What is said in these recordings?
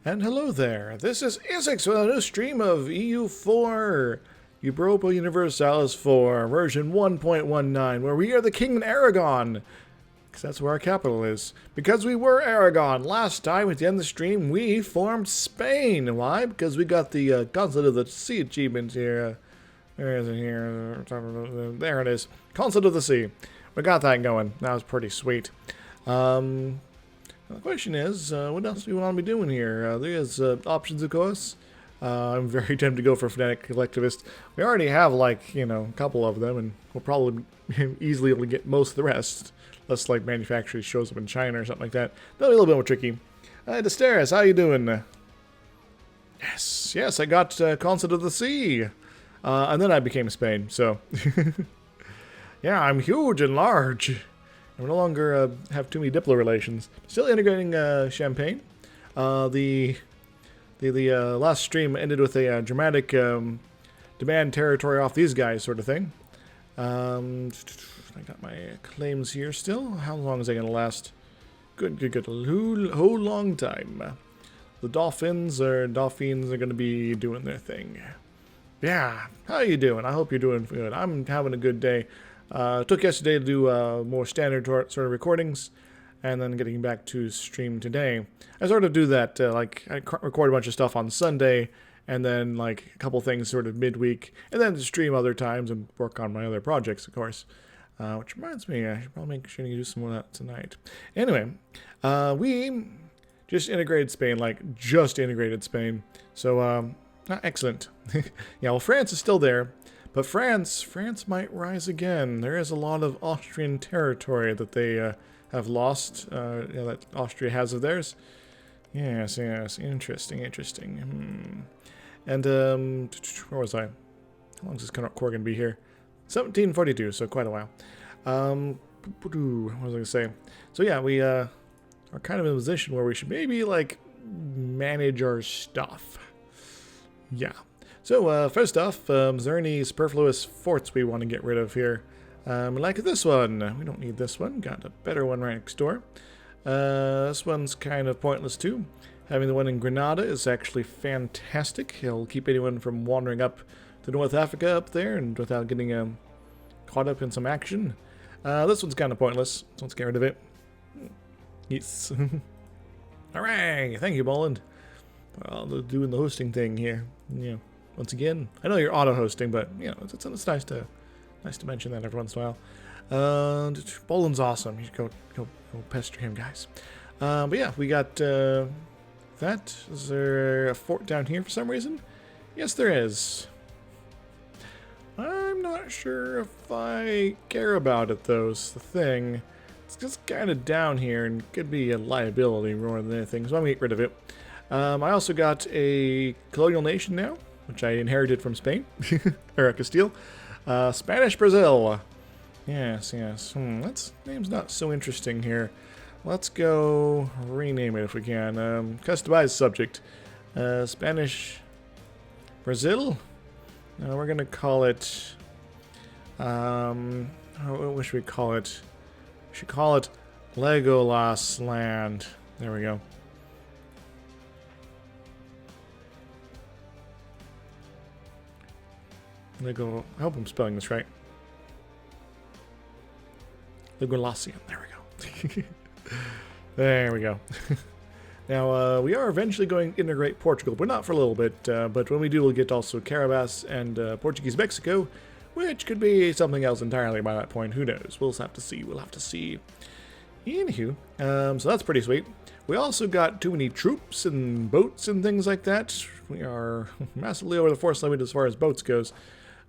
And hello there, this is Isix with a new stream of EU4, Europa Universalis 4, version 1.19, where we are the King of Aragon, because that's where our capital is. Because we were Aragon, last time at the end of the stream we formed Spain. Why? Because we got the Consulate of the Sea achievement here. Where is it here? There it is. Consulate of the Sea. We got that going. That was pretty sweet. The question is, what else do you want to be doing here? There's options, of course. I'm very tempted to go for Fnatic Collectivist. We already have, like, a couple of them, and we'll probably easily able to get most of the rest. Unless, like, manufacturer shows up in China or something like that. That'll be a little bit more tricky. Desteris, how you doing? Yes, I got Consulate of the Sea. And then I became Spain, so... yeah, I'm huge and large. We no longer have too many Diplo relations. Still integrating Champagne. The last stream ended with a dramatic demand territory off these guys sort of thing. I got my claims here still. How long is that going to last? Good. A whole long time. The Dauphins are going to be doing their thing. Yeah, how you doing? I hope you're doing good. I'm having a good day. Took yesterday to do more standard sort of recordings, and then getting back to stream today. I sort of do that, like, I record a bunch of stuff on Sunday, and then, like, a couple things sort of midweek, and then stream other times and work on my other projects, of course. Which reminds me, I should probably make sure to do some more of that tonight. Anyway, we just integrated Spain, like, just integrated Spain. So, excellent. Yeah, well, France is still there. But France might rise again. There is a lot of Austrian territory that they have lost, that Austria has of theirs. Yes, interesting. And, where was I? How long is this core going to be here? 1742, so quite a while. What was I going to say? So yeah, we are kind of in a position where we should maybe, like, manage our stuff. Yeah. So, first off, is there any superfluous forts we want to get rid of here? Like this one. We don't need this one. Got a better one right next door. This one's kind of pointless too. Having the one in Granada is actually fantastic. It'll keep anyone from wandering up to North Africa up there and without getting caught up in some action. This one's kind of pointless, so let's get rid of it. Yes. Hooray! Thank you, Boland. Well, doing the hosting thing here. Yeah. Once again, I know you're auto-hosting, but, it's nice to mention that every once in a while. Boland's awesome. You should go pester him, guys. But yeah, we got that. Is there a fort down here for some reason? Yes, there is. I'm not sure if I care about it, though, is the thing. It's just kind of down here and could be a liability more than anything, so I'm going to get rid of it. I also got a colonial nation now, which I inherited from Spain, or Castile. Spanish Brazil. Yes. That name's not so interesting here. Let's go rename it if we can. Customize subject. Spanish Brazil. We're going to call it... what should we call it? We should call it Legolas Land. There we go. I hope I'm spelling this right. Legolasian. There we go. There we go. Now, we are eventually going to integrate Portugal, but not for a little bit. But when we do, we'll get also Carabas and Portuguese Mexico, which could be something else entirely by that point. Who knows? We'll have to see. Anywho, so that's pretty sweet. We also got too many troops and boats and things like that. We are massively over the force limit as far as boats goes.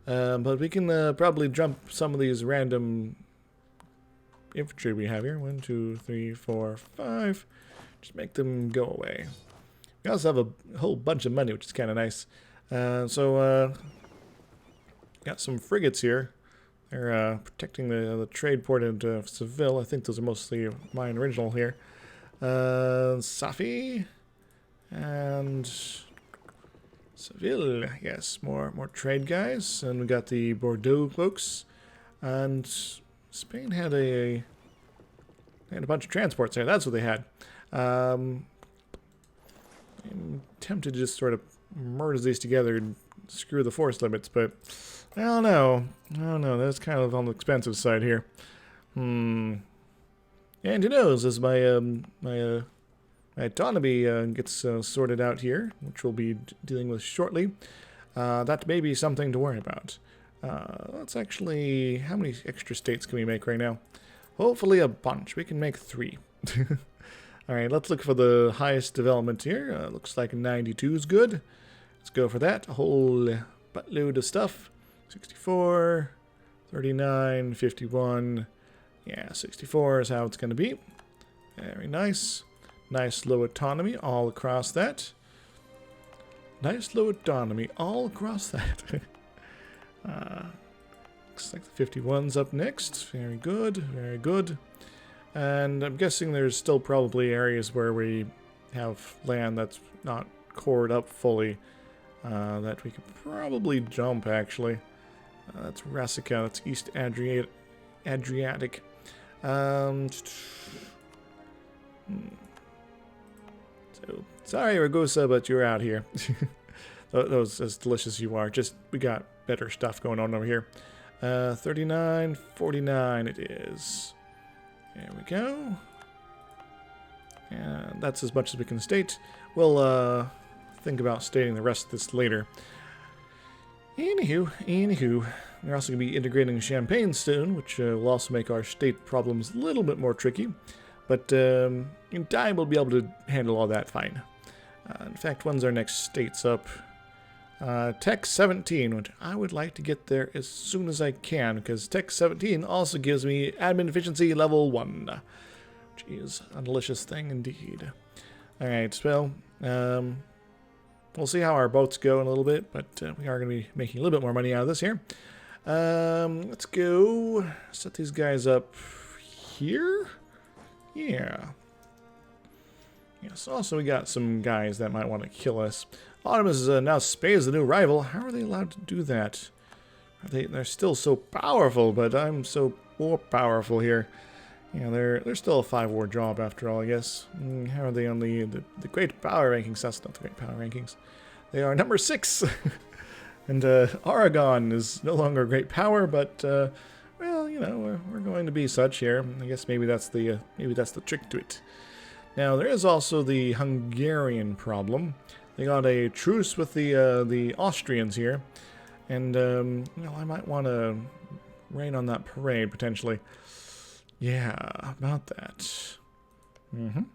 But we can probably jump some of these random infantry we have here. 1, 2, 3, 4, 5. Just make them go away. We also have a whole bunch of money, which is kind of nice. So got some frigates here. They're protecting the trade port into Seville. I think those are mostly mine original here. Safi and Seville, yes, more trade guys, and we got the Bordeaux folks, and Spain had a bunch of transports there. That's what they had. I'm tempted to just sort of merge these together and screw the force limits, but I don't know. I don't know. That's kind of on the expensive side here. And who knows, as my my autonomy gets sorted out here, which we'll be dealing with shortly, that may be something to worry about. Let's actually... How many extra states can we make right now? Hopefully a bunch. We can make 3. Alright, let's look for the highest development here. Looks like 92 is good. Let's go for that. A whole buttload of stuff. 64, 39, 51. Yeah, 64 is how it's going to be. Very nice. Nice low autonomy all across that. Nice low autonomy all across that. Looks like the 51's up next. Very good, very good. And I'm guessing there's still probably areas where we have land that's not cored up fully that we could probably jump, actually. That's Rassica, that's East Adriatic. So, sorry, Ragusa, but you're out here. That was as delicious as you are. Just, we got better stuff going on over here. 39, 49 it is. There we go. And that's as much as we can state. We'll think about stating the rest of this later. Anywho, we're also going to be integrating Champagne soon, which will also make our state problems a little bit more tricky. But in time, we'll be able to handle all that fine. In fact, when's our next states up? Tech 17, which I would like to get there as soon as I can, because Tech 17 also gives me admin efficiency level 1, which is a delicious thing indeed. Alright, well, we'll see how our boats go in a little bit, but we are going to be making a little bit more money out of this here. Let's go set these guys up here. Yeah. Yes, also we got some guys that might want to kill us. Ottomans now Spain is the new rival. How are they allowed to do that? They're still so powerful, but I'm so more powerful here. Yeah, they're still a 5-war job after all, I guess. How are they on the great power rankings? That's not the great power rankings. They are number 6. And Aragon is no longer a great power, but well, you know, we're going to be such here. I guess maybe that's the trick to it. Now there is also the Hungarian problem. They got a truce with the Austrians here, and you know, I might want to rain on that parade potentially. Yeah, about that. And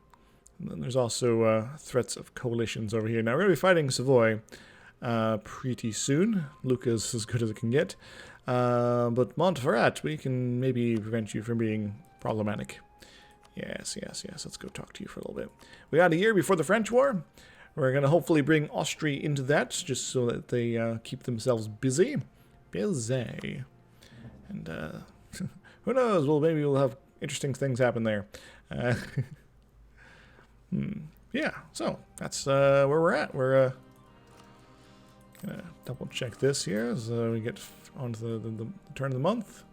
then there's also threats of coalitions over here. Now we're going to be fighting Savoy pretty soon. Lucca's as good as it can get, but Montferrat, we can maybe prevent you from being problematic. Yes. Let's go talk to you for a little bit. We got a year before the French War. We're going to hopefully bring Austria into that, just so that they keep themselves busy. Busy. And who knows, well, maybe we'll have interesting things happen there. Yeah, so that's where we're at. We're going to double check this here as we get onto the turn of the month.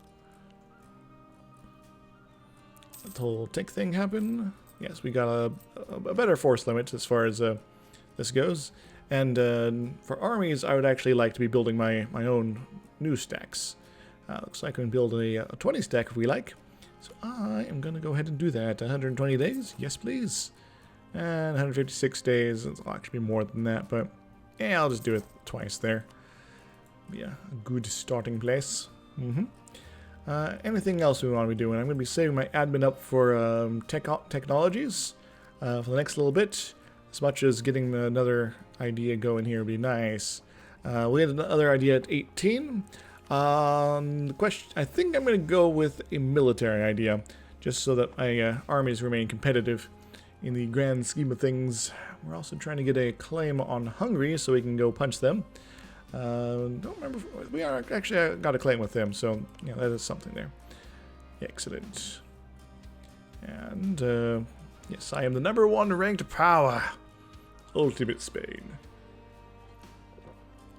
That whole tick thing happened. Yes, we got a better force limit as far as this goes. And for armies, I would actually like to be building my own new stacks. Looks like I can build a 20 stack if we like. So I am going to go ahead and do that. 120 days? Yes, please. And 156 days. It'll actually be more than that, but yeah, I'll just do it twice there. Yeah, a good starting place. Anything else we want to be doing? I'm going to be saving my admin up for technologies for the next little bit. As much as getting another idea going here would be nice. We had another idea at 18. The question, I think I'm going to go with a military idea, just so that my armies remain competitive in the grand scheme of things. We're also trying to get a claim on Hungary so we can go punch them. Don't remember. We are actually got a claim with them, so yeah, that is something there. Excellent. And yes, I am the #1 ranked power, Ultimate Spain,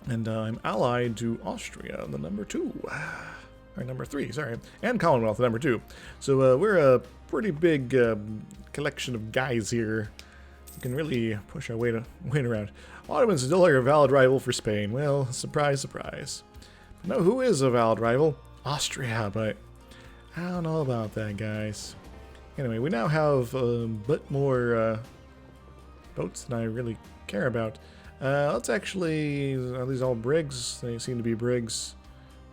and I'm allied to Austria, the #2, or #3, sorry, and Commonwealth, the #2. So we're a pretty big collection of guys here. We can really push our weight around. Ottomans still are a valid rival for Spain. Well, surprise, surprise. But no, who is a valid rival? Austria, but I don't know about that, guys. Anyway, we now have a bit more boats than I really care about. Let's actually... Are these all brigs? They seem to be brigs.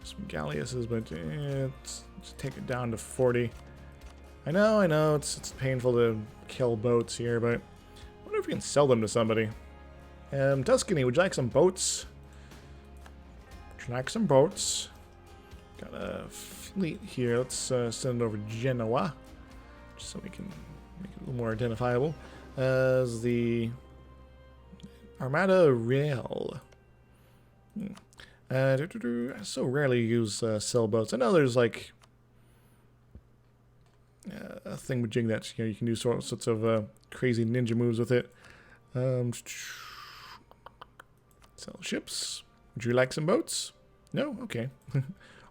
Some galleasses, but let's just take it down to 40. I know, it's painful to kill boats here, but I wonder if we can sell them to somebody. Tuscany, would you like some boats? Would you like some boats? Got a fleet here. Let's send it over to Genoa, just so we can make it a little more identifiable as the Armada Real. I so rarely use sailboats. I know there's like a thingamajig that you can do sorts of crazy ninja moves with it. Sell ships. Would you like some boats? No? Okay.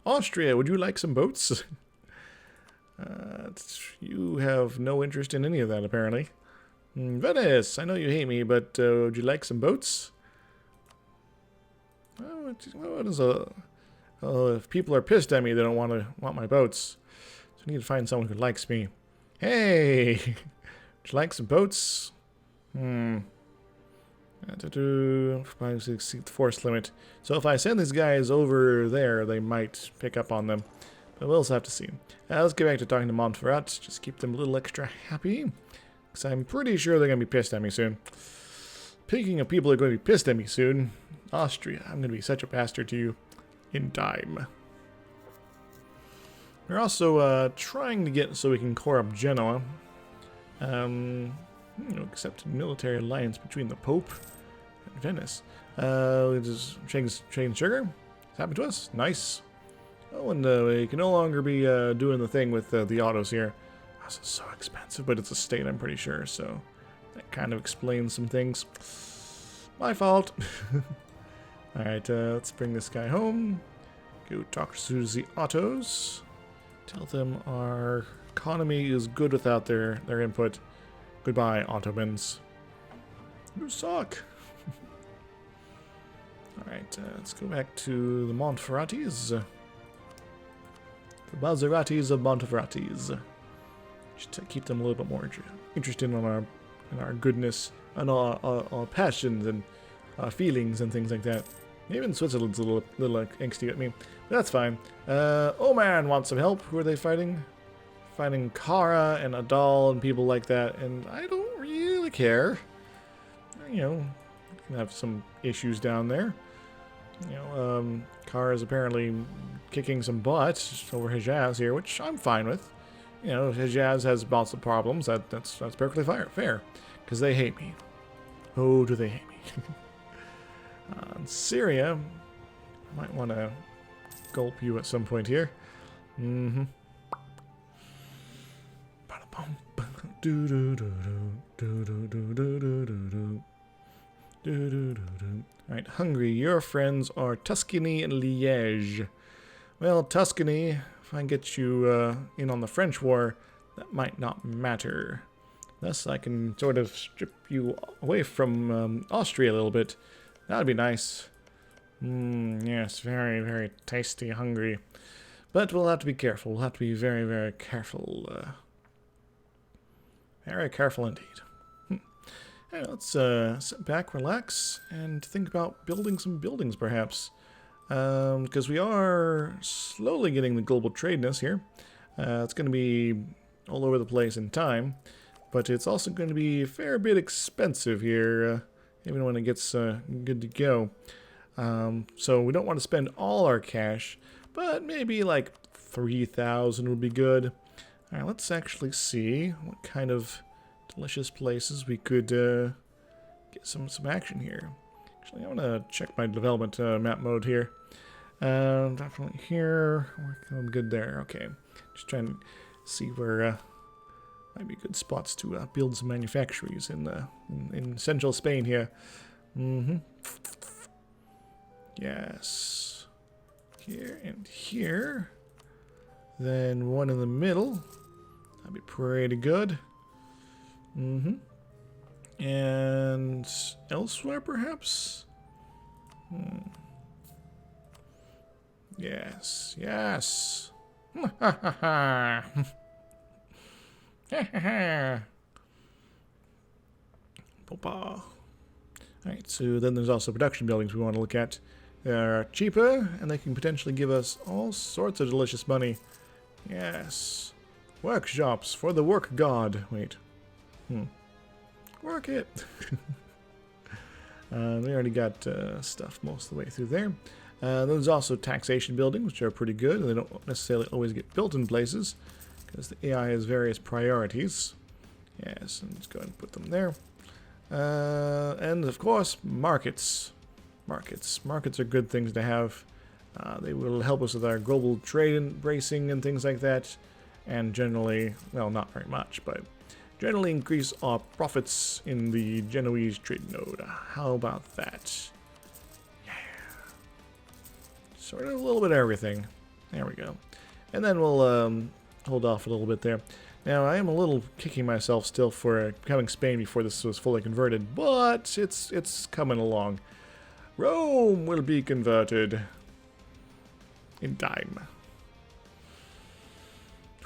Austria, would you like some boats? You have no interest in any of that, apparently. Venice, I know you hate me, but would you like some boats? What is a... if people are pissed at me, they don't want my boats. So I need to find someone who likes me. Hey! Would you like some boats? Exceed the force limit. So if I send these guys over there, they might pick up on them. But we'll also have to see. Let's get back to talking to Montferrat. Just keep them a little extra happy. Because I'm pretty sure they're going to be pissed at me soon. Speaking of people who are going to be pissed at me soon, Austria, I'm going to be such a bastard to you in time. We're also trying to get so we can core up Genoa. Accept military alliance between the Pope and Venice. We just change sugar. It's happened to us. Nice. Oh, and we can no longer be doing the thing with the autos here. This is so expensive, but it's a state, I'm pretty sure, so that kind of explains some things. My fault. Alright, let's bring this guy home. Go talk to the autos. Tell them our economy is good without their input. Goodbye, Ottomans. You suck. Alright, let's go back to the Montferratis. The Maseratis of Montferratis. Just to keep them a little bit more interested in our goodness and our passions and feelings and things like that. Even Switzerland's a little angsty at me, but that's fine. Oman wants some help. Who are they fighting? Fighting Kara and Adal and people like that, and I don't really care. You know, can have some issues down there. You know, Kara is apparently kicking some butt over Hejaz here, which I'm fine with. You know, Hejaz has lots of problems. That's perfectly fair, because they hate me. Oh, do they hate me? Syria, might want to gulp you at some point here. Alright, Hungary, your friends are Tuscany and Liège. Well, Tuscany, if I can get you in on the French war, that might not matter. Thus, I can sort of strip you away from Austria a little bit. That would be nice. Yes, very, very tasty Hungary. But we'll have to be careful. We'll have to be very, very careful. Very careful indeed. Hey, let's sit back, relax, and think about building some buildings, perhaps. Because we are slowly getting the global tradeness here. It's going to be all over the place in time. But it's also going to be a fair bit expensive here, even when it gets good to go. So we don't want to spend all our cash, but maybe like 3,000 would be good. All right, let's actually see what kind of delicious places we could get some action here. Actually, I want to check my development map mode here. Definitely here. I'm good there. Okay, just trying to see where might be good spots to build some manufactories in central Spain here. Yes. Here and here. Then one in the middle. That'd be pretty good. And elsewhere, perhaps? Yes, yes. Alright, so then there's also production buildings we want to look at. They're cheaper, and they can potentially give us all sorts of delicious money. Yes. Workshops for the work god. Wait. Work it. We already got stuff most of the way through there. There's also taxation buildings, which are pretty good, and they don't necessarily always get built in places, because the AI has various priorities. Yes, and let's go ahead and put them there. And of course, markets. Markets are good things to have. They will help us with our global trade embracing and things like that. And generally, well, not very much, but generally increase our profits in the Genoese trade node. How about that? Yeah. Sort of a little bit of everything. There we go. And then we'll hold off a little bit there. Now, I am a little kicking myself still for becoming Spain before this was fully converted, but it's coming along. Rome will be converted in time.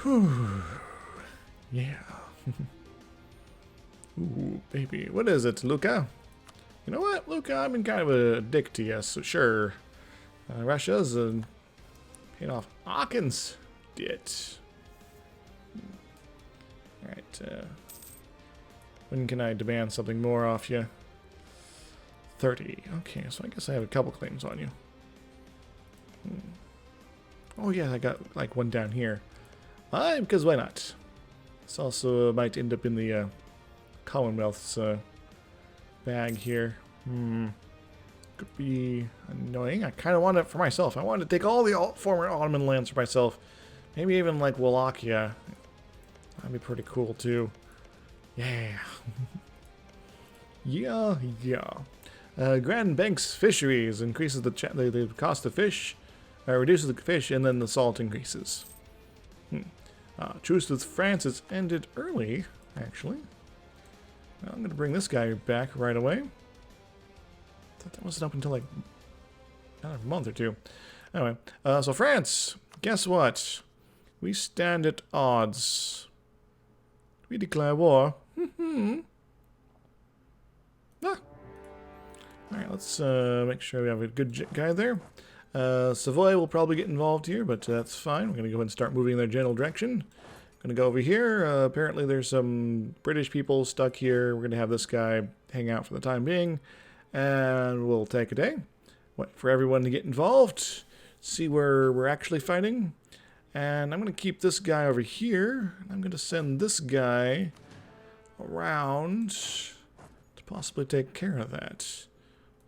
Whew. Yeah. Ooh, baby. What is it, Luca? You know what, Luca? I've been kind of a dick to you, so sure. Russia's paid off Aachene's debt. Alright, when can I demand something more off you? 30. Okay, so I guess I have a couple claims on you. Oh yeah, I got like one down here. Because why not? This also might end up in the Commonwealth's bag here. Could be annoying. I kind of want it for myself. I want to take all the former Ottoman lands for myself. Maybe even like Wallachia. That'd be pretty cool too. Yeah. yeah. Grand Banks Fisheries increases the cost of fish, reduces the fish, and then the salt increases. Truce with France is ended early, actually. Well, I'm going to bring this guy back right away. Thought that wasn't up until like another month or two. Anyway, so France, guess what? We stand at odds. We declare war. Alright, let's make sure we have a good guy there. Savoy will probably get involved here, but that's fine. We're going to go ahead and start moving in their general direction. Going to go over here. Apparently there's some British people stuck here. We're going to have this guy hang out for the time being. And we'll take a day. Wait for everyone to get involved. See where we're actually fighting. And I'm going to keep this guy over here. I'm going to send this guy around to possibly take care of that.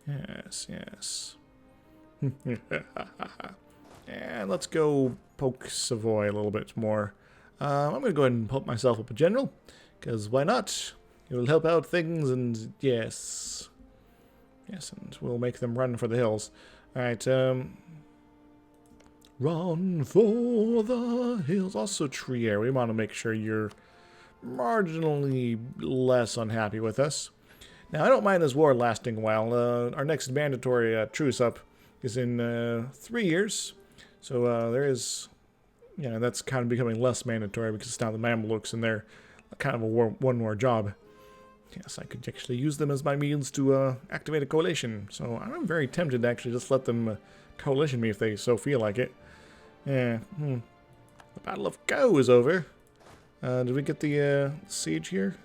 Yes, yes. And let's go poke Savoy a little bit more. I'm going to go ahead and pump myself up a general, because why not? It will help out things, and yes. Yes, and we'll make them run for the hills. Alright, run for the hills. Also, Trier, we want to make sure you're marginally less unhappy with us. Now, I don't mind this war lasting a while. Our next mandatory truce up is in 3 years. So there is, you know, that's kind of becoming less mandatory because it's now the Mamluks and they're kind of a one more job. Yes, I could actually use them as my means to activate a coalition. So I'm very tempted to actually just let them coalition me if they so feel like it. Yeah. The Battle of Go is over. Did we get the siege here?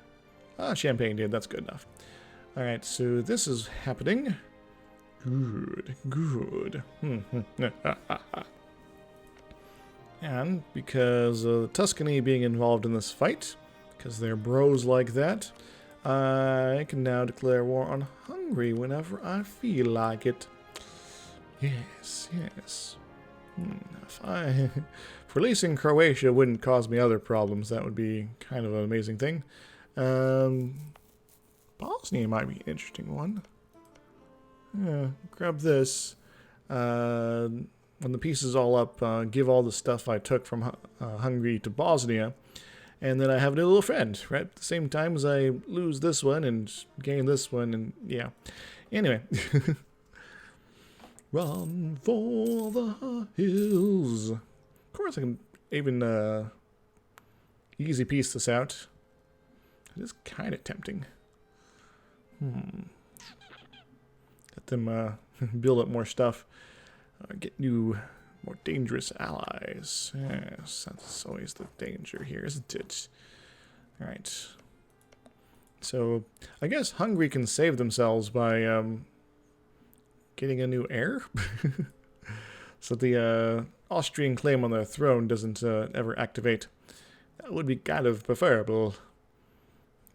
Champagne did. That's good enough. Alright, so this is happening. Good, good. And because of Tuscany being involved in this fight, because they're bros like that, I can now declare war on Hungary whenever I feel like it. Yes, yes. If releasing Croatia wouldn't cause me other problems, that would be kind of an amazing thing. Bosnia might be an interesting one. Yeah, grab this. When the piece is all up, give all the stuff I took from Hungary to Bosnia. And then I have a new little friend, right? At the same time as I lose this one and gain this one, and yeah. Anyway. Run for the hills. Of course I can even easy piece this out. It is kind of tempting. Let them build up more stuff. Get new, more dangerous allies. Yes, that's always the danger here, isn't it? Alright. So, I guess Hungary can save themselves by getting a new heir? So the Austrian claim on their throne doesn't ever activate. That would be kind of preferable.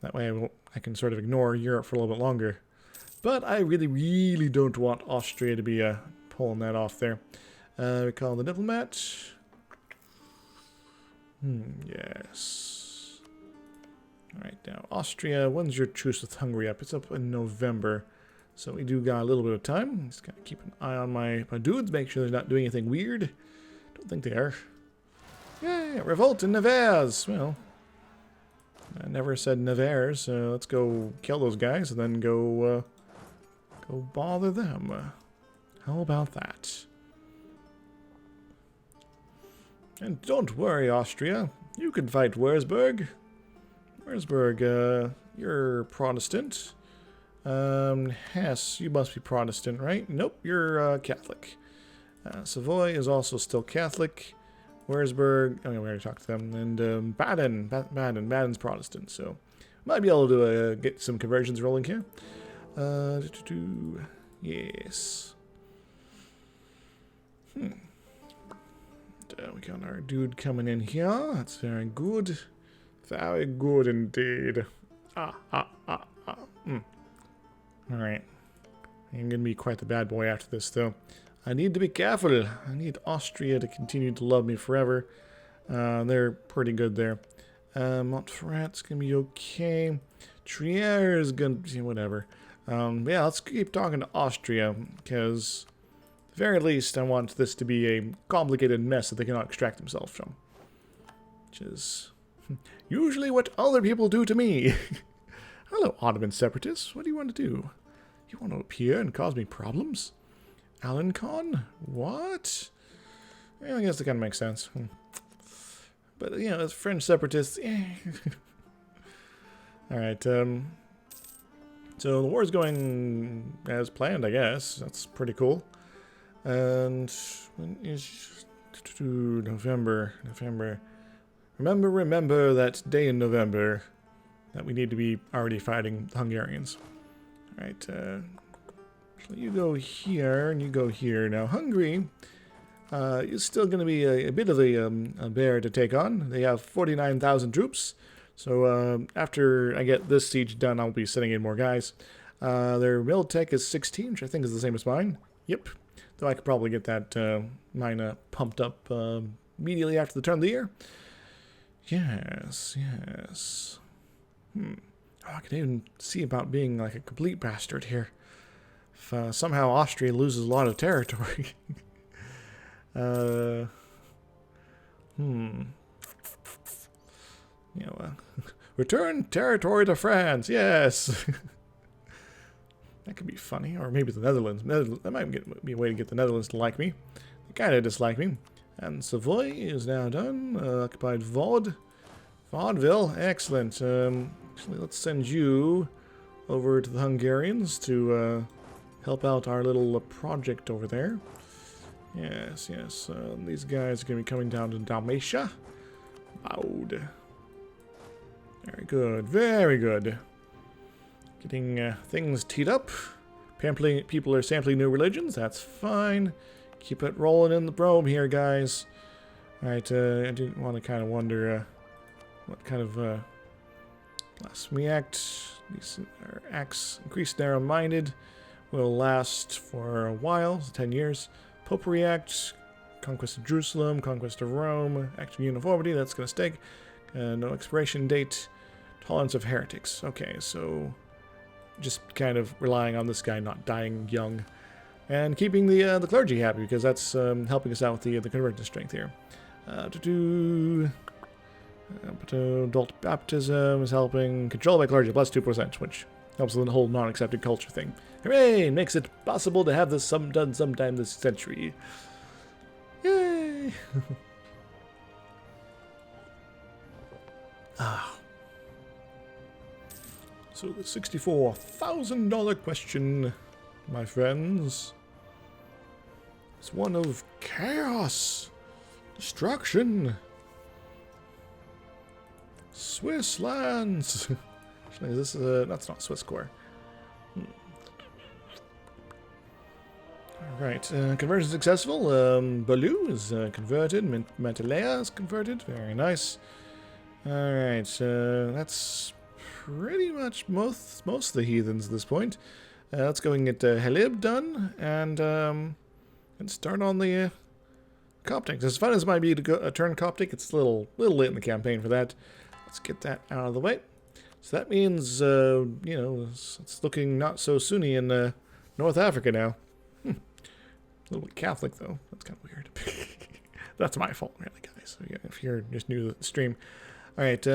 That way I can sort of ignore Europe for a little bit longer. But I really, really don't want Austria to be pulling that off there. We call the diplomat. Yes. Alright, now Austria, when's your truce with Hungary up? It's up in November. So we do got a little bit of time. Just gotta keep an eye on my dudes, make sure they're not doing anything weird. Don't think they are. Yeah, revolt in Nevers. Well, I never said Nevers, so let's go kill those guys and then go bother them. How about that? And don't worry, Austria. You can fight Wurzburg. Wurzburg, you're Protestant. Hesse, you must be Protestant, right? Nope, you're Catholic. Savoy is also still Catholic. Wurzburg, we already talked to them. And Baden's Protestant, so might be able to get some conversions rolling here. Yes. We got our dude coming in here. That's very good. Very good indeed. Alright. I'm gonna be quite the bad boy after this, though. I need to be careful. I need Austria to continue to love me forever. They're pretty good there. Montferrat's gonna be okay. Trier is gonna be whatever. Yeah, let's keep talking to Austria, because at the very least I want this to be a complicated mess that they cannot extract themselves from. Which is usually what other people do to me. Hello, Ottoman separatists. What do you want to do? You want to appear and cause me problems? Alencon? What? Well, I guess that kind of makes sense. But, you know, as French separatists... Alright, so the war's going as planned, I guess. That's pretty cool. And... when is... November. Remember that day in November that we need to be already fighting the Hungarians. Alright, so you go here, and you go here. Now, Hungary is still going to be a bit of a bear to take on. They have 49,000 troops, so after I get this siege done, I'll be sending in more guys. Their mil tech is 16, which I think is the same as mine. Yep, though I could probably get that mine pumped up immediately after the turn of the year. Yes. Oh, I can even see about being like a complete bastard here. If somehow Austria loses a lot of territory. You know, return territory to France. Yes. That could be funny. Or maybe the Netherlands. That might be a way to get the Netherlands to like me. They kind of dislike me. And Savoy is now done. Occupied Vaudeville. Excellent. Actually, let's send you over to the Hungarians to help out our little project over there. Yes. These guys are going to be coming down to Dalmatia. Baud. Very good. Getting things teed up. People are sampling new religions. That's fine. Keep it rolling in the probe here, guys. Alright, I didn't want to kind of wonder what kind of blasphemy act. These acts increased narrow-minded will last for a while, 10 years. Popery Act, conquest of Jerusalem, conquest of Rome, act of uniformity, that's going to stay. No expiration date, tolerance of heretics. Okay, so just kind of relying on this guy not dying young. And keeping the clergy happy, because that's helping us out with the convergence strength here. Adult baptism is helping. Control by clergy plus 2%, which helps with the whole non-accepted culture thing. Hooray! Makes it possible to have this done sometime this century. Yay! So the $64,000 question, my friends, is one of chaos, destruction, Swiss lands. Actually, this is that's not Swiss core. Alright, conversion successful. Baloo is converted. Mentalea is converted. Very nice. Alright, that's pretty much most of the heathens at this point. Let's go and get Helib done and start on the Coptics. As fun as it might be to go turn Coptic, it's a little late in the campaign for that. Let's get that out of the way. So that means, you know, it's looking not so Sunni in North Africa now. A little bit Catholic, though. That's kind of weird. That's my fault, really, guys. So, yeah, if you're just new to the stream. Alright,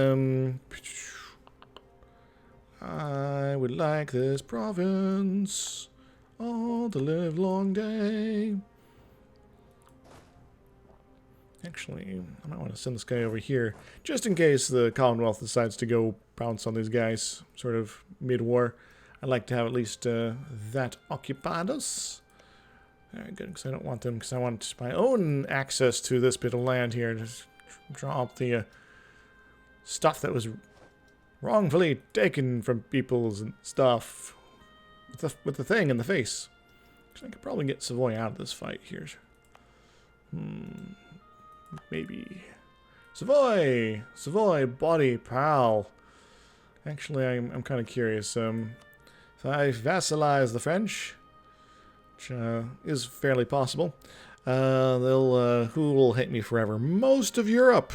I would like this province all the live long day. Actually, I might want to send this guy over here, just in case the Commonwealth decides to go pounce on these guys, sort of mid-war. I'd like to have at least that occupied us. Alright, good, because I don't want them, because I want my own access to this bit of land here to draw up the stuff that was wrongfully taken from people's and stuff with the thing in the face. I could probably get Savoy out of this fight here. Maybe. Savoy! Savoy, body, pal. Actually, I'm kind of curious. So I vassalize the French, which is fairly possible. Who will hate me forever? Most of Europe.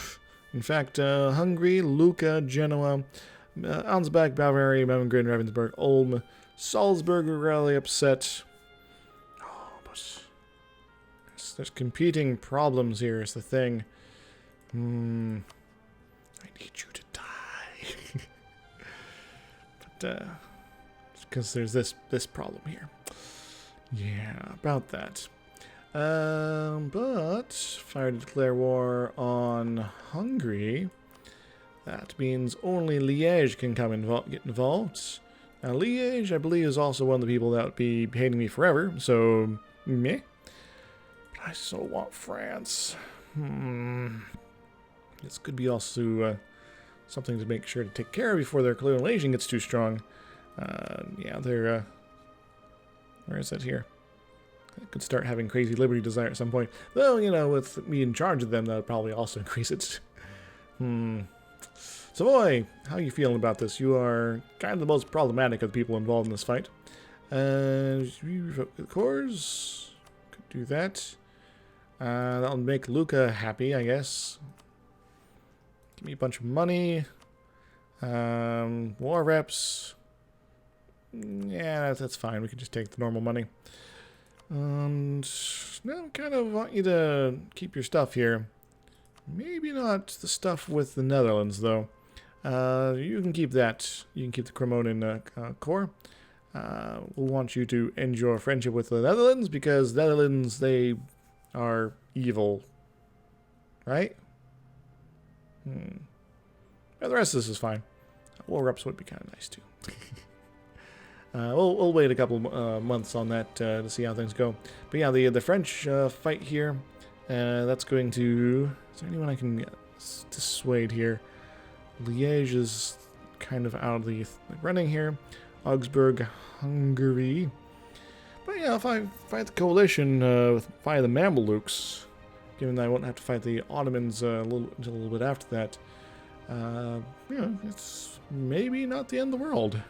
In fact, Hungary, Lucca, Genoa, Ansbach, Bavaria, Memmingen, Ravensburg, Ulm, Salzburg are really upset. Oh, but there's competing problems here is the thing. I need you to die. But because there's this problem here. Yeah, about that. But if I were to declare war on Hungary, that means only Liège can get involved. Now, Liège, I believe, is also one of the people that would be hating me forever, so meh. But I so want France. This could be also something to make sure to take care of before their colonial agent gets too strong. Yeah, they're where is it here? I could start having crazy liberty desire at some point. Though, you know, with me in charge of them, that would probably also increase it. Savoy, how are you feeling about this? You are kind of the most problematic of the people involved in this fight. Cores, could do that. That'll make Lucca happy, I guess. Give me a bunch of money. War reps. Yeah, that's fine. We can just take the normal money. And now I kind of want you to keep your stuff here. Maybe not the stuff with the Netherlands, though. You can keep that. You can keep the Cremonan core. We'll want you to end your friendship with the Netherlands, because Netherlands, they are evil. Right? Yeah, the rest of this is fine. War reps would be kind of nice, too. We'll wait a couple months on that to see how things go. But yeah, the French fight here, that's going to... Is there anyone I can dissuade here? Liège is kind of out of the running here. Augsburg, Hungary. But yeah, if I fight the coalition via the Mamelukes, given that I won't have to fight the Ottomans until a little bit after that, you know, it's maybe not the end of the world.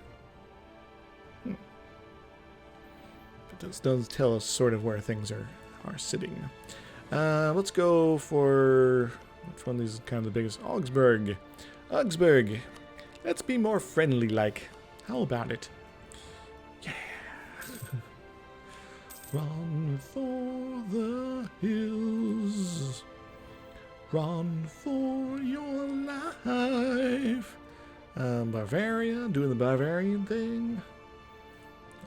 This does tell us sort of where things are sitting. Let's go for... Which one of these is kind of the biggest? Augsburg. Augsburg. Let's be more friendly-like. How about it? Yeah. Run for the hills. Run for your life. Bavaria, doing the Bavarian thing.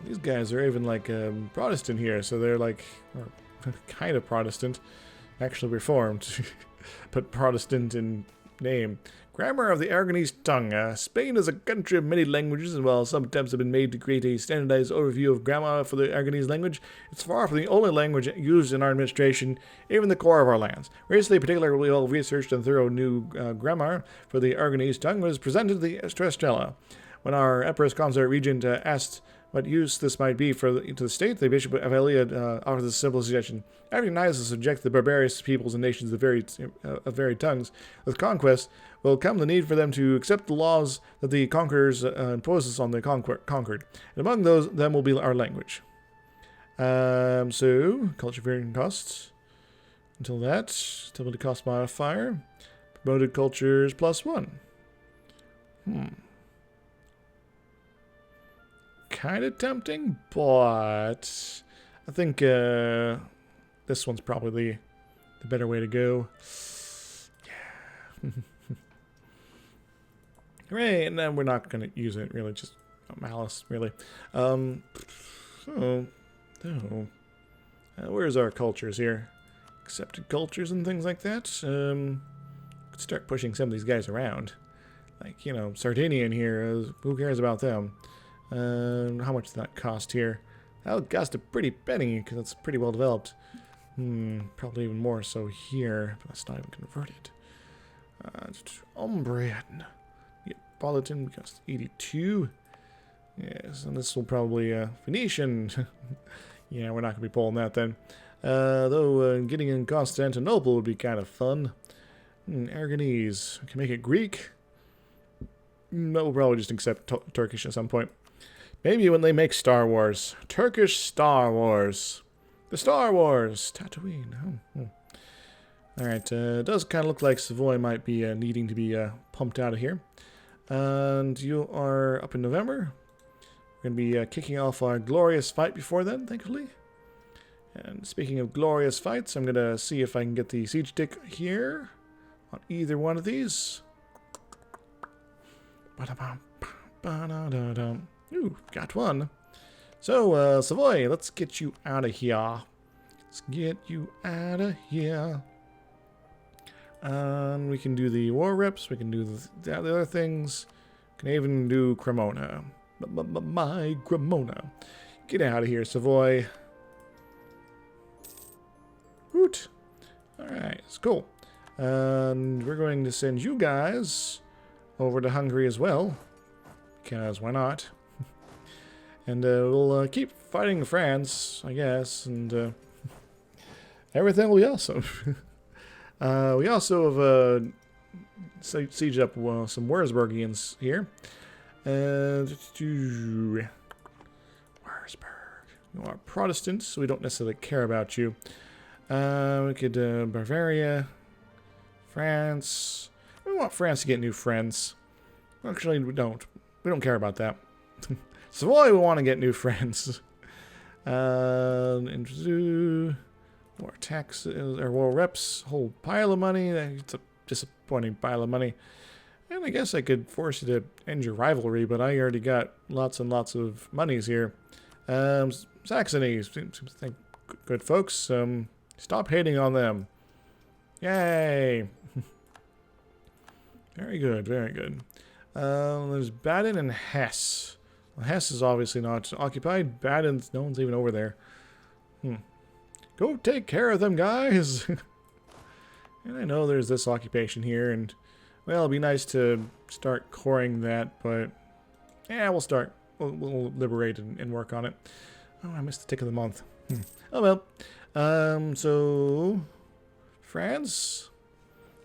These guys are even like Protestant here, so they're like kind of Protestant, actually Reformed, but Protestant in name. Grammar of the Aragonese tongue. Spain is a country of many languages, and while some attempts have been made to create a standardized overview of grammar for the Aragonese language, it's far from the only language used in our administration, even the core of our lands. Recently, particularly well-researched and thorough new grammar for the Aragonese tongue was presented to the Estrella. When our Empress Consort Regent asked what use this might be to the state, the Bishop of Elia offers a simple suggestion. Having united to subject the barbarous peoples and nations of varied tongues with conquest, will come the need for them to accept the laws that the conquerors imposes on the conquered. And among them will be our language. So, culture varying costs. Until that, stability cost modifier. Promoted cultures +1. Kind of tempting, but I think this one's probably the better way to go. Yeah. Right, and then we're not going to use it, really, just malice, really. Where's our cultures here? Accepted cultures and things like that. Could start pushing some of these guys around. Like, you know, Sardinian here, who cares about them? How much does that cost here? That'll cost a pretty penny, because it's pretty well developed. Probably even more so here, but that's not even converted. Umbrian. Neapolitan costs 82. Yes, and this will probably, Phoenician. Yeah, we're not going to be pulling that then. Though getting in Constantinople would be kind of fun. Aragonese. We can make it Greek. No, we'll probably just accept Turkish at some point. Maybe when they make Star Wars. Turkish Star Wars. The Star Wars. Tatooine. Alright, it does kind of look like Savoy might be needing to be pumped out of here. And you are up in November. We're going to be kicking off our glorious fight before then, thankfully. And speaking of glorious fights, I'm going to see if I can get the siege tick here on either one of these. Ooh, got one. So, Savoy, let's get you out of here. Let's get you out of here. And we can do the war reps. We can do the other things. Can even do Cremona. My Cremona. Get out of here, Savoy. Woot. Alright, it's cool. And we're going to send you guys over to Hungary as well. Because why not? And we'll keep fighting France, I guess. And everything will be awesome. We also have sieged up some Wurzburgians here. Wurzburg. You are Protestants, so we don't necessarily care about you. We could Bavaria, France. We want France to get new friends. Actually, we don't. We don't care about that. Savoy, we want to get new friends. More taxes, or more reps, whole pile of money. It's a disappointing pile of money. And I guess I could force you to end your rivalry, but I already got lots and lots of monies here. Saxony, good folks. Stop hating on them. Yay! Very good, very good. There's Baden and Hesse. Well, Hesse is obviously not occupied. Baden's, no one's even over there. Go take care of them, guys! And I know there's this occupation here, and, well, it'd be nice to start coring that, but, yeah, we'll start. We'll liberate and work on it. Oh, I missed the tick of the month. Oh, well. So, France,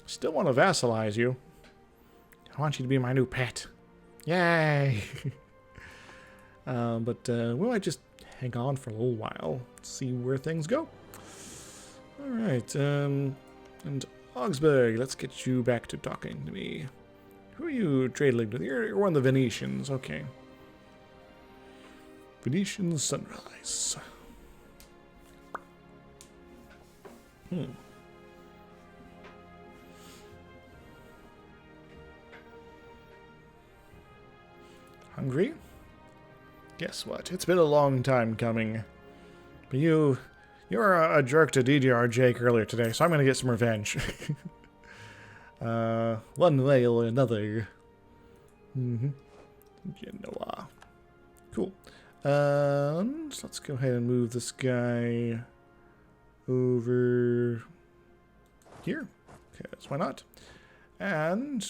still want to vassalize you. I want you to be my new pet. Yay! But we might just hang on for a little while, see where things go. Alright, and Augsburg, let's get you back to talking to me. Who are you trade linked with? You're one of the Venetians, okay. Venetian Sunrise. Hungry? Guess what? It's been a long time coming. But you're a jerk to DDR Jake earlier today, so I'm gonna get some revenge. One way or another. Genoa. Cool. So let's go ahead and move this guy over here. Because why not? And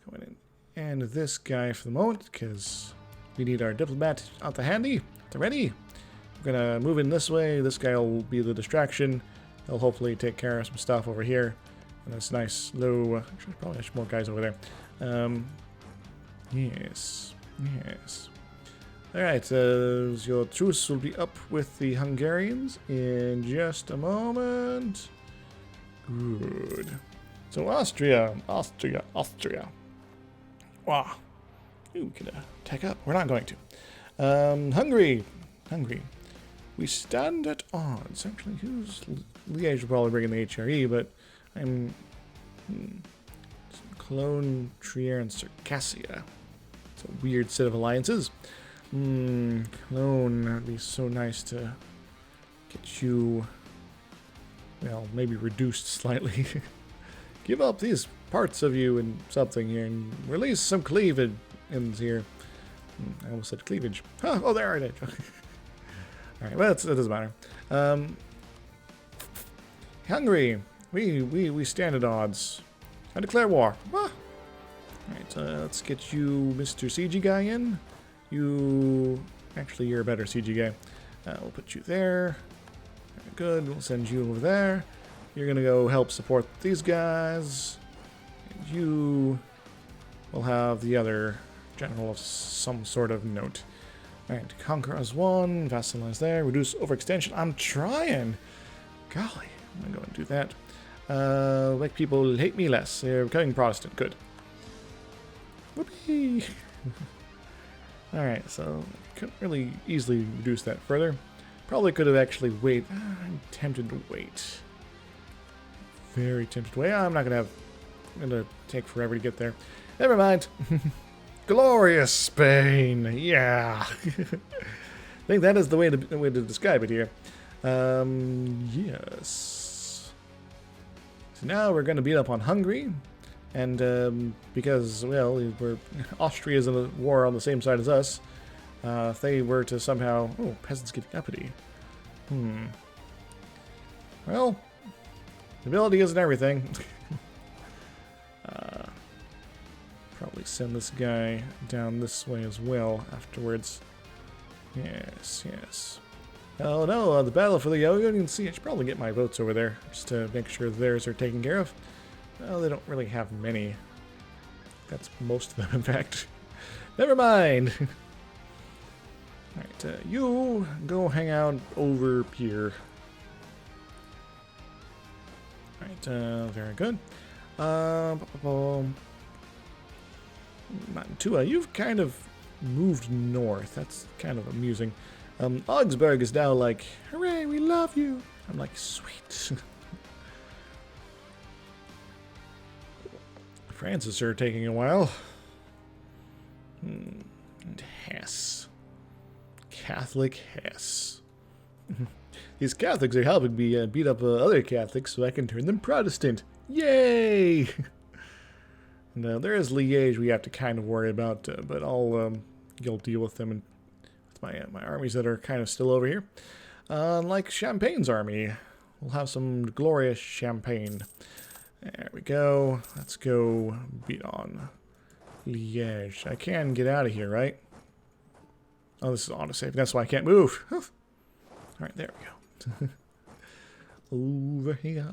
go ahead and this guy for the moment, because we need our diplomat out the handy, at the ready. We're gonna move in this way. This guy will be the distraction. He'll hopefully take care of some stuff over here. And this nice low. Actually, probably have more guys over there. Yes. Alright, your truce will be up with the Hungarians in just a moment. Good. So Austria. Wow. Ooh, we could take up. We're not going to. Hungary. We stand at odds. Actually, Liège will probably bring in the HRE, but I'm... Cologne, Trier, and Circassia. It's a weird set of alliances. Cologne, that'd be so nice to get you, well, maybe reduced slightly. Give up these parts of you and something here and release some cleavage in here. I almost said cleavage. Huh, oh, there I did. Alright, well, it doesn't matter. Hungary, we stand at odds. I declare war. Ah. Alright, let's get you Mr. CG guy in. Actually, you're a better CG guy. We'll put you there. Very good. We'll send you over there. You're going to go help support these guys. And you will have the other general of some sort of note. Alright, conquer as one. Vassalize there. Reduce overextension. I'm trying. Golly, I'm going to go and do that. Make people hate me less. They're becoming Protestant. Good. Whoopee! Alright, so couldn't really easily reduce that further. Probably could have actually waited. I'm tempted to wait. Very tempted to wait. I'm not going to take forever to get there. Never mind. Glorious Spain! Yeah! I think that is the way to describe it here. Yes. So now we're going to beat up on Hungary. And because, well, Austria's in a war on the same side as us, if they were to somehow... Oh, peasants getting uppity. Well, ability isn't everything. Probably send this guy down this way as well afterwards. Yes. Oh no, the battle for the Aragon Sea. I should probably get my boats over there, just to make sure theirs are taken care of. Well, they don't really have many. That's most of them, in fact. Never mind. Alright, you go hang out over here. Alright, very good. Mantua, you've kind of moved north. That's kind of amusing. Augsburg is now like, hooray, we love you. I'm like, sweet. Francis are taking a while. And Hesse. Catholic Hesse. These Catholics are helping me beat up other Catholics so I can turn them Protestant. Yay! And there is Liège we have to kind of worry about, but you'll deal with them and with my armies that are kind of still over here. Like Champagne's army. We'll have some glorious champagne. There we go. Let's go beat on Liège. I can get out of here, right? Oh, this is autosave. That's why I can't move. Alright, there we go. Over here.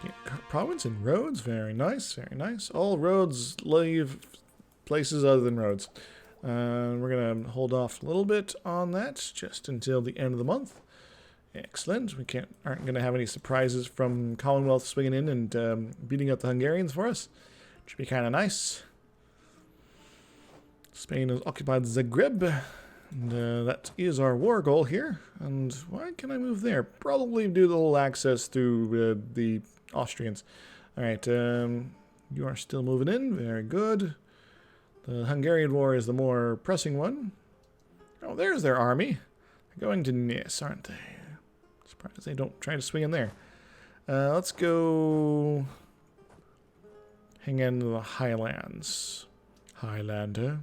Yeah, province and roads. Very nice, very nice. All roads leave places other than roads. We're going to hold off a little bit on that just until the end of the month. Excellent. We aren't going to have any surprises from Commonwealth swinging in and beating up the Hungarians for us. Should be kind of nice. Spain has occupied Zagreb. And that is our war goal here. And why can I move there? Probably do the whole access through the Austrians. Alright, you are still moving in. Very good. The Hungarian War is the more pressing one. Oh, there's their army. They're going to Nis, aren't they? Surprised they don't try to swing in there. Let's go hang in the Highlands. Highlander.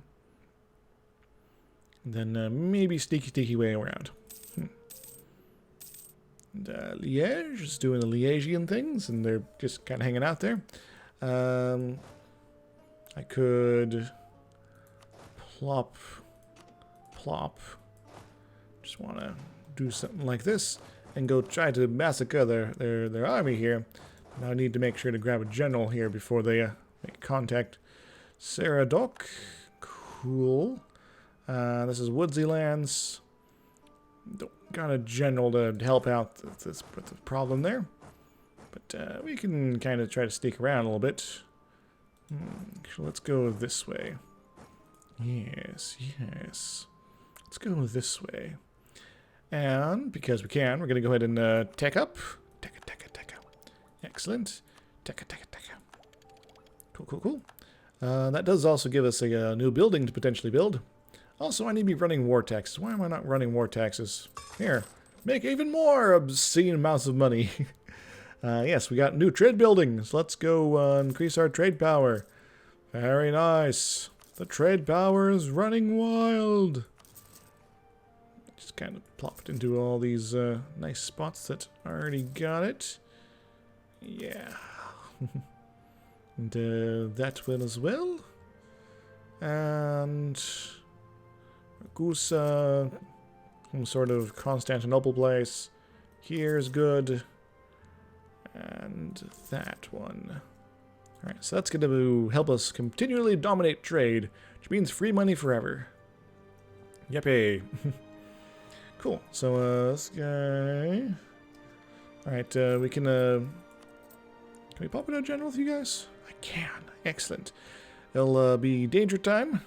And then maybe sneaky way around. And Liège is doing the Liègian things, and they're just kind of hanging out there. I could plop. Just want to do something like this and go try to massacre their army here. Now I need to make sure to grab a general here before they make contact. Saradoc, cool. This is Woodsy Lands. Don't got a general to help out with the problem there, but we can kind of try to sneak around a little bit. So let's go this way. Yes. Let's go this way. And because we can, we're going to go ahead and tech up. Tech. Excellent. Tech. Cool. That does also give us a new building to potentially build. Also, I need to be running war taxes. Why am I not running war taxes? Here, make even more obscene amounts of money. Yes, we got new trade buildings. Let's go increase our trade power. Very nice. The trade power is running wild. Just kind of plop it into all these nice spots that already got it. Yeah. And that one as well. And Gusa, some sort of Constantinople place. Here's good. And that one. Alright, so that's going to help us continually dominate trade, which means free money forever. Yippee. Cool. So, this guy... Alright, we can we pop in a general with you guys? I can. Excellent. It'll be danger time.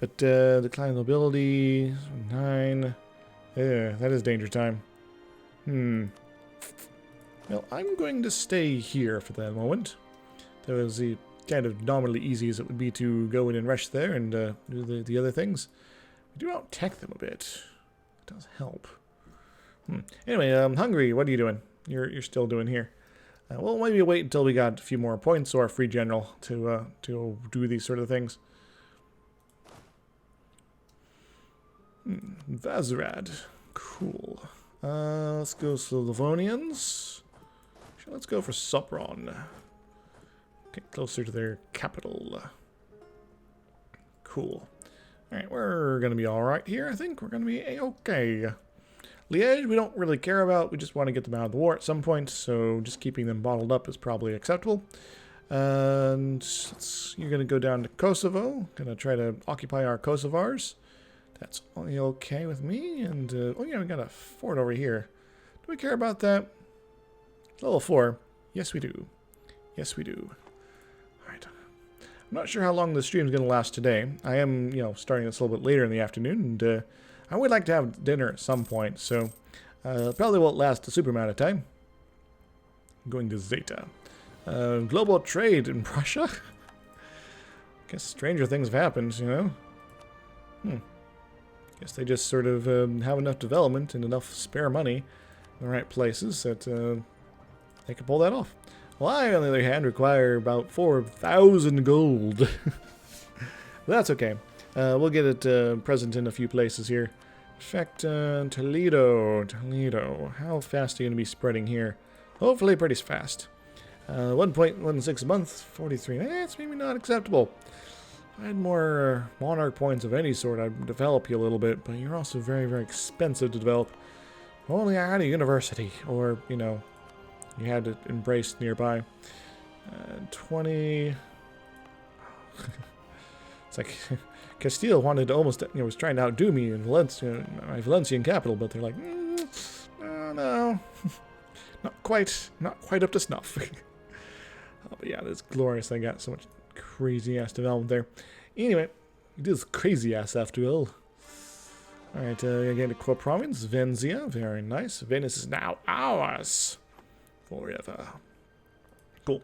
But decline nobility, 9. Yeah, that is danger time. Well, I'm going to stay here for the moment. That was the kind of nominally easy as it would be to go in and rush there and do the other things. We do out-tech them a bit. It does help. Anyway, Hungary, what are you doing? You're still doing here. Well, maybe wait until we got a few more points or a free general to do these sort of things. Vazrad. Cool. Let's go Slavonians. Let's go for Sopron. Get closer to their capital. Cool. Alright, we're going to be alright here, I think. We're going to be a-okay. Liège, we don't really care about. We just want to get them out of the war at some point, so just keeping them bottled up is probably acceptable. And you're going to go down to Kosovo. Going to try to occupy our Kosovars. That's only okay with me. And, oh yeah, we got a fort over here. Do we care about that? Level 4. Yes, we do. Yes, we do. Alright. I'm not sure how long the stream's going to last today. I am, starting this a little bit later in the afternoon, and I would like to have dinner at some point, so probably won't last a super amount of time. I'm going to Zeta. Global trade in Prussia? Guess stranger things have happened, Guess they just sort of have enough development and enough spare money in the right places that they can pull that off. Well, I, on the other hand, require about 4,000 gold. But that's okay. We'll get it present in a few places here. In fact, Toledo. How fast are you going to be spreading here? Hopefully pretty fast. 1.16 a month, 43. That's maybe not acceptable. If I had more monarch points of any sort, I'd develop you a little bit, but you're also very, very expensive to develop. If only I had a university, or, you had it embraced nearby. 20... It's like... Castile wanted to almost, was trying to outdo me in Valencia, my Valencian capital, but they're like, no, not quite up to snuff. Oh, but yeah, that's glorious. I got so much crazy ass development there. Anyway, it is crazy ass after all. All right, again to Core Province, Venzia, very nice. Venice is now ours forever. Cool.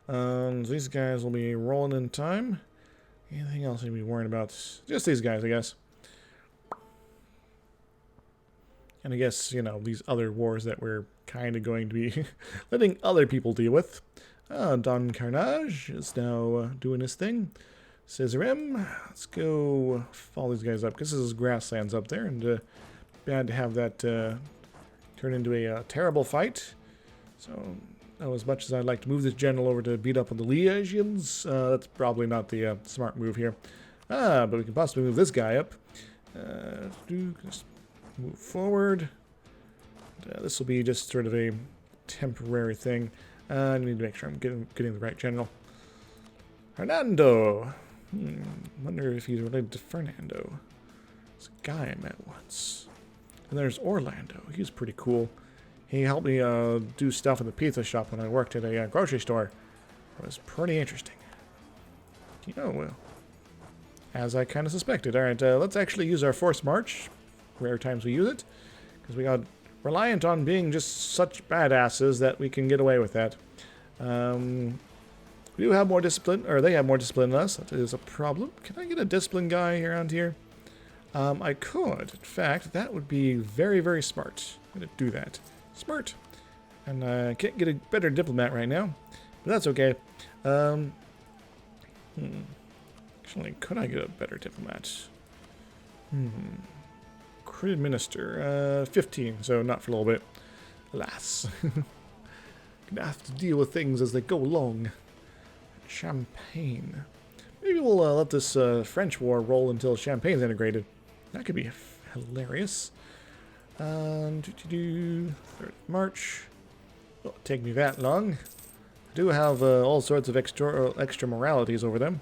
So these guys will be rolling in time. Anything else I need to be worrying about? Just these guys, I guess. And I guess, you know, these other wars that we're kind of going to be letting other people deal with. Don Carnage is now doing his thing. Scissorim, let's go follow these guys up, because this is grasslands up there, and bad to have that turn into a terrible fight. So, as much as I'd like to move this general over to beat up on the Liègians, that's probably not the smart move here. But we can possibly move this guy up. Just move forward. This will be just sort of a temporary thing. I need to make sure I'm getting the right general. Hernando. Wonder if he's related to Fernando. It's a guy I met once. And there's Orlando. He's pretty cool. He helped me do stuff in the pizza shop when I worked at a grocery store. It was pretty interesting. You know, well, as I kind of suspected. Alright, let's actually use our forced march. Rare times we use it. Because we got reliant on being just such badasses that we can get away with that. We do have more discipline, or they have more discipline than us. That is a problem. Can I get a discipline guy around here? I could. In fact, that would be very, very smart. I'm going to do that. Smart. And I can't get a better diplomat right now. But that's okay. Actually, could I get a better diplomat? Crit minister. 15, so not for a little bit. Alas. Gonna have to deal with things as they go along. Champagne. Maybe we'll let this French war roll until Champagne's integrated. That could be hilarious. 3rd March. Won't take me that long. I do have all sorts of extra moralities over them.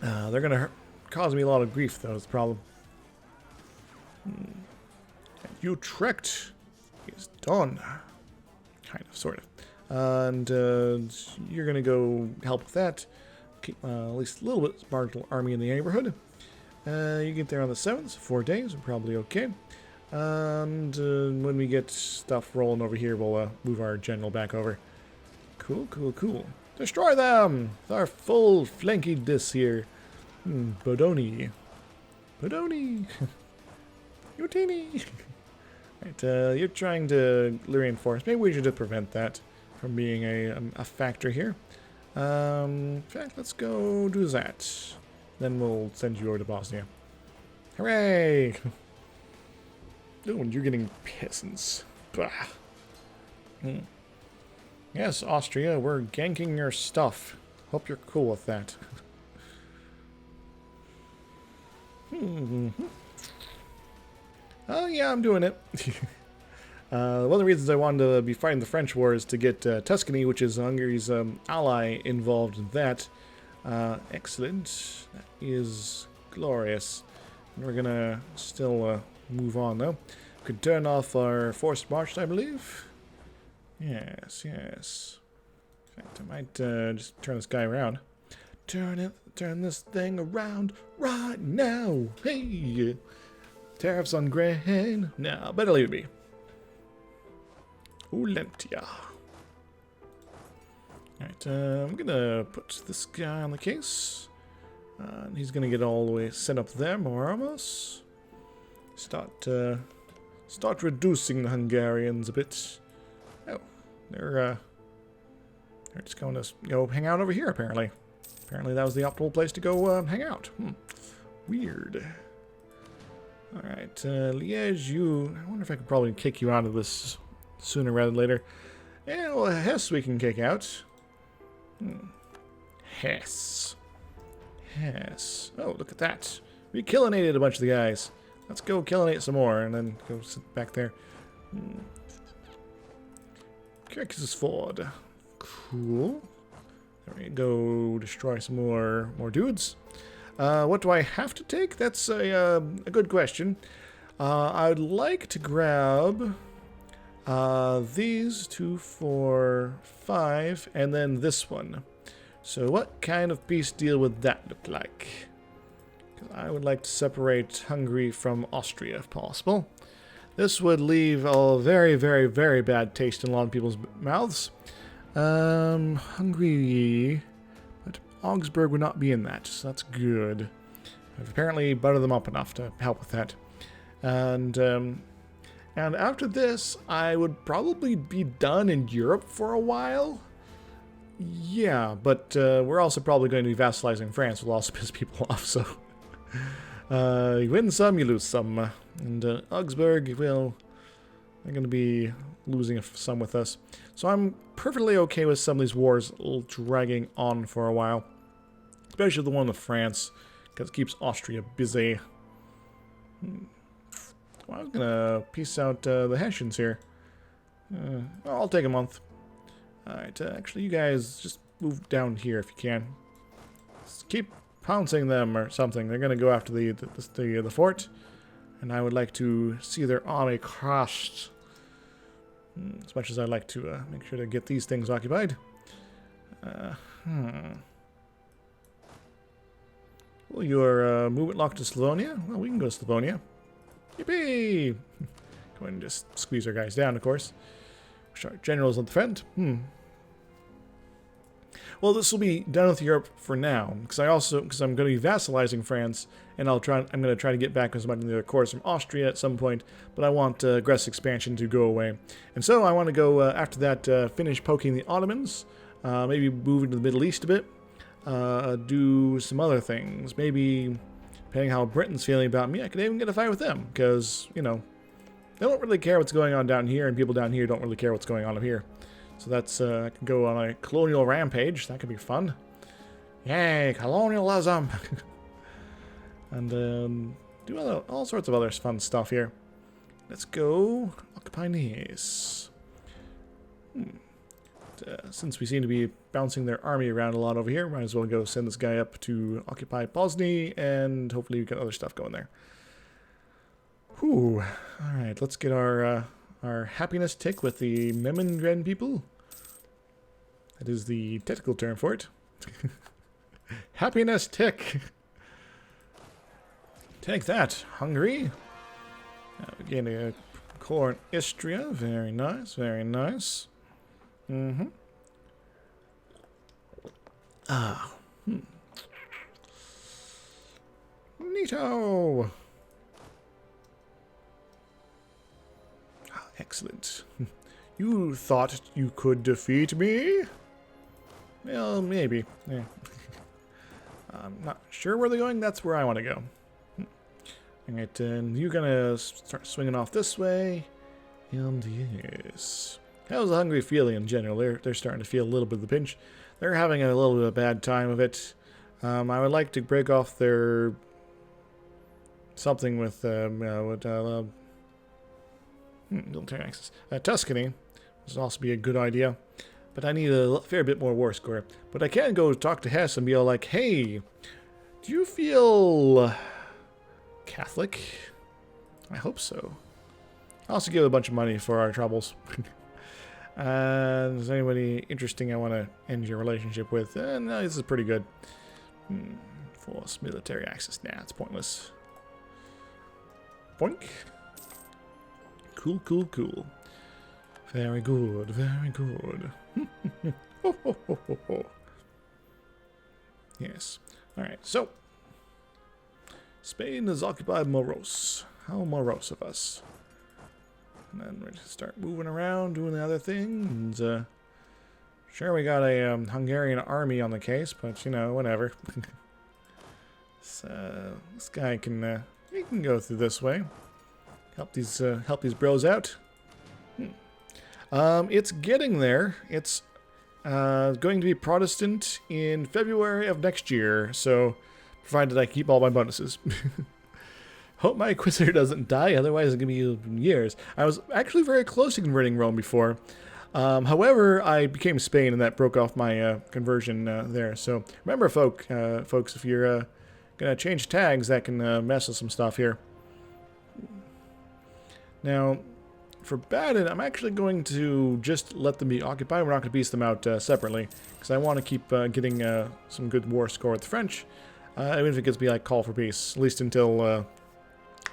They're gonna cause me a lot of grief, though. Is the problem. Utrecht is done. Kind of, sort of. And you're going to go help with that. Keep at least a little bit of marginal army in the neighborhood. You get there on the 7th, 4 days, we're probably okay. And when we get stuff rolling over here, we'll move our general back over. Cool, cool, cool. Destroy them! With our full flanky dis here. Bodoni. Bodoni! Utini! Right, you're trying to reinforce. Maybe we should just prevent that from being a factor here. In fact, let's go do that. Then we'll send you over to Bosnia. Hooray! Oh, and you're getting peasants. Bah. Yes, Austria, we're ganking your stuff. Hope you're cool with that. Oh, yeah, I'm doing it. One of the reasons I wanted to be fighting the French war is to get Tuscany, which is Hungary's ally, involved in that. Excellent. That is glorious. And we're gonna still move on, though. Could turn off our forced march, I believe. Yes, yes. In fact, I might just turn this guy around. Turn this thing around right now. Hey! Tariffs on grain. No, better leave it be. Ulentia. Alright, I'm gonna put this guy on the case. And he's gonna get all the way set up there, more almost. Start reducing the Hungarians a bit. Oh, they're just going to go hang out over here, apparently. Apparently that was the optimal place to go hang out. Weird. Alright, Liège, I wonder if I could probably kick you out of this sooner rather than later. Yeah, well, Hesse we can kick out. Hesse. Hesse. Oh, look at that. We killinated a bunch of the guys. Let's go killinate some more and then go sit back there. Kirkisford. Cool. There we go. Destroy some more dudes. What do I have to take? That's a good question. I'd like to grab these 2, 4, 5, and then this one. So what kind of peace deal would that look like? 'Cause I would like to separate Hungary from Austria if possible. This would leave a very, very, very bad taste in a lot of people's mouths. Hungary... But Augsburg would not be in that, so that's good. I've apparently buttered them up enough to help with that. And after this, I would probably be done in Europe for a while. Yeah, but we're also probably going to be vassalizing France, which will also piss people off, so... you win some, you lose some. And Augsburg, well, they're going to be losing some with us. So I'm perfectly okay with some of these wars dragging on for a while. Especially the one with France, because it keeps Austria busy. Well, I'm going to piece out the Hessians here. I'll take a month. Alright, actually, you guys just move down here if you can. Just keep pouncing them or something. They're going to go after the fort. And I would like to see their army crushed. As much as I'd like to make sure to get these things occupied. Well, your movement locked to Slavonia? Well, we can go to Slavonia. Yippee! Go ahead and just squeeze our guys down, of course. Wish our generals on the front. Well, this will be done with Europe for now, because I'm going to be vassalizing France, and I'm going to try to get back as much of the cores from Austria at some point, but I want aggressive expansion to go away. And so I want to go, after that, finish poking the Ottomans, maybe move into the Middle East a bit, do some other things. Maybe, depending how Britain's feeling about me, I could even get a fight with them, because, you know, they don't really care what's going on down here, and people down here don't really care what's going on up here. So that's, I can go on a colonial rampage. That could be fun. Yay, colonialism! And do all sorts of other fun stuff here. Let's go occupy Nice. Since we seem to be bouncing their army around a lot over here, might as well go send this guy up to occupy Pozny, and hopefully we get other stuff going there. Whew. Alright, let's get our happiness tick with the Memendren people. That is the technical term for it. Happiness tick. Take that, Hungary. Again, a core in Istria. Very nice, very nice. Neato. Excellent. You thought you could defeat me? Well, maybe. Yeah. I'm not sure where they're going. That's where I want to go. Alright, and you're gonna start swinging off this way. And yes. How's the Hungary feeling in general? They're starting to feel a little bit of the pinch. They're having a little bit of a bad time of it. I would like to break off their... something with military access. Tuscany would also be a good idea, but I need a fair bit more war score. But I can go talk to Hesse and be all like, hey, do you feel Catholic? I hope so. I'll also give a bunch of money for our troubles. Is anybody interesting I want to end your relationship with? No, this is pretty good. Force military access. Nah, it's pointless. Boink. Cool, cool, cool. Very good, very good. Ho, ho, ho, ho, ho. Yes. Alright, so. Spain has occupied Moros. How morose of us. And then we're just start moving around, doing the other things. Sure, we got a Hungarian army on the case, but, you know, whatever. So, this guy can, he can go through this way. Help these bros out. It's getting there. It's going to be Protestant in February of next year, so provided I keep all my bonuses. Hope my Inquisitor doesn't die, otherwise it's going to be years. I was actually very close to converting Rome before. However, I became Spain, and that broke off my conversion there. So remember, folks, if you're going to change tags, that can mess with some stuff here. Now, for Baden, I'm actually going to just let them be occupied. We're not going to piece them out separately, because I want to keep getting some good war score with the French, even if it gets to be like call for peace, at least until the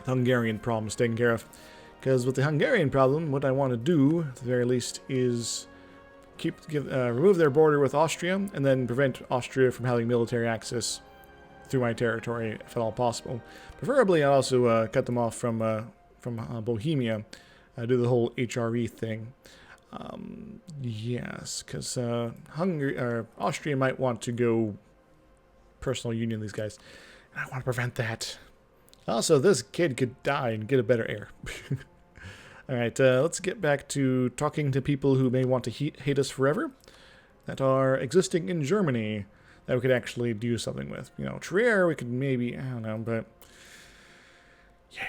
Hungarian problem is taken care of. Because with the Hungarian problem, what I want to do, at the very least, is remove their border with Austria, and then prevent Austria from having military access through my territory, if at all possible. Preferably, I'd also cut them off from Bohemia, do the whole HRE thing. Yes, because Austria might want to go personal union these guys, and I want to prevent that. Also, this kid could die and get a better heir. Alright, let's get back to talking to people who may want to hate us forever, that are existing in Germany, that we could actually do something with. You know, Trier, we could maybe, I don't know, but yeah,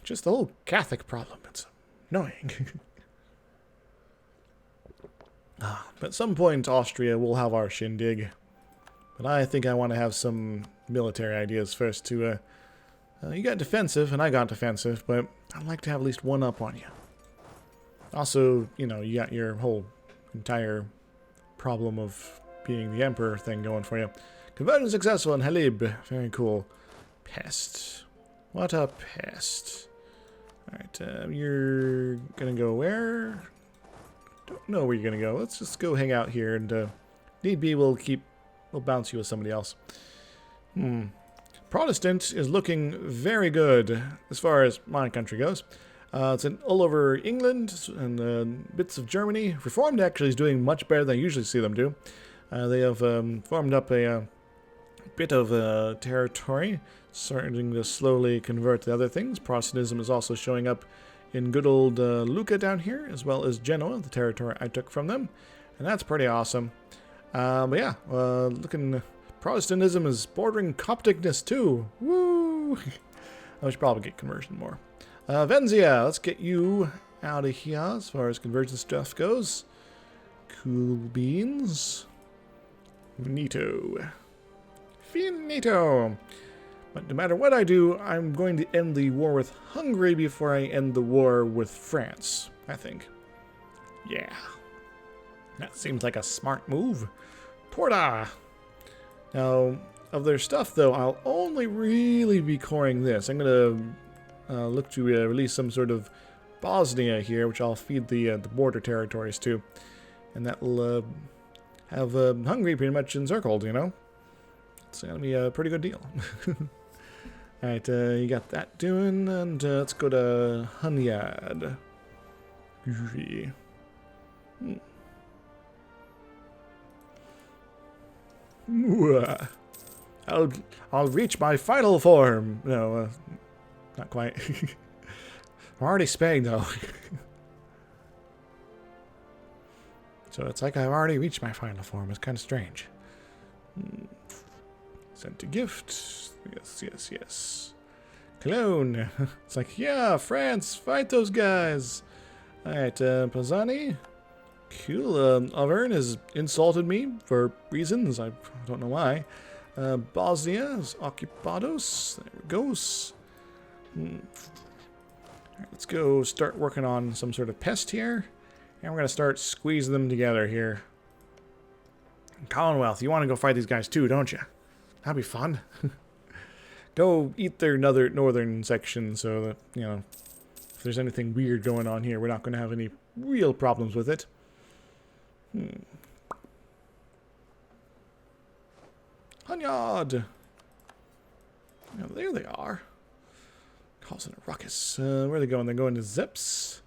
just the whole Catholic problem, it's annoying. But at some point, Austria will have our shindig. But I think I want to have some military ideas first to, you got defensive, and I got defensive, but I'd like to have at least one up on you. Also, you know, you got your whole entire problem of being the Emperor thing going for you. Conversion successful in Halib. Very cool. Pest. What a pest. Alright, you're gonna go where? Don't know where you're gonna go. Let's just go hang out here, and need be, we'll bounce you with somebody else. Protestant is looking very good as far as my country goes. It's all over England and bits of Germany. Reformed actually is doing much better than I usually see them do. They have formed up a bit of territory, starting to slowly convert to other things. Protestantism is also showing up in good old Lucca down here, as well as Genoa, the territory I took from them. And that's pretty awesome. But yeah, looking... Protestantism is bordering Copticness too. Woo! I should probably get conversion more. Venzia, let's get you out of here as far as conversion stuff goes. Cool beans. Finito. But no matter what I do, I'm going to end the war with Hungary before I end the war with France, I think. Yeah. That seems like a smart move. Porta! Now, of their stuff, though, I'll only really be coring this. I'm going to look to release some sort of Bosnia here, which I'll feed the border territories to. And that will have Hungary pretty much encircled, you know? It's going to be a pretty good deal. Alright, you got that doing, and let's go to Hunyad. I'll reach my final form. No, not quite. I'm already Spain, though. So it's like I've already reached my final form. It's kind of strange. Sent a gift. Yes. Cologne. It's like, yeah, France, fight those guys. Alright, Pisani. Cool. Auvergne has insulted me for reasons. I don't know why. Bosnia is occupados. There it goes. Alright, let's go start working on some sort of pest here. And we're going to start squeezing them together here. Commonwealth, you want to go fight these guys too, don't you? That'd be fun. Go eat their northern section so that, you know, if there's anything weird going on here, we're not going to have any real problems with it. Hunyard! Oh, there they are. Causing a ruckus. Where are they going? They're going to Zips.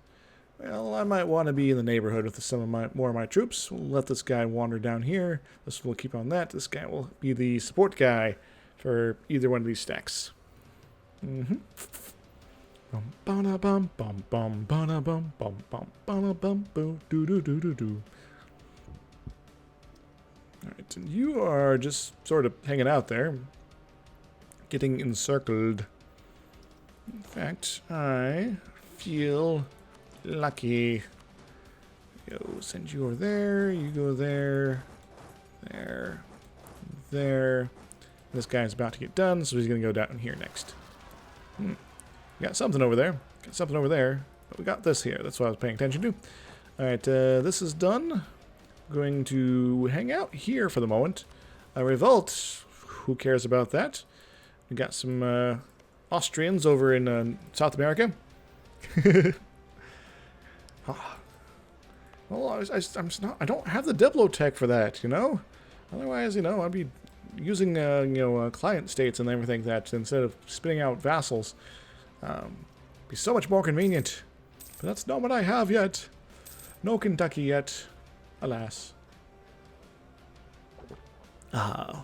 Well, I might want to be in the neighborhood with some of more of my troops. We'll let this guy wander down here. This will keep on that. This guy will be the support guy for either one of these stacks. Alright, and you are just sort of hanging out there, getting encircled. In fact, I feel lucky. Go send you over there. You go there. There. This guy's about to get done, so he's going to go down here next. Got something over there. But we got this here. That's what I was paying attention to. Alright, this is done. Going to hang out here for the moment. Revolt. Who cares about that? We got some Austrians over in South America. Well, I'm just not. I don't have the Diplotech for that, you know. Otherwise, you know, I'd be using client states and everything that instead of spitting out vassals. Be so much more convenient. But that's not what I have yet. No Kentucky yet, alas. Ah.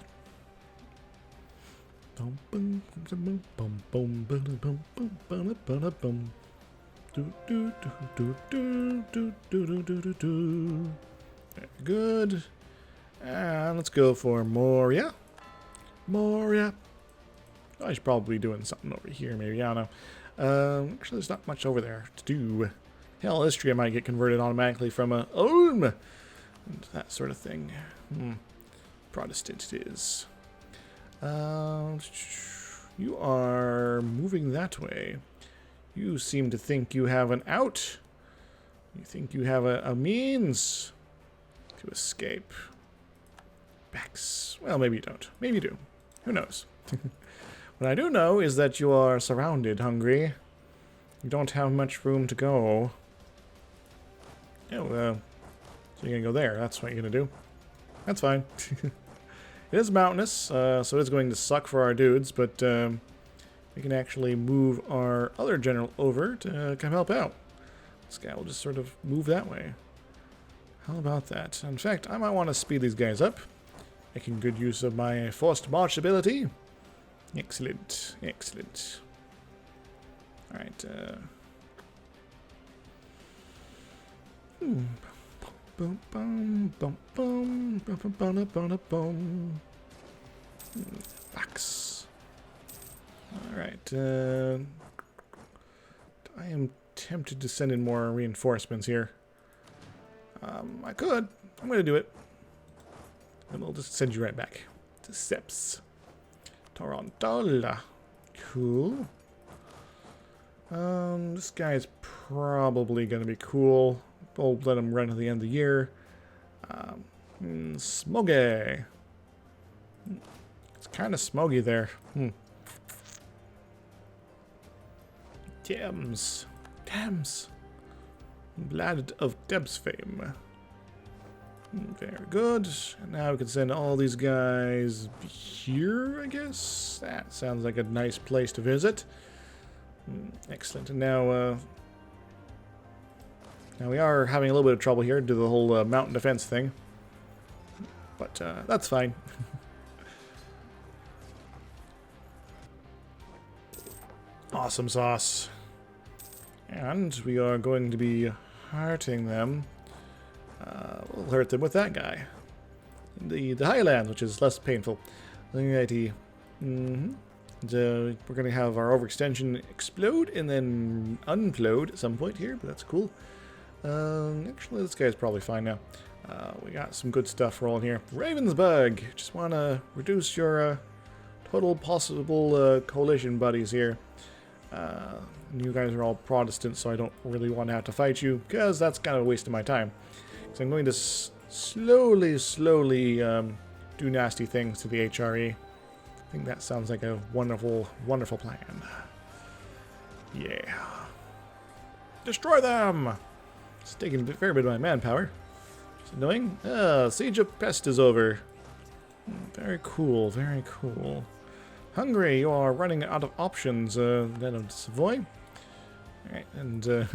Good. And let's go for Moria. Moria. I should probably be doing something over here, maybe. I don't know. Actually, there's not much over there to do. Hell, Istria might get converted automatically from a Ulm. And that sort of thing. Protestant it is. You are moving that way. You seem to think you have an out. You think you have a means to escape. Bex. Well, maybe you don't. Maybe you do. Who knows? What I do know is that you are surrounded, Hungary. You don't have much room to go. Oh, so you're gonna go there. That's what you're gonna do. That's fine. It is mountainous, so it's going to suck for our dudes, but we can actually move our other general over to come help out. This guy will just sort of move that way. How about that? In fact, I might want to speed these guys up, making good use of my forced march ability. Excellent, excellent. Alright, Boom, boom, boom, boom, boom, boom, boom, boom, boom. Fax. Alright, I am tempted to send in more reinforcements here. I could. I'm going to do it. And we'll just send you right back to Seps. Toronto. Cool. This guy is probably going to be cool. We'll let him run to the end of the year. Smoggy. It's kind of smogy there. Thames. Thames. Blood of Deb's fame. Very good. And now we can send all these guys here, I guess? That sounds like a nice place to visit. Excellent. And now, now we are having a little bit of trouble here due to the whole mountain defense thing. But that's fine. Awesome sauce. And we are going to be hurting them. We'll hurt them with that guy. The Highlands, which is less painful. Alrighty. We're going to have our overextension explode and then unplode at some point here, but that's cool. Actually, this guy's probably fine now. We got some good stuff rolling here. Ravensburg! Just want to reduce your total possible coalition buddies here. You guys are all Protestant, so I don't really want to have to fight you, because that's kind of a waste of my time. So I'm going to slowly do nasty things to the HRE. I think that sounds like a wonderful, wonderful plan. Yeah. Destroy them! It's taking a very bit of my manpower. It's annoying. Siege of Pest is over. Very cool, very cool. Hungary, you are running out of options, then of Savoy. Alright, and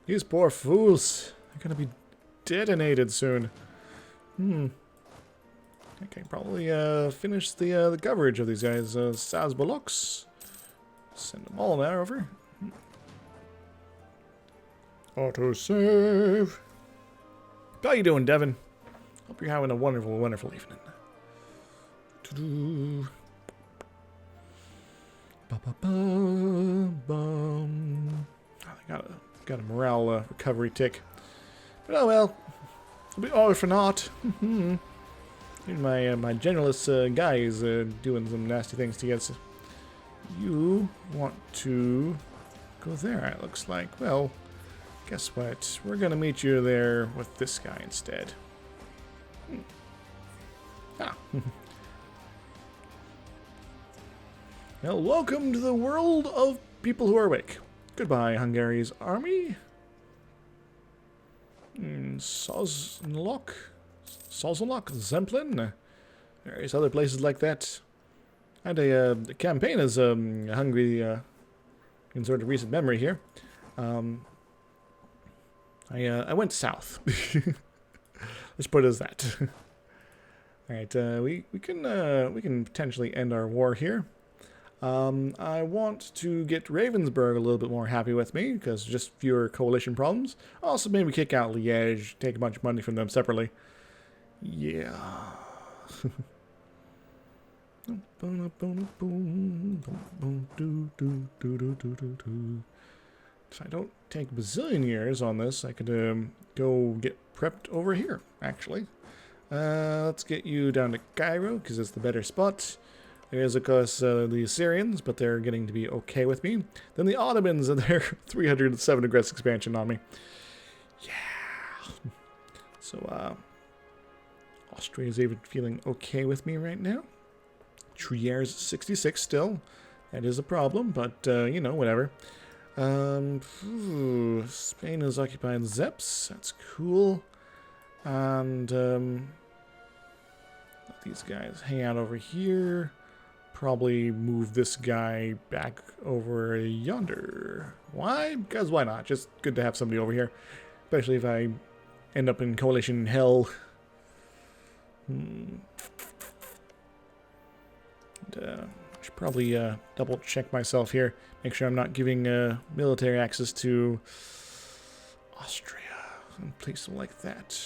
these poor fools are gonna be detonated soon. Okay, probably finish the coverage of these guys. Sazbolox. Send them all now over. Autosave. How you doing, Devin? Hope you're having a wonderful, wonderful evening. I got a morale recovery tick. But oh well. It'll be all for naught. My generalist guy is doing some nasty things to get. You want to go there, it looks like. Well, guess what? We're going to meet you there with this guy instead. Well, welcome to the world of people who are awake. Goodbye, Hungary's army. and Sosnlock, Zemplin, various other places like that. I had a campaign as hungry in sort of recent memory here. I went south. Let's put it as that. All right, we can potentially end our war here. I want to get Ravensburg a little bit more happy with me because just fewer coalition problems. Also, maybe kick out Liège, take a bunch of money from them separately. Yeah. If I don't take a bazillion years on this, I could go get prepped over here, actually. Let's get you down to Cairo, because it's the better spot. There's, of course, the Assyrians, but they're getting to be okay with me. Then the Ottomans and their 307 aggressive expansion on me. Yeah. So, Austria's even feeling okay with me right now. Trier's 66 still. That is a problem, but, you know, whatever. Spain has occupied Zeps. That's cool. And, let these guys hang out over here. Probably move this guy back over yonder. Why? Because why not? Just good to have somebody over here. Especially if I end up in coalition hell. And, I should probably double check myself here. Make sure I'm not giving military access to Austria and places like that.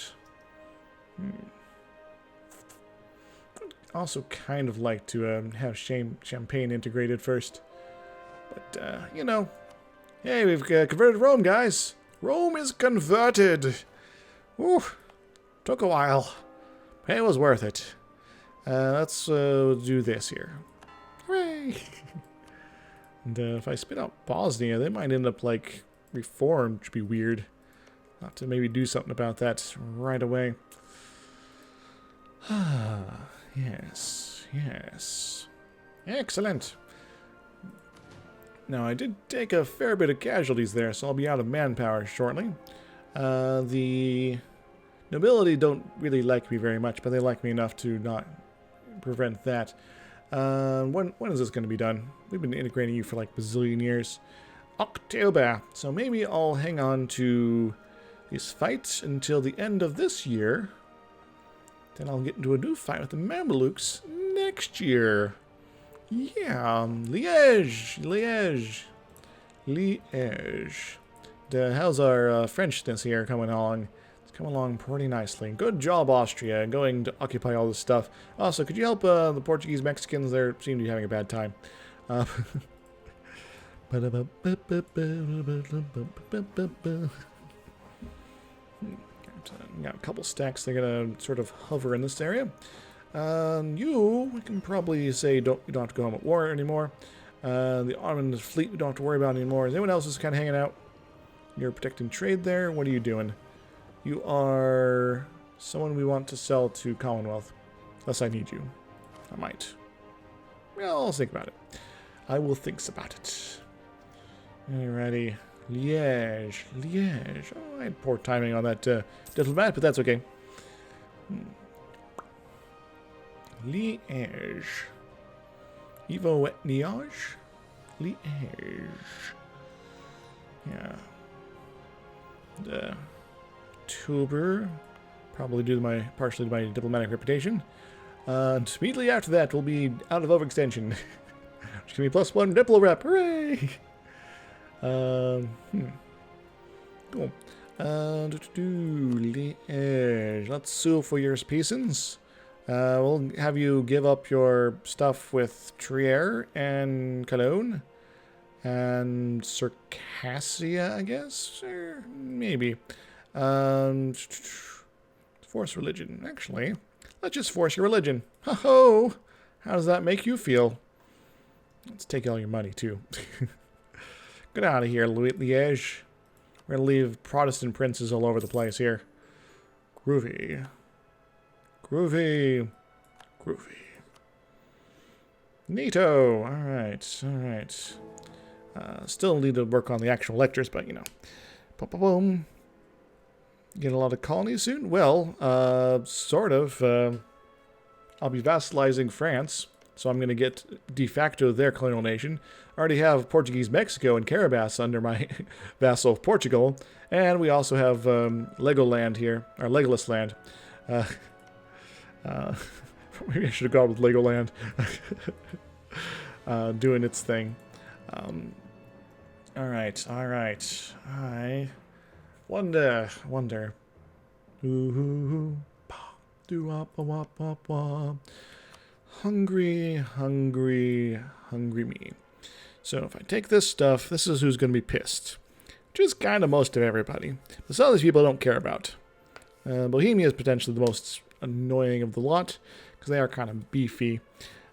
Also kind of like to have champagne integrated first. But, you know. Hey, we've converted Rome, guys. Rome is converted. Ooh, took a while. But it was worth it. Let's do this here. Hooray! And if I spit out Bosnia, they might end up, like, reformed, which would be weird. I'll have to maybe do something about that right away. Yes, yes. Excellent. Now, I did take a fair bit of casualties there, so I'll be out of manpower shortly. The nobility don't really like me very much, but they like me enough to not prevent that. When is this going to be done? We've been integrating you for like a bazillion years. October. So maybe I'll hang on to these fights until the end of this year. Then I'll get into a new fight with the Mamelukes next year. Yeah, Liège. How's our Frenchness here coming along? It's coming along pretty nicely. Good job, Austria, going to occupy all this stuff. Also, could you help the Portuguese Mexicans? They seem to be having a bad time. Got a couple stacks. They're gonna sort of hover in this area. We can probably say you don't have to go home at war anymore. The Ottoman fleet we don't have to worry about anymore. Is anyone else just kind of hanging out? You're protecting trade there. What are you doing? You are someone we want to sell to Commonwealth. Unless I need you. I might. Well, I'll think about it. I will think about it. Alrighty. Liège. Oh, I had poor timing on that diplomat, but that's okay. Liège. Evo Liège? Liège. Yeah. And, October. Probably due to partially to my diplomatic reputation. And immediately after that, we'll be out of overextension. Which can be +1 diplo rep. Hooray! Cool. Liège. Let's sue for your peasants. We'll have you give up your stuff with Trier and Cologne. And Circassia, I guess? Or maybe. Force religion. Actually, let's just force your religion. Ho-ho! How does that make you feel? Let's take all your money, too. Get out of here, Liège. We're going to leave Protestant princes all over the place here. Groovy. Neato. Alright. Still need to work on the actual lectures, but, you know. Boom. Get a lot of colonies soon? Well, sort of. I'll be vassalizing France, so I'm going to get de facto their colonial nation. I already have Portuguese Mexico and Caribas under my vassal of Portugal, and we also have Legoland here, or Legolas land. Maybe I should have gone with Legoland. Doing its thing. Alright. I wonder. Ooh, hungry me. So if I take this stuff, this is who's going to be pissed. Which is kind of most of everybody. But some of these people I don't care about. Bohemia is potentially the most annoying of the lot, because they are kind of beefy.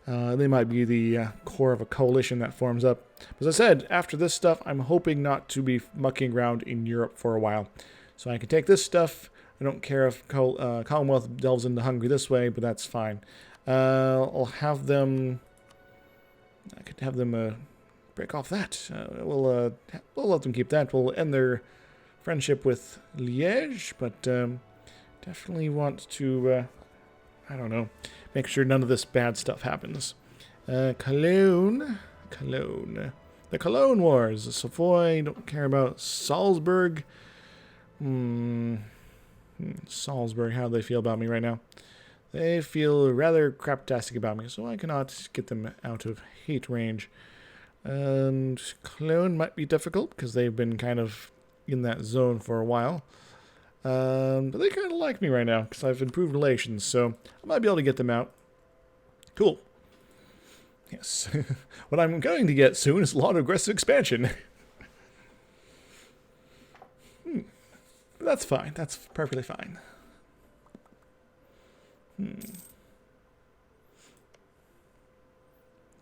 They might be the core of a coalition that forms up. As I said, after this stuff, I'm hoping not to be mucking around in Europe for a while. So I can take this stuff. I don't care if Commonwealth delves into Hungary this way, but that's fine. I'll have them... I could have them break off that. We'll let them keep that. We'll end their friendship with Liège, but definitely want to, I don't know, make sure none of this bad stuff happens. Cologne. The Cologne Wars. Savoy, don't care about Salzburg. Salzburg, how do they feel about me right now? They feel rather craptastic about me, so I cannot get them out of hate range. And Cologne might be difficult, because they've been kind of in that zone for a while. But they kind of like me right now, because I've improved relations, so I might be able to get them out. Cool. Yes. What I'm going to get soon is a lot of aggressive expansion. That's fine. That's perfectly fine.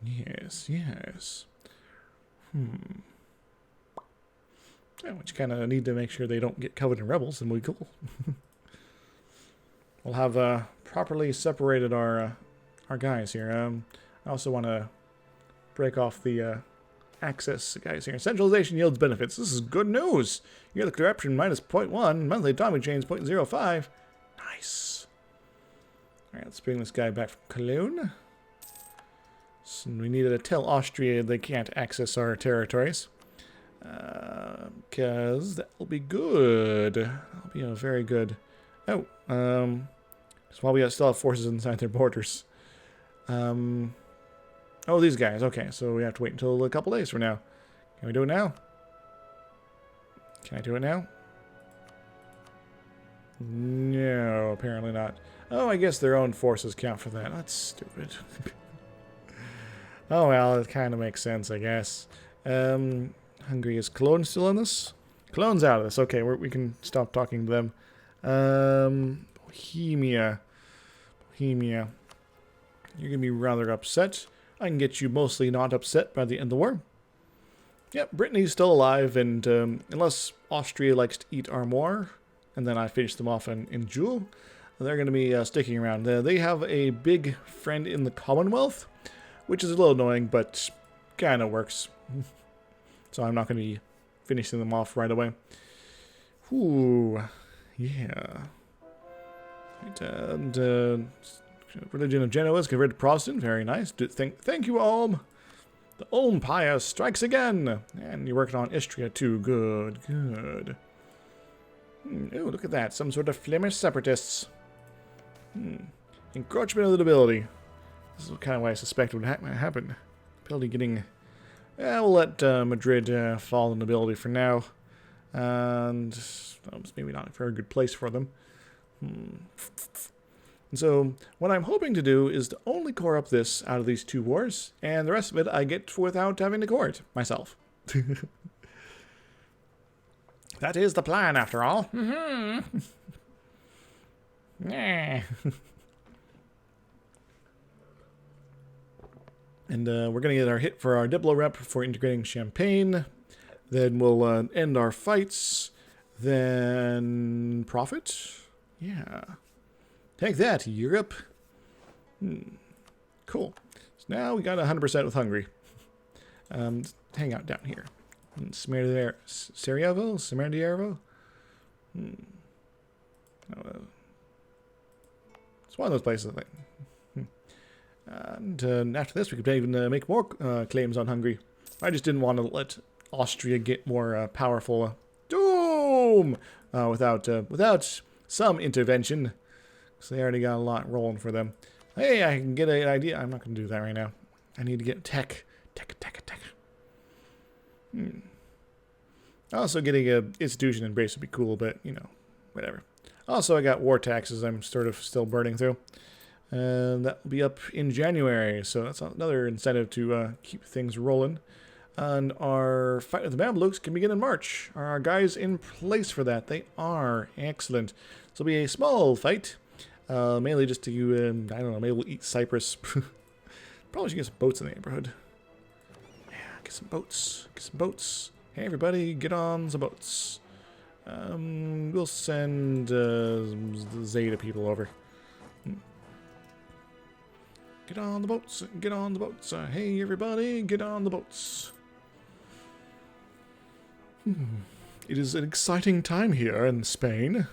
Yes. Yeah, which kind of need to make sure they don't get covered in rebels, and we'll be cool. We'll have properly separated our guys here. I also want to break off the access guys here. Centralization yields benefits. This is good news. Yearly corruption minus 0.1. Monthly atomic chains 0.05. Nice. Alright, let's bring this guy back from Cologne. So we needed to tell Austria they can't access our territories. Because that will be good. That'll be a very good... Oh, just while we still have forces inside their borders. Oh, these guys. Okay, so we have to wait until a couple days from now. Can we do it now? Can I do it now? No, apparently not. Oh, I guess their own forces count for that. That's stupid. Oh, well, it kind of makes sense, I guess. Hungary, is Cologne still in this? Cologne's out of this. Okay, we can stop talking to them. Bohemia. You're going to be rather upset. I can get you mostly not upset by the end of the war. Yep, Brittany's still alive, and unless Austria likes to eat Armoire, and then I finish them off in Jewel, they're going to be sticking around. They have a big friend in the Commonwealth, which is a little annoying, but kind of works. So I'm not going to be finishing them off right away. Ooh, yeah. Right, and religion of Genoa is converted to Protestant. Very nice. Thank you, Ulm. The Ulm Pious strikes again. And you're working on Istria too. Good. Oh, look at that. Some sort of Flemish separatists. Encroachment of the nobility. This is kind of what I suspect would happen. Nobility getting... Yeah, we'll let Madrid fall in nobility for now. And it's maybe not a very good place for them. And so what I'm hoping to do is to only core up this out of these two wars, and the rest of it I get without having to core it myself. That is the plan, after all. Yeah. And we're going to get our hit for our Diplo rep for integrating Champagne. Then we'll end our fights. Then profit. Yeah. Take that, Europe. Cool. So now we got 100% with Hungary. Hang out down here. Sarajevo? It's one of those places. Like, and after this, we could even make more claims on Hungary. I just didn't want to let Austria get more powerful. Doom! Without some intervention. Because they already got a lot rolling for them. Hey, I can get an idea. I'm not going to do that right now. I need to get tech. Also, getting a institution embrace would be cool, but, you know, whatever. Also, I got war taxes I'm sort of still burning through. And that will be up in January, so that's another incentive to keep things rolling. And our fight with the Mamluks can begin in March. Are our guys in place for that? They are. Excellent. This will be a small fight. Mainly just to, I don't know, maybe we'll eat Cyprus. Probably should get some boats in the neighborhood. Yeah, get some boats. Get some boats. Hey, everybody, get on the boats. We'll send Zeta people over. Get on the boats. Get on the boats. Hey, everybody, get on the boats. It is an exciting time here in Spain.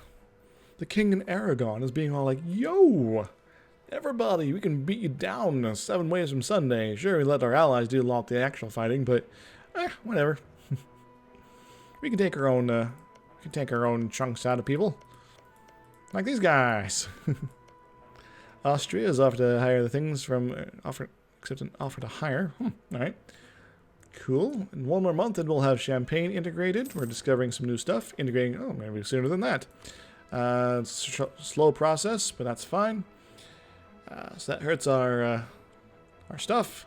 The king in Aragon is being all like, yo, everybody, we can beat you down 7 ways from Sunday. Sure, we let our allies do a lot of the actual fighting, but whatever. We can take our own chunks out of people. Like these guys. Austria is offered to hire the things from accept an offer to hire. Alright. Cool. In 1 more month, and we'll have Champagne integrated. We're discovering some new stuff. Integrating, maybe sooner than that. It's a slow process, but that's fine. So that hurts our stuff.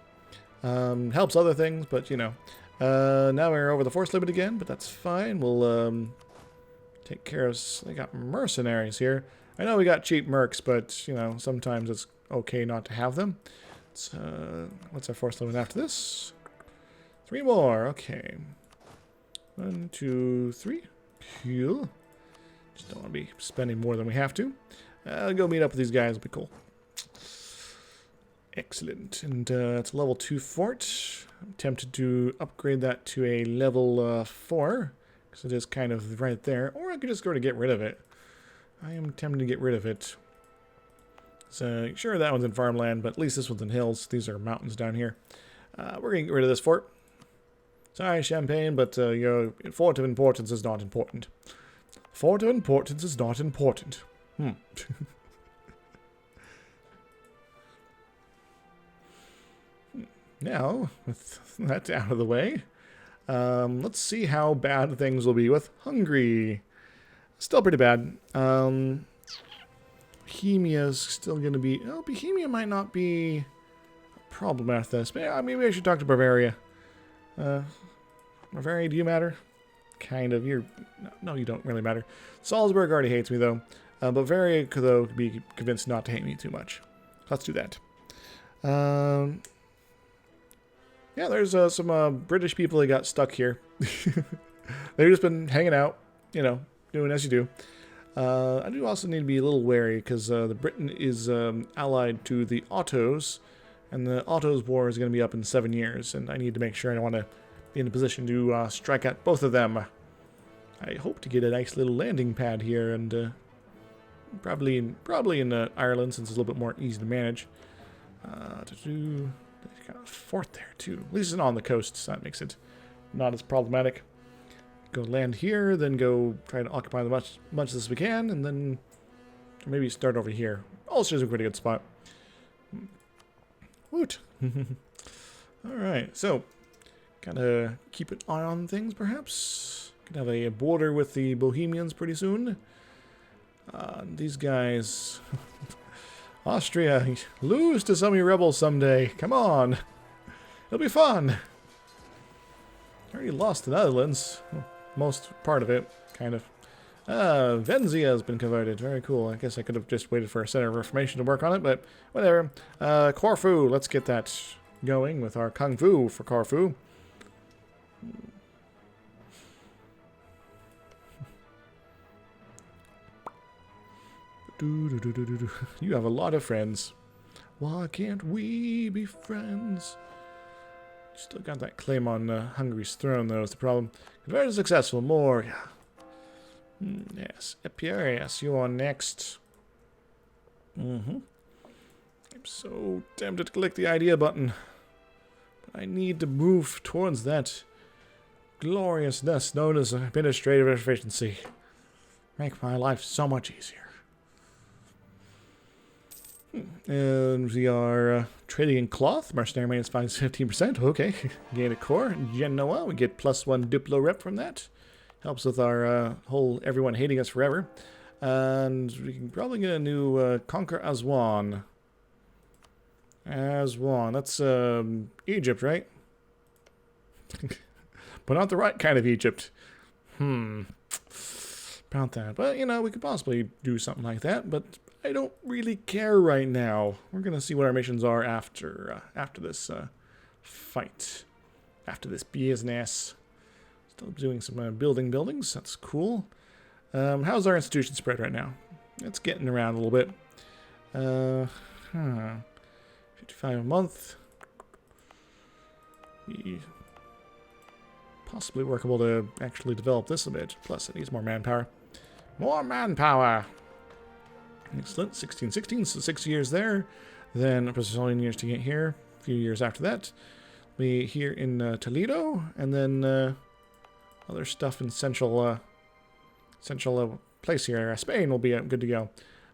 Helps other things, but you know. Now we're over the force limit again, but that's fine. We'll take care of... They got mercenaries here. I know we got cheap mercs, but, you know, sometimes it's okay not to have them. What's our force limit after this? 3 more. Okay. 1, 2, 3. Cool. Just don't want to be spending more than we have to. I'll go meet up with these guys. It'll be cool. Excellent. And it's a level 2 fort. I'm tempted to upgrade that to a level 4. Because it is kind of right there. Or I could just go to get rid of it. I am tempted to get rid of it. So, sure, that one's in farmland, but at least this one's in hills. These are mountains down here. We're going to get rid of this fort. Sorry, Champagne, but your fort of importance is not important. Fort of importance is not important. Now, with that out of the way, let's see how bad things will be with Hungary. Still pretty bad. Bohemia's still going to be... Oh, Bohemia might not be a problem after this. But yeah, maybe I should talk to Bavaria. Bavaria, do you matter? Kind of. No, you don't really matter. Salzburg already hates me, though. Bavaria, though, could be convinced not to hate me too much. Let's do that. Yeah, there's some British people that got stuck here. They've just been hanging out, you know, doing as you do. I do also need to be a little wary, because the Britain is allied to the Ottos, and the Ottos war is going to be up in 7 years, and I need to make sure I don't want to be in a position to strike at both of them. I hope to get a nice little landing pad here, and probably in Ireland, since it's a little bit more easy to manage. They've got a fort there, too. At least it's not on the coast, so that makes it not as problematic. Go land here, then go try to occupy as much as we can, and then maybe start over here. Ulster's a pretty good spot. Woot! Alright, so, gotta keep an eye on things, perhaps. Could have a border with the Bohemians pretty soon. These guys... Austria, lose to some of your rebels someday. Come on. It'll be fun. Already lost the Netherlands. Most part of it, kind of. Venzia has been converted. Very cool. I guess I could have just waited for a Center of Reformation to work on it, but whatever. Corfu, let's get that going with our Kung Fu for Corfu. You have a lot of friends. Why can't we be friends? Still got that claim on Hungary's throne, though, is the problem. Very successful. More, yeah. Yes, Ep.10, you are next. I'm so tempted to click the idea button. But I need to move towards that gloriousness known as administrative efficiency. Make my life so much easier. And we are trading in cloth. Mercenary maintenance finds 15%. Okay. Gain a core. Genoa. We get +1 Duplo rep from that. Helps with our whole everyone hating us forever. And we can probably get a new Conquer Aswan. Aswan. That's Egypt, right? But not the right kind of Egypt. About that. But, you know, we could possibly do something like that. But I don't really care right now. We're going to see what our missions are after this fight. After this business. Still doing some buildings. That's cool. How's our institution spread right now? It's getting around a little bit. 55 a month. Possibly workable to actually develop this a bit. Plus, it needs more manpower. More manpower! Excellent. 1616, so 6 years there. Then, of course, there's only years to get here. A few years after that. We here in Toledo, and then other stuff in central place here. Spain will be good to go.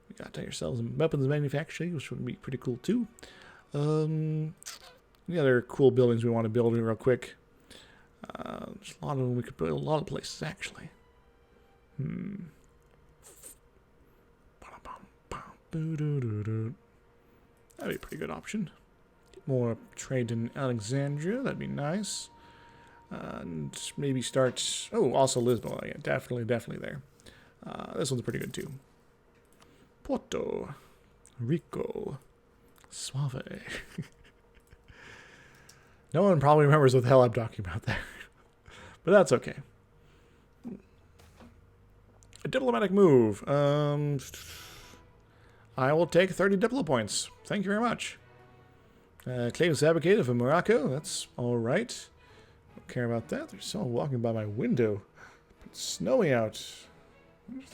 We got ourselves some weapons manufacturing, which would be pretty cool too. Any other cool buildings we want to build real quick? There's a lot of them. We could build a lot of places actually. That'd be a pretty good option. Get more trade in Alexandria. That'd be nice. And maybe start... Oh, also Lisbon. Yeah, definitely there. This one's pretty good too. Porto Rico. Suave. No one probably remembers what the hell I'm talking about there. But that's okay. A diplomatic move. I will take 30 diplo points. Thank you very much. Claims fabricated from Morocco. That's alright. Don't care about that. There's someone walking by my window. It's snowy out. I don't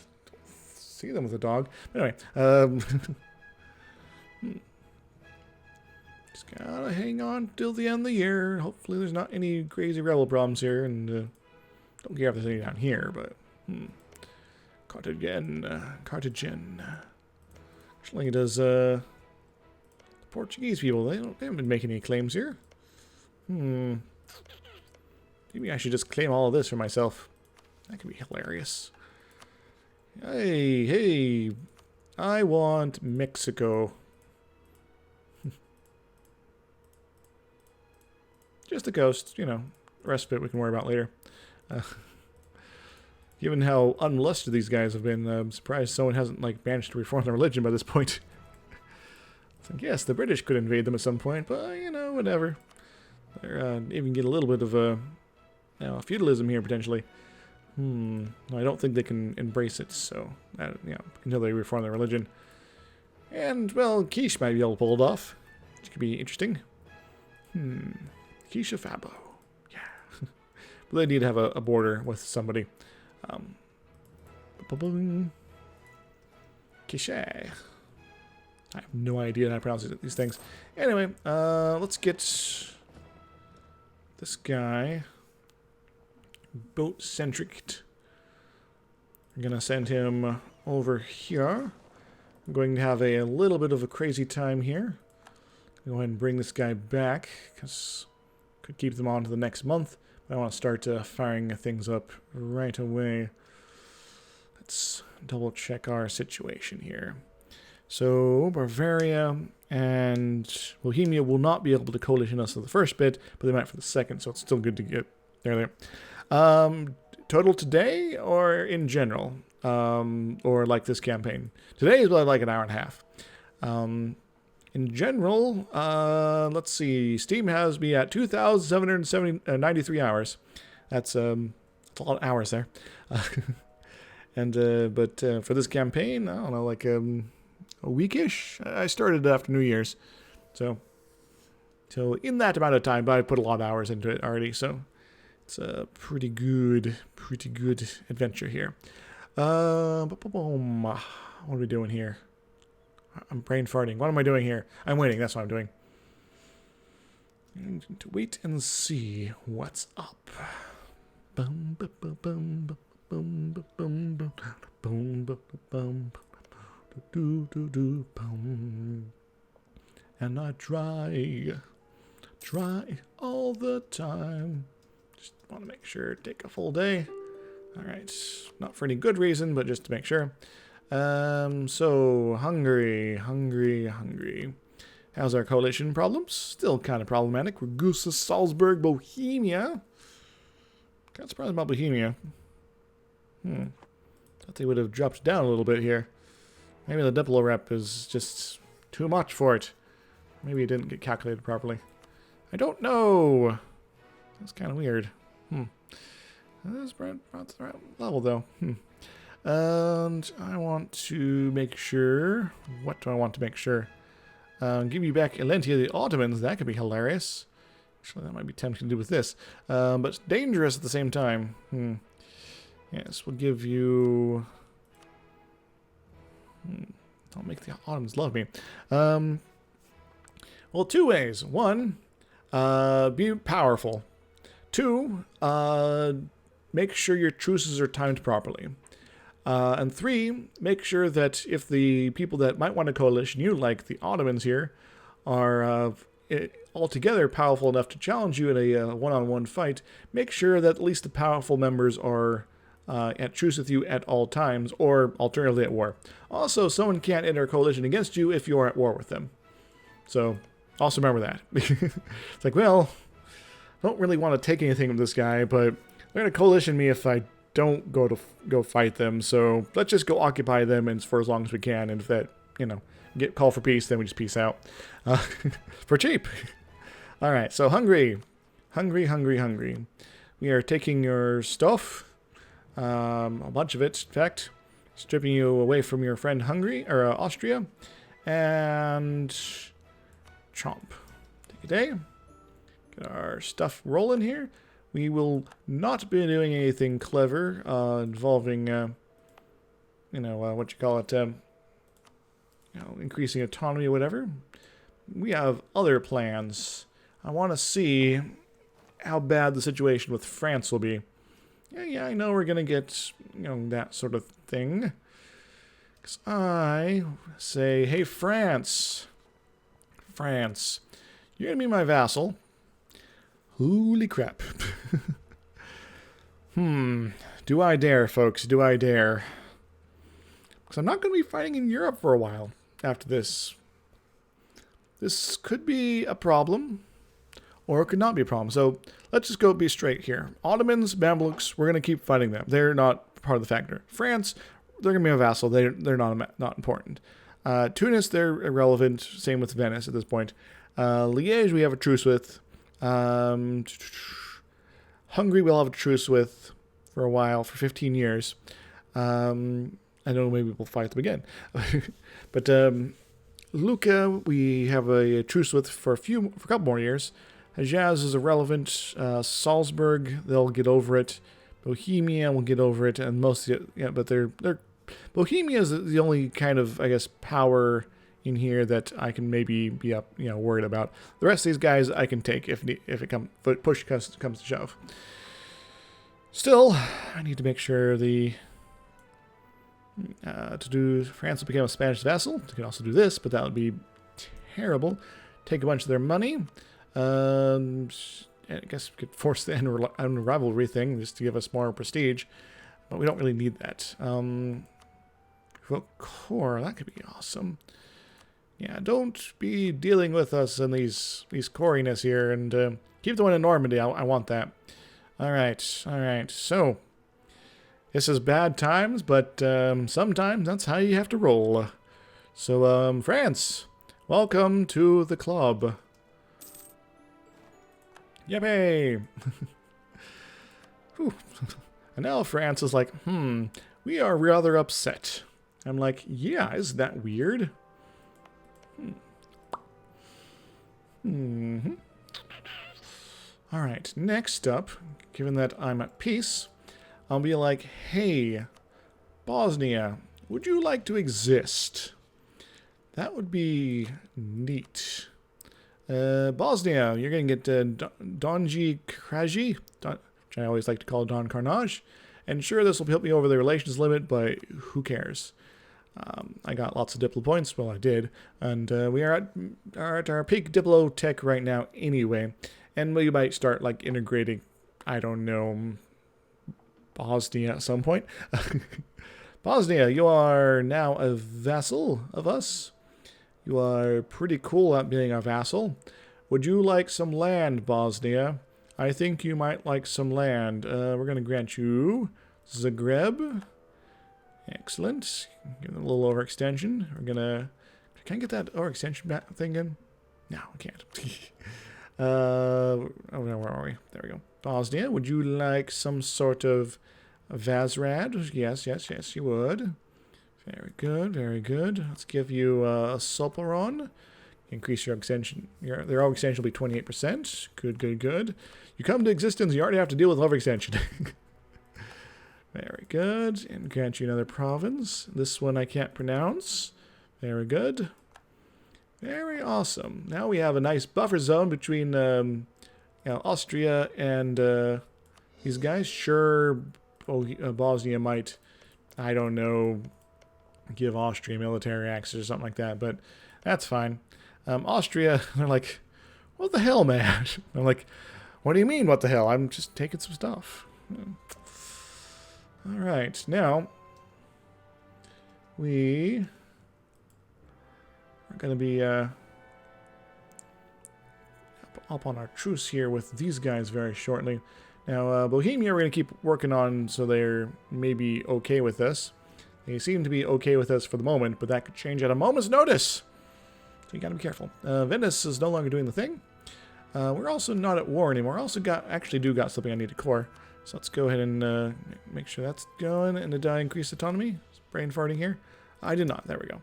see them with a dog. Anyway. Just gotta hang on till the end of the year. Hopefully there's not any crazy rebel problems here. And don't care if there's any down here, but... Cartagena. Actually, does the Portuguese people, they haven't been making any claims here. Maybe I should just claim all of this for myself. That could be hilarious. Hey, I want Mexico. Just the coast, you know. The rest of it we can worry about later. Given how unmolested these guys have been, I'm surprised someone hasn't like managed to reform their religion by this point. It's like, yes, the British could invade them at some point, but you know, whatever. They're even get a little bit of feudalism here potentially. I don't think they can embrace it, so until they reform their religion. And well, Quiche might be able to pull it off, which could be interesting. Quiche Fabo, yeah. But they need to have a border with somebody. Quiche. I have no idea how to pronounce these things. Anyway, let's get this guy boat-centric. I'm gonna send him over here. I'm going to have a little bit of a crazy time here. Go ahead and bring this guy back, because could keep them on to the next month. But I want to start firing things up right away. Let's double check our situation here. So Bavaria and Bohemia will not be able to coalition us for the first bit, but they might for the second, so it's still good to get there. Total today or in general? Or like this campaign? Today is like an hour and a half. In general, let's see. Steam has me at 2,793 hours. That's a lot of hours there. But for this campaign, I don't know, like a weekish. I started after New Year's, so in that amount of time, but I put a lot of hours into it already. So it's a pretty good adventure here. Boom. What are we doing here? I'm brain farting. What am I doing here? I'm waiting. That's what I'm doing. To wait and see what's up. Boom, boom, boom, boom, boom, boom, boom, boom, boom, boom, do do do boom. And I try all the time. Just want to make sure take a full day. All right, not for any good reason, but just to make sure. So Hungary. How's our coalition problems? Still kind of problematic. Ragusa, Salzburg, Bohemia. Kind of surprised about Bohemia. Thought they would have dropped down a little bit here. Maybe the Diplo rep is just too much for it. Maybe it didn't get calculated properly. I don't know. That's kind of weird. That's about the right level, though. And I want to make sure... What do I want to make sure? Give you back Elentia, the Ottomans. That could be hilarious. Actually, that might be tempting to do with this. But dangerous at the same time. Yes, we'll give you... I'll make the Ottomans love me. Well, two ways. One, be powerful. Two, make sure your truces are timed properly. And three, make sure that if the people that might want a coalition, you like the Ottomans here, are altogether powerful enough to challenge you in a one-on-one fight, make sure that at least the powerful members are at truce with you at all times, or alternatively at war. Also, someone can't enter a coalition against you if you are at war with them. So, also remember that. It's like, well, I don't really want to take anything from this guy, but they're going to coalition me if I don't go fight them, so let's just go occupy them and for as long as we can, and if that, get call for peace, then we just peace out. For cheap. Alright, so Hungary. We are taking your stuff, a bunch of it, in fact, stripping you away from your friend Hungary, or Austria, and chomp. Take a day. Get our stuff rolling here. We will not be doing anything clever involving, what you call it, increasing autonomy or whatever. We have other plans. I want to see how bad the situation with France will be. Yeah, I know we're going to get, that sort of thing. Because I say, hey, France, you're going to be my vassal. Holy crap. Do I dare, folks? Do I dare? Because I'm not going to be fighting in Europe for a while after this. This could be a problem, or it could not be a problem. So let's just go be straight here. Ottomans, Mamluks, we're going to keep fighting them. They're not part of the factor. France, they're going to be a vassal. They're not important. Tunis, they're irrelevant. Same with Venice at this point. Liège, we have a truce with. Hungary we'll have a truce with for a while, for 15 years. I know maybe we'll fight them again. But Lucca we have a truce with for a couple more years. Hejaz is irrelevant. Salzburg, they'll get over it. Bohemia will get over it, and most of it, but they're Bohemia is the only kind of, I guess, power in here that I can maybe be worried about. The rest of these guys I can take if push comes to shove. Still, I need to make sure France will become a Spanish vassal. You can also do this, but that would be terrible. Take a bunch of their money. And I guess we could force the end rivalry thing just to give us more prestige, but we don't really need that. Core, that could be awesome. Yeah, don't be dealing with us in these coriness here, and keep the one in Normandy. I want that. All right. So this is bad times, but sometimes that's how you have to roll. So France, welcome to the club. Yippee! And now France is like, we are rather upset. I'm like, yeah, isn't that weird? Alright, next up, given that I'm at peace, I'll be like, hey, Bosnia, would you like to exist? That would be neat. Bosnia, you're going to get Donji Kraji, which I always like to call Don Carnage. And sure, this will help me over the relations limit, but who cares? I got lots of Diplo points. Well, I did. And we are at our peak Diplo tech right now anyway. And we might start, like, integrating, I don't know, Bosnia at some point. Bosnia, you are now a vassal of us. You are pretty cool at being a vassal. Would you like some land, Bosnia? I think you might like some land. We're going to grant you Zagreb. Excellent. Give it a little overextension. We're going to... Can I get that overextension thing in? No, I can't. Oh, no, where are we? There we go. Bosnia, would you like some sort of Vazrad? Yes, yes, yes, you would. Very good, very good. Let's give you a Sulperon. Increase your extension. Their overextension will be 28%. Good, good, good. You come to existence, you already have to deal with overextension. Very good. And grant you another province. This one I can't pronounce. Very good. Very awesome. Now we have a nice buffer zone between Austria and these guys. Sure, Bosnia might, I don't know, give Austria military access or something like that, but that's fine. Austria, they're like, what the hell, man? I'm like, what do you mean, what the hell? I'm just taking some stuff. All right, now we are going to be up on our truce here with these guys very shortly. Now, Bohemia we're going to keep working on so they're maybe okay with this. They seem to be okay with us for the moment, but that could change at a moment's notice. So you got to be careful. Venice is no longer doing the thing. We're also not at war anymore. I also actually got something I need to core. So let's go ahead and make sure that's going. And did I increase autonomy? Brain farting here. I did not. There we go.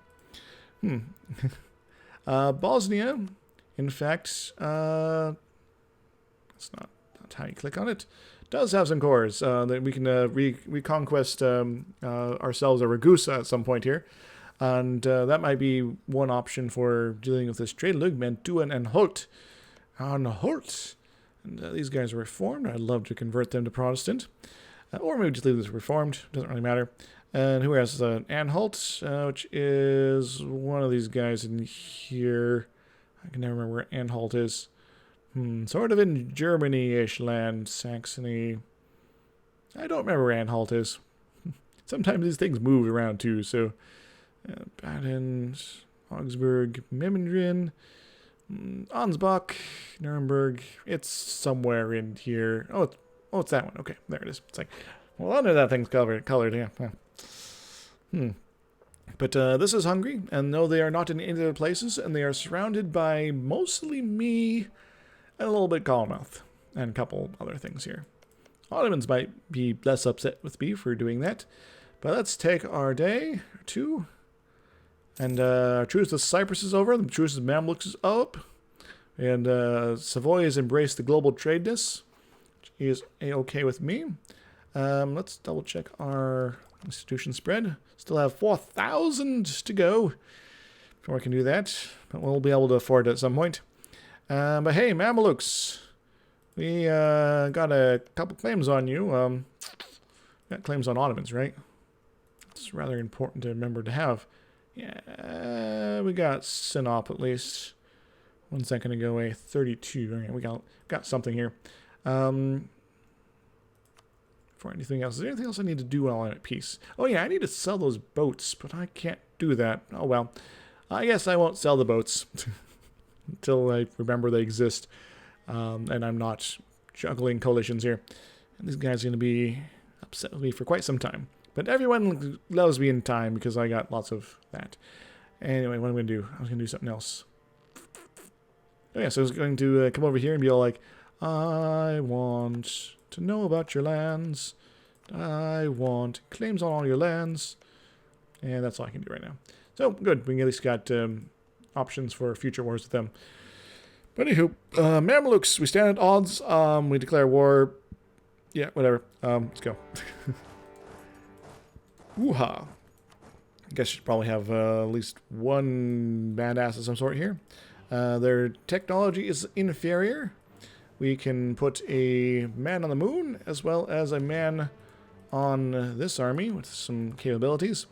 Bosnia, in fact, that's not how you click on it. Does have some cores that we can reconquest ourselves a Ragusa at some point here. And that might be one option for dealing with this trade lugment, Duen and Holt. And these guys are Reformed. I'd love to convert them to Protestant. Or maybe just leave this Reformed. Doesn't really matter. And who has Anhalt, which is one of these guys in here. I can never remember where Anhalt is. Sort of in Germany-ish land, Saxony. I don't remember where Anhalt is. Sometimes these things move around too, so... Baden, Augsburg, Memmingen, Ansbach, Nuremberg. It's somewhere in here. Oh, it's that one. Okay, there it is. It's like, well, under that thing's colored, yeah. But this is Hungary, and no, they are not in any other places, and they are surrounded by mostly me and a little bit Colmouth, and a couple other things here. Ottomans might be less upset with me for doing that, but let's take our day or two. And truce with Cyprus is over. The truce with Mamluks is up. And Savoy has embraced the global tradeness, which is a-okay with me. Let's double check our institution spread. Still have 4,000 to go before I can do that. But we'll be able to afford it at some point. But hey, Mamelukes, we got a couple claims on you. Got claims on Ottomans, right? It's rather important to remember to have. Yeah, we got Sinop at least. 1 second ago, away. 32. Okay, we got something here. For anything else, is there anything else I need to do while I'm at peace? Oh yeah, I need to sell those boats, but I can't do that. Oh well. I guess I won't sell the boats until I remember they exist, and I'm not juggling coalitions here. And this guy's going to be upset with me for quite some time. But everyone loves me in time because I got lots of that. Anyway, what am I going to do? I was going to do something else. Oh yeah, so I was going to come over here and be all like, I want to know about your lands. I want claims on all your lands. And that's all I can do right now. So, good. We at least got options for future wars with them. But anywho, Mamelukes, we stand at odds. We declare war. Yeah, whatever. Let's go. Woo-ha. I guess you should probably have at least one badass of some sort here. Their technology is inferior. We can put a man on the moon as well as a man on this army with some capabilities.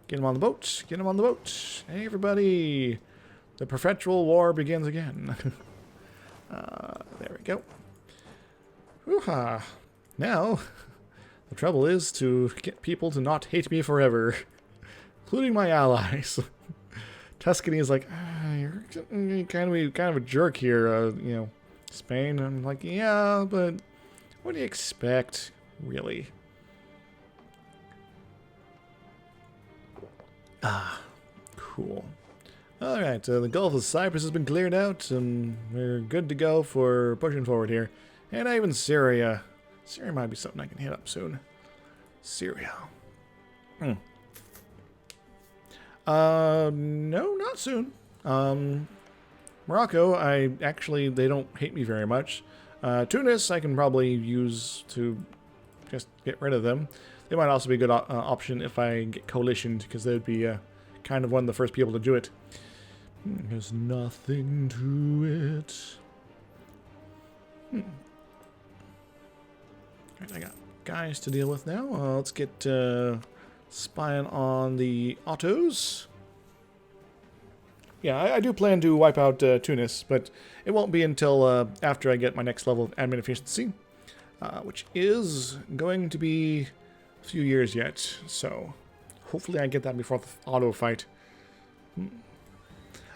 Get him on the boat. Get him on the boat. Hey, everybody. The perpetual war begins again. There we go. Woo-ha. Now, the trouble is to get people to not hate me forever, including my allies. Tuscany is like, you're kind of a jerk here, you know, Spain. I'm like, yeah, but what do you expect, really? Ah, cool. Alright, the Gulf of Cyprus has been cleared out, and we're good to go for pushing forward here. And even Syria. Syria might be something I can hit up soon. Syria. No, not soon. Morocco, they don't hate me very much. Tunis, I can probably use to just get rid of them. They might also be a good option if I get coalitioned, because they'd be kind of one of the first people to do it. There's nothing to it. Alright, I got guys to deal with now. Let's get spying on the Ottos. Yeah, I do plan to wipe out Tunis, but it won't be until after I get my next level of admin efficiency, which is going to be a few years yet. So hopefully I get that before the auto fight.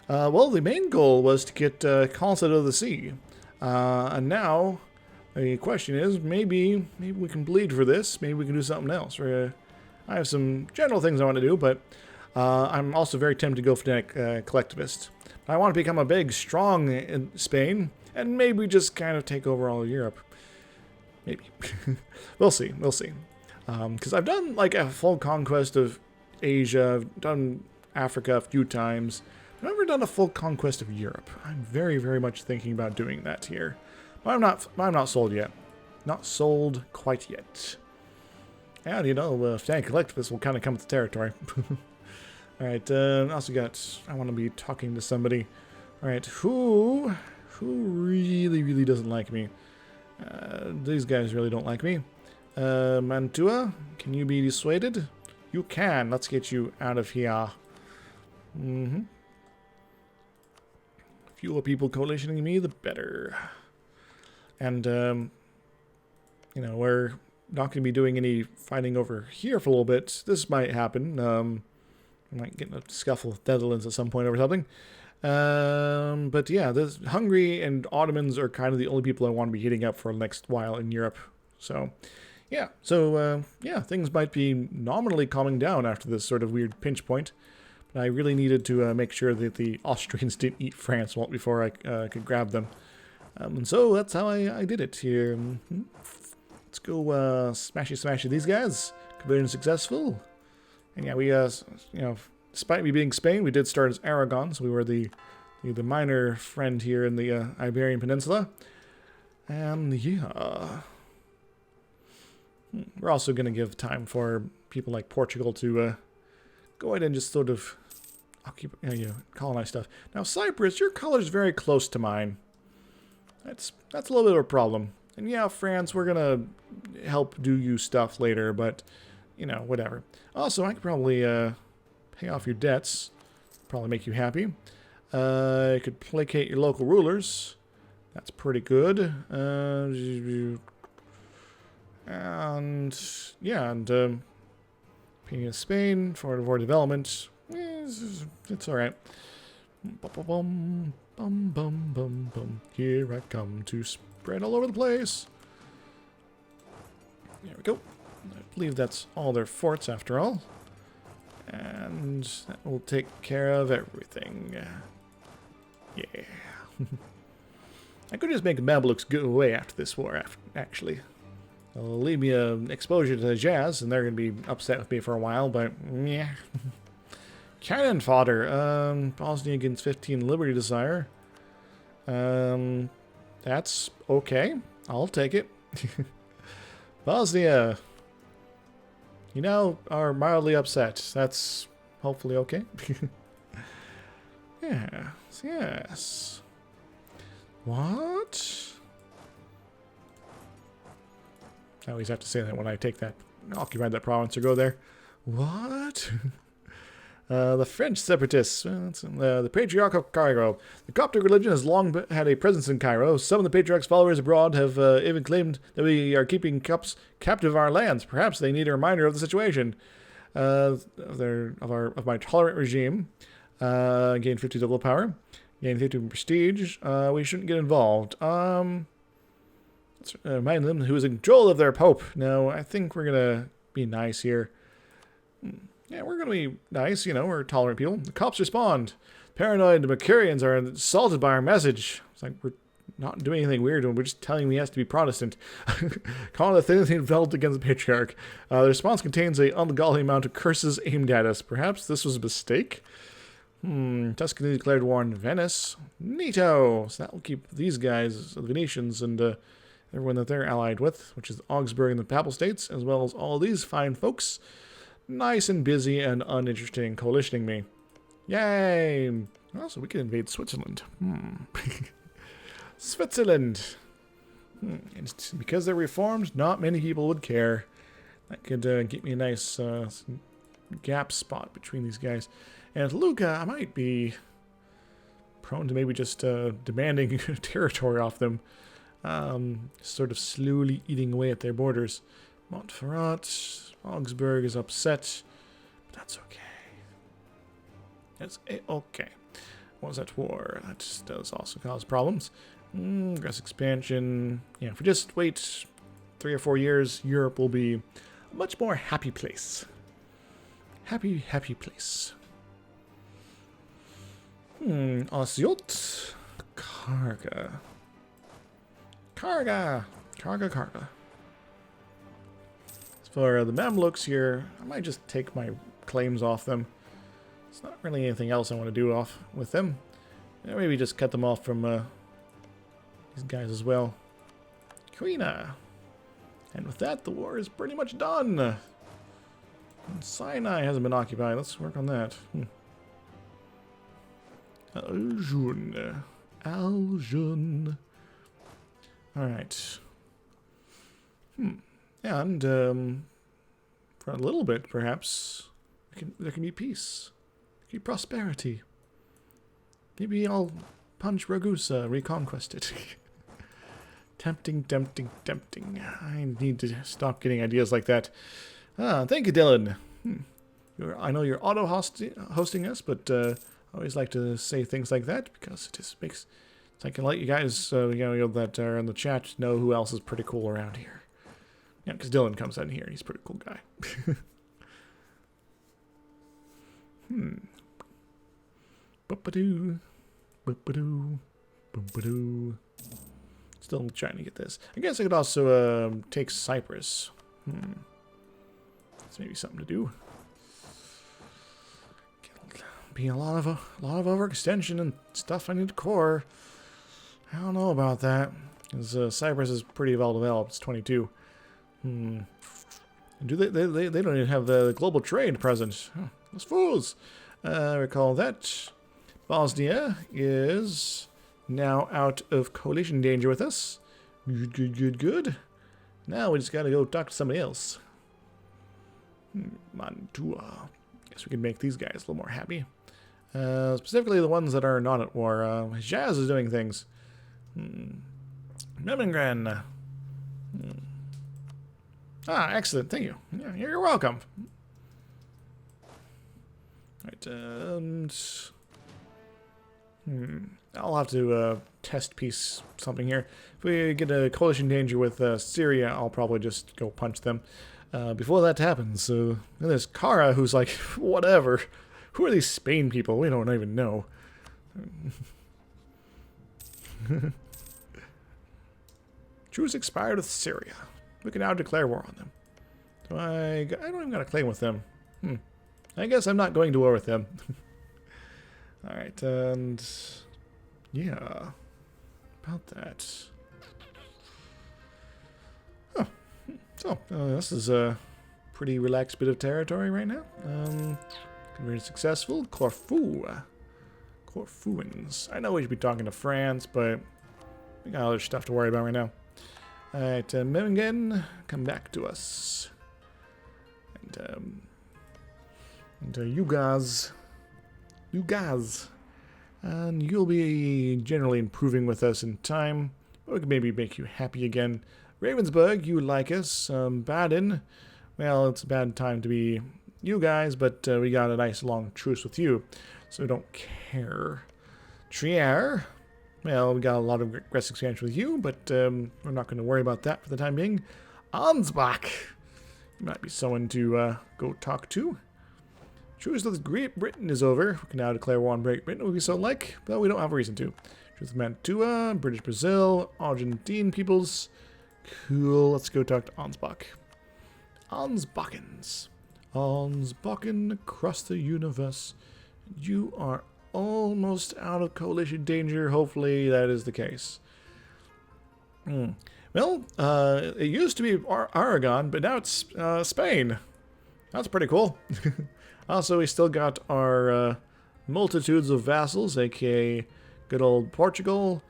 Well, the main goal was to get Consulate of the Sea, and now the question is, maybe we can bleed for this. Maybe we can do something else. I have some general things I want to do, but I'm also very tempted to go for collectivist. I want to become a big, strong in Spain, and maybe just kind of take over all of Europe. Maybe. We'll see. We'll see. Because I've done like a full conquest of Asia. I've done Africa a few times. I've never done a full conquest of Europe. I'm very, very much thinking about doing that here. But I'm not sold yet. Not sold quite yet. And, you know, staying collectivist will kind of come with the territory. Alright, also I want to be talking to somebody. Alright, who really, really doesn't like me? These guys really don't like me. Mantua, can you be dissuaded? You can. Let's get you out of here. Fewer people coalitioning me, the better. And, you know, we're not going to be doing any fighting over here for a little bit. This might happen. I might get in a scuffle with Netherlands at some point over something. But yeah, Hungary and Ottomans are kind of the only people I want to be hitting up for the next while in Europe. So, yeah. So, yeah, things might be nominally calming down after this sort of weird pinch point. But I really needed to make sure that the Austrians didn't eat France before I could grab them. And so that's how I did it here. Let's go smashy these guys. Conversion successful. And yeah, we, you know, despite me being Spain, we did start as Aragon, so we were the minor friend here in the Iberian Peninsula. And yeah. We're also going to give time for people like Portugal to go ahead and just sort of colonize stuff. Now, Cyprus, your color's very close to mine. That's a little bit of a problem. And yeah, France, we're going to help do you stuff later, but, you know, whatever. Also, I could probably pay off your debts. Probably make you happy. I could placate your local rulers. That's pretty good. And, yeah, and opinion of Spain for development. It's alright. Bum, bum, bum, bum, bum. Here I come to spread all over the place. There we go. I believe that's all their forts after all. And that will take care of everything. Yeah. I could just make the Mamelukes go away after this war, actually. They'll leave me an exposure to the Jazz, and they're going to be upset with me for a while, but yeah. Cannon fodder. Bosnia against 15 Liberty Desire. That's okay. I'll take it. Bosnia. You now are mildly upset. That's hopefully okay. Yes, yes. What? I always have to say that when I take that, occupy that province or go there. What? The French separatists, the Patriarch of Cairo. The Coptic religion has long had a presence in Cairo. Some of the Patriarch's followers abroad have even claimed that we are keeping Copts captive of our lands. Perhaps they need a reminder of the situation. Of my tolerant regime. Gain 50 double power. Gain 50 prestige. We shouldn't get involved. Let's remind them who is in control of their pope. Now, I think we're going to be nice here. Yeah, we're going to be nice, you know, we're tolerant people. The cops respond. Paranoid Mercurians are assaulted by our message. It's like we're not doing anything weird to him, we're just telling him he has to be Protestant. Calling the things he developed against the Patriarch. The response contains an ungodly amount of curses aimed at us. Perhaps this was a mistake? Tuscany declared war on Venice. Neato! So that will keep these guys, the Venetians, and everyone that they're allied with, which is Augsburg and the Papal States, as well as all these fine folks. Nice and busy and uninteresting coalitioning me. Yay! Also, we can invade Switzerland. Switzerland! And because they're reformed, not many people would care. That could get me a nice gap spot between these guys. And Lucca, I might be prone to maybe just demanding territory off them. Sort of slowly eating away at their borders. Montferrat, Augsburg is upset, but that's okay. That's okay. What was that war? That does also cause problems. Aggressive expansion. Yeah, if we just wait 3 or 4 years, Europe will be a much more happy place. Happy, happy place. Osjot. Karga. Karga. As for the Mamluks here, I might just take my claims off them. There's not really anything else I want to do with them. Maybe just cut them off from these guys as well. Quina. And with that, the war is pretty much done. And Sinai hasn't been occupied. Let's work on that. Aljun. Alright. And, for a little bit, perhaps, there can be peace. There can be prosperity. Maybe I'll punch Ragusa, reconquest it. Tempting. I need to stop getting ideas like that. Thank you, Dylan. I know you're auto-hosting us, but I always like to say things like that because it just makes... So I can let you guys, you know, that are in the chat know who else is pretty cool around here. Yeah, because Dylan comes in here. He's a pretty cool guy. Boop-a-doo. Boop-a-doo. Boop-a-doo. Still trying to get this. I guess I could also take Cyprus. That's maybe something to do. Be a lot of overextension and stuff I need to core. I don't know about that. Because Cyprus is pretty well developed. It's 22. And do they don't even have the global trade present. Oh, those fools. Recall that Bosnia is now out of coalition danger with us. Good. Now we just gotta go talk to somebody else. Mantua. Guess we can make these guys a little more happy. Specifically the ones that are not at war. Jazz is doing things. Memengren. Excellent. Thank you. Yeah, you're welcome. Right, and... I'll have to test piece something here. If we get a coalition danger with Syria, I'll probably just go punch them. Before that happens, there's Kara, who's like, whatever. Who are these Spain people? We don't even know. Truce expired with Syria. We can now declare war on them. So I don't even got a claim with them. I guess I'm not going to war with them. Alright, and... yeah. About that. Oh. So, this is pretty relaxed bit of territory right now. Very successful. Corfu. Corfuans. I know we should be talking to France, but we got other stuff to worry about right now. Alright, Memmingen, come back to us. And you guys, and you'll be generally improving with us in time. We can maybe make you happy again. Ravensburg, you like us. Baden, well, it's a bad time to be you guys, but we got a nice long truce with you, so we don't care. Trier, well, we got a lot of aggressive expansion with you, but we're not going to worry about that for the time being. Ansbach, you might be someone to go talk to. Truce with Great Britain is over. We can now declare war on Great Britain if we so like, but we don't have a reason to. Truce with Mantua, British Brazil, Argentine peoples. Cool, let's go talk to Ansbach. Ansbachens. Ansbachen across the universe. You are almost out of coalition danger. Hopefully that is the case. Well, it used to be Aragon, but now it's Spain. That's pretty cool. Also, we still got our multitudes of vassals, aka good old Portugal,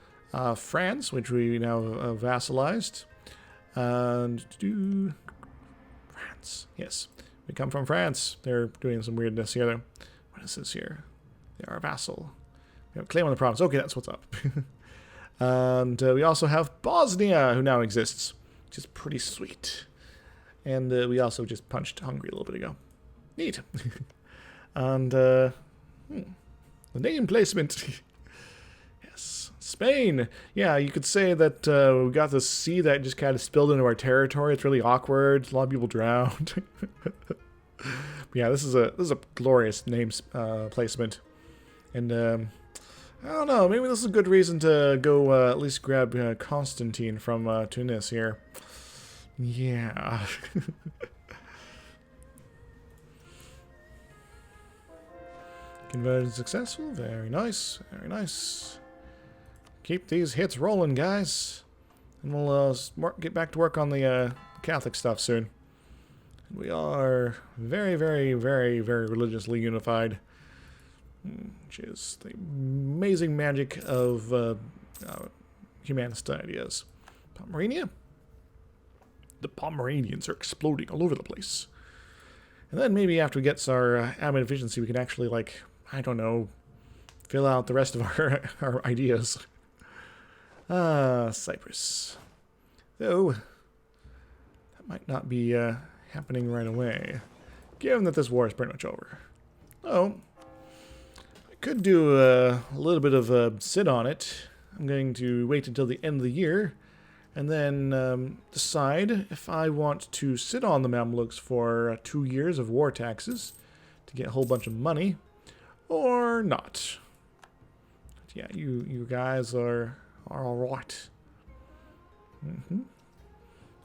France, which we now vassalized, and France. Yes, we come from France. They're doing some weirdness here, though. What is this here? They are a vassal. We have a claim on the province. Okay, that's what's up. And we also have Bosnia, who now exists, which is pretty sweet. And we also just punched Hungary a little bit ago. Neat. And the name placement. Yes, Spain. Yeah, you could say that we got this sea that just kind of spilled into our territory. It's really awkward. A lot of people drowned. Yeah, this is a glorious name placement. And I don't know, maybe this is a good reason to go at least grab Constantine from Tunis here. Yeah. Conversion successful. Very nice. Very nice. Keep these hits rolling, guys. And we'll get back to work on the Catholic stuff soon. We are very, very, very, very religiously unified. Which is the amazing magic of humanist ideas. Pomerania? The Pomeranians are exploding all over the place. And then maybe after we get our admin efficiency, we can actually, like, I don't know, fill out the rest of our ideas. Cyprus. Though, that might not be happening right away, given that this war is pretty much over. Oh, I could do a little bit of a sit on it. I'm going to wait until the end of the year, and then decide if I want to sit on the Mamluks for 2 years of war taxes to get a whole bunch of money, or not. But yeah, you guys are all right.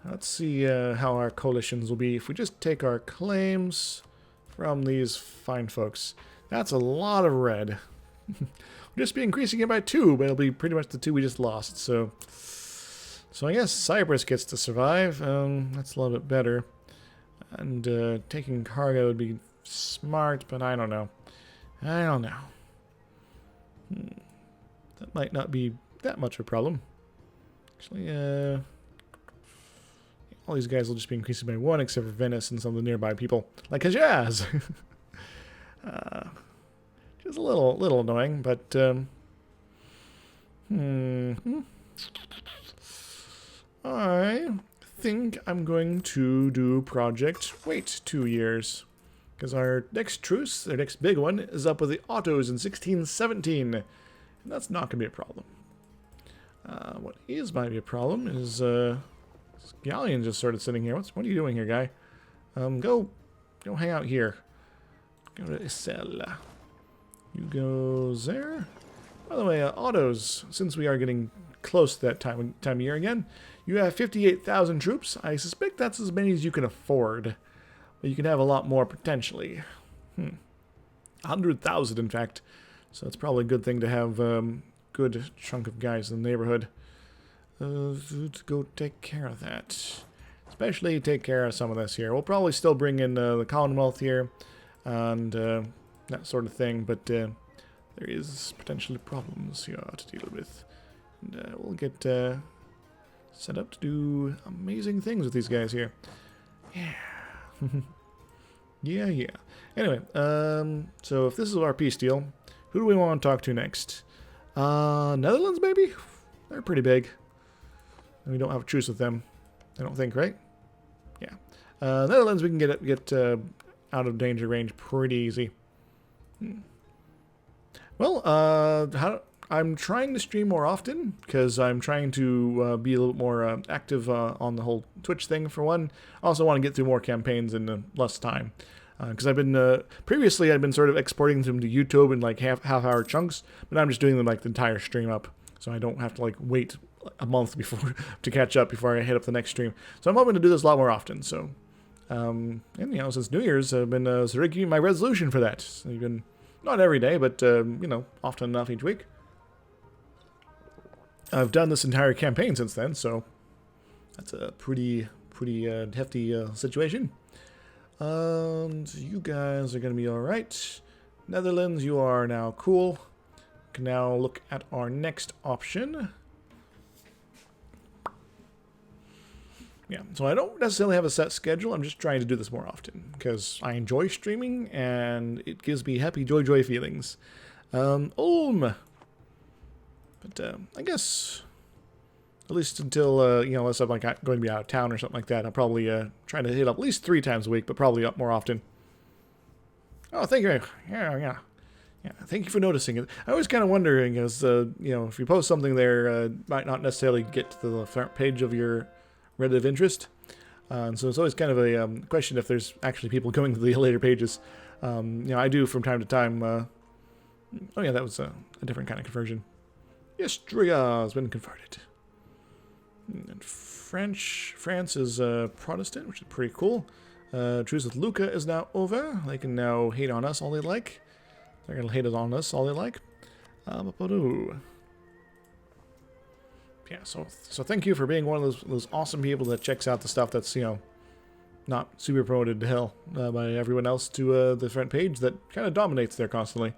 Let's see how our coalitions will be if we just take our claims from these fine folks. That's a lot of red. We'll just be increasing it by 2, but it'll be pretty much the 2 we just lost. So I guess Cyprus gets to survive. That's a little bit better. And taking cargo would be smart, but I don't know. That might not be that much of a problem. Actually, all these guys will just be increasing by 1, except for Venice and some of the nearby people, like Hejaz. Just a little annoying, but I think I'm going to do project wait 2 years, because our next truce, our next big one, is up with the Ottos in 1617, and that's not going to be a problem. What might be a problem is this galleon just started sitting here. What are you doing here, guy? Go hang out here. Go to Isel. You go there. By the way, Ottos, since we are getting close to that time of year again, you have 58,000 troops. I suspect that's as many as you can afford, but you can have a lot more potentially. 100,000, in fact. So it's probably a good thing to have good chunk of guys in the neighborhood to go take care of that. especially take care of some of this here. We'll probably still bring in the Commonwealth here and that sort of thing, but there is potentially problems here to deal with. And we'll get set up to do amazing things with these guys here. Yeah. yeah. Anyway, so if this is our peace deal, who do we want to talk to next? Netherlands, maybe? They're pretty big. And we don't have a truce with them, I don't think, right? Yeah. Netherlands, we can get out of danger range pretty easy. Well, I'm trying to stream more often because I'm trying to be a little more active on the whole Twitch thing, for one. I also want to get through more campaigns in less time. Because I've been, previously I'd been sort of exporting them to YouTube in like half-hour chunks, but I'm just doing them like the entire stream up, so I don't have to like wait a month before to catch up before I hit up the next stream. So I'm hoping to do this a lot more often, so, and you know, since New Year's, I've been making my resolution for that. So even, not every day, but, you know, often enough each week. I've done this entire campaign since then, so that's a pretty hefty situation. You guys are going to be alright. Netherlands, you are now cool. Can now look at our next option. Yeah, so I don't necessarily have a set schedule. I'm just trying to do this more often because I enjoy streaming and it gives me happy joy feelings. Ulm. But I guess at least until you know, unless I'm like going to be out of town or something like that, I'll probably try to hit up at least 3 times a week, but probably up more often. Oh, thank you. Yeah. Thank you for noticing it. I was kind of wondering, as you know, if you post something there, might not necessarily get to the front page of your Reddit of interest. And so it's always kind of a question if there's actually people going to the later pages. You know, I do from time to time. Oh yeah, that was a different kind of conversion. Istria has been converted. And France is Protestant, which is pretty cool. Truce with Lucca is now over. They can now hate on us all they like. They're going to hate on us all they like. Yeah, so thank you for being one of those awesome people that checks out the stuff that's, you know, not super promoted to hell by everyone else to the front page that kind of dominates there constantly.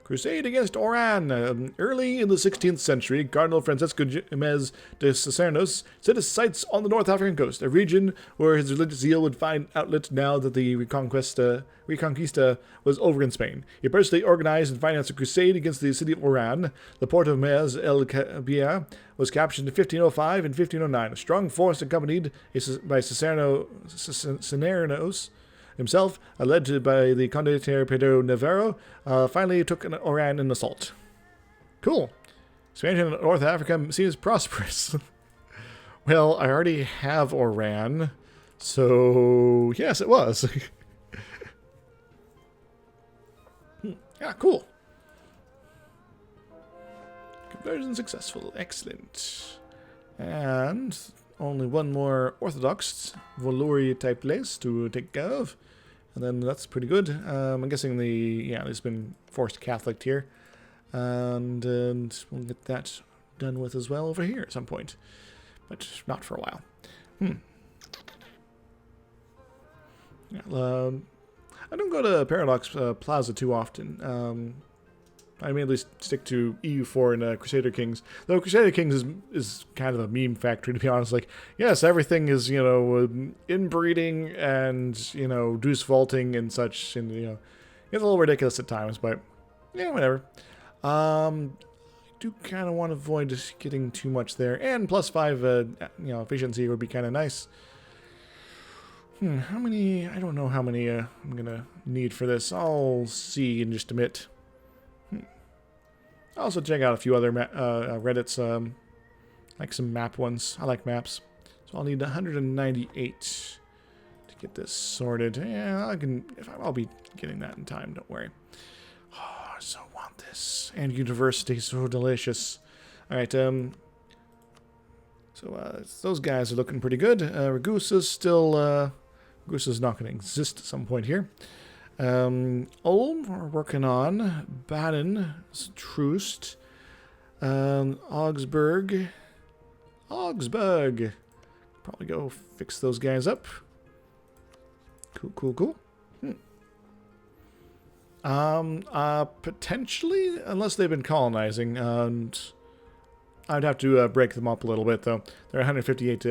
Crusade against Oran. Early in the 16th century, Cardinal Francisco Gomez de Cisneros set his sights on the North African coast, a region where his religious zeal would find outlet now that the Reconquista was over in Spain. He personally organized and financed a crusade against the city of Oran. The port of Mez el Kabia was captured in 1505 and 1509. A strong force accompanied by Cisneros himself, led by the Condottiere Pedro Navarro, finally took Oran in assault. Cool. Expansion in North Africa seems prosperous. Well, I already have Oran, so yes, it was. Yeah, cool. Conversion successful. Excellent. And only one more Orthodox Voluri type place to take care of. And then that's pretty good. I'm guessing there's been forced Catholic here. And we'll get that done with as well over here at some point. But not for a while. Yeah, I don't go to Paradox Plaza too often. I mainly stick to EU4 and Crusader Kings. Though Crusader Kings is kind of a meme factory, to be honest. Like, yes, everything is, you know, inbreeding and, you know, deuce vaulting and such. And, you know, it's a little ridiculous at times, but, yeah, whatever. I do kind of want to avoid just getting too much there. And +5, you know, efficiency would be kind of nice. How many? I don't know how many I'm going to need for this. I'll see in just a bit. I'll also check out a few other Reddits, like some map ones. I like maps. So I'll need 198 to get this sorted. Yeah, I'll be getting that in time, don't worry. Oh, I so want this. And university, so delicious. Alright, so those guys are looking pretty good. Ragusa's still, Ragusa's not going to exist at some point here. Ulm, we're working on. Baden, truced. Augsburg. Augsburg. Probably go fix those guys up. Cool, cool, cool. Potentially, unless they've been colonizing, and I'd have to break them up a little bit, though. They're 158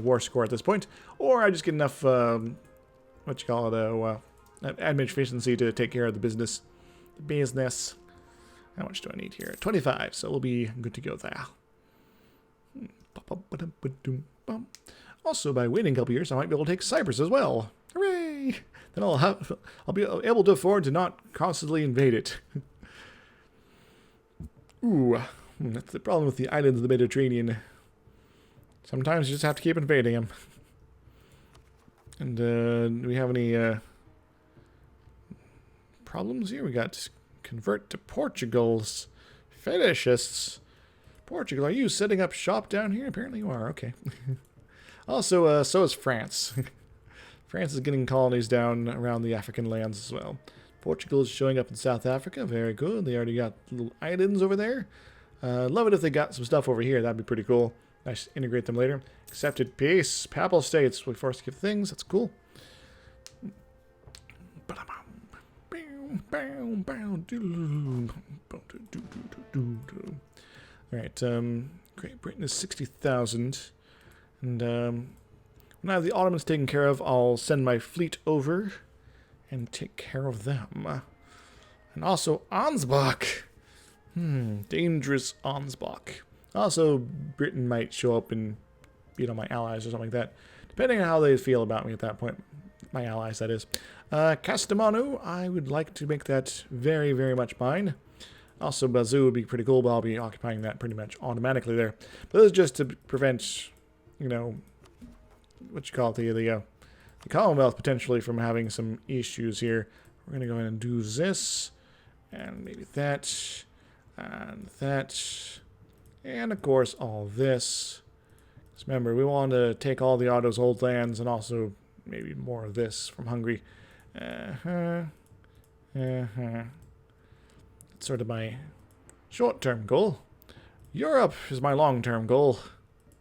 war score at this point, or I just get enough, what you call it, admin efficiency to take care of the business. How much do I need here? 25, so we'll be good to go there. Also, by waiting a couple years, I might be able to take Cyprus as well. Hooray! Then I'll be able to afford to not constantly invade it. Ooh, that's the problem with the islands of the Mediterranean. Sometimes you just have to keep invading them. And do we have any problems here? We got convert to Portugal's fetishists. Portugal, are you setting up shop down here? Apparently you are. Okay. Also, so is France. France is getting colonies down around the African lands as well. Portugal is showing up in South Africa. Very good. They already got little islands over there. Love it if they got some stuff over here. That'd be pretty cool. Nice, integrate them later. Accepted peace. Papal states. We forced to give things. That's cool. Alright, Great Britain is 60,000. And when I have the Ottomans taken care of, I'll send my fleet over and take care of them. And also Ansbach. Dangerous Ansbach. Also, Britain might show up and beat on my allies or something like that. Depending on how they feel about me at that point. My allies, that is. Castamonu, I would like to make that very, very much mine. Also, Bazoo would be pretty cool, but I'll be occupying that pretty much automatically there. But this is just to prevent, you know, what you call it, the Commonwealth potentially from having some issues here. We're going to go ahead and do this, and maybe that, and that, and of course all this. Just remember, we want to take all the Otto's old lands and also maybe more of this from Hungary. That's sort of my short-term goal. Europe is my long-term goal,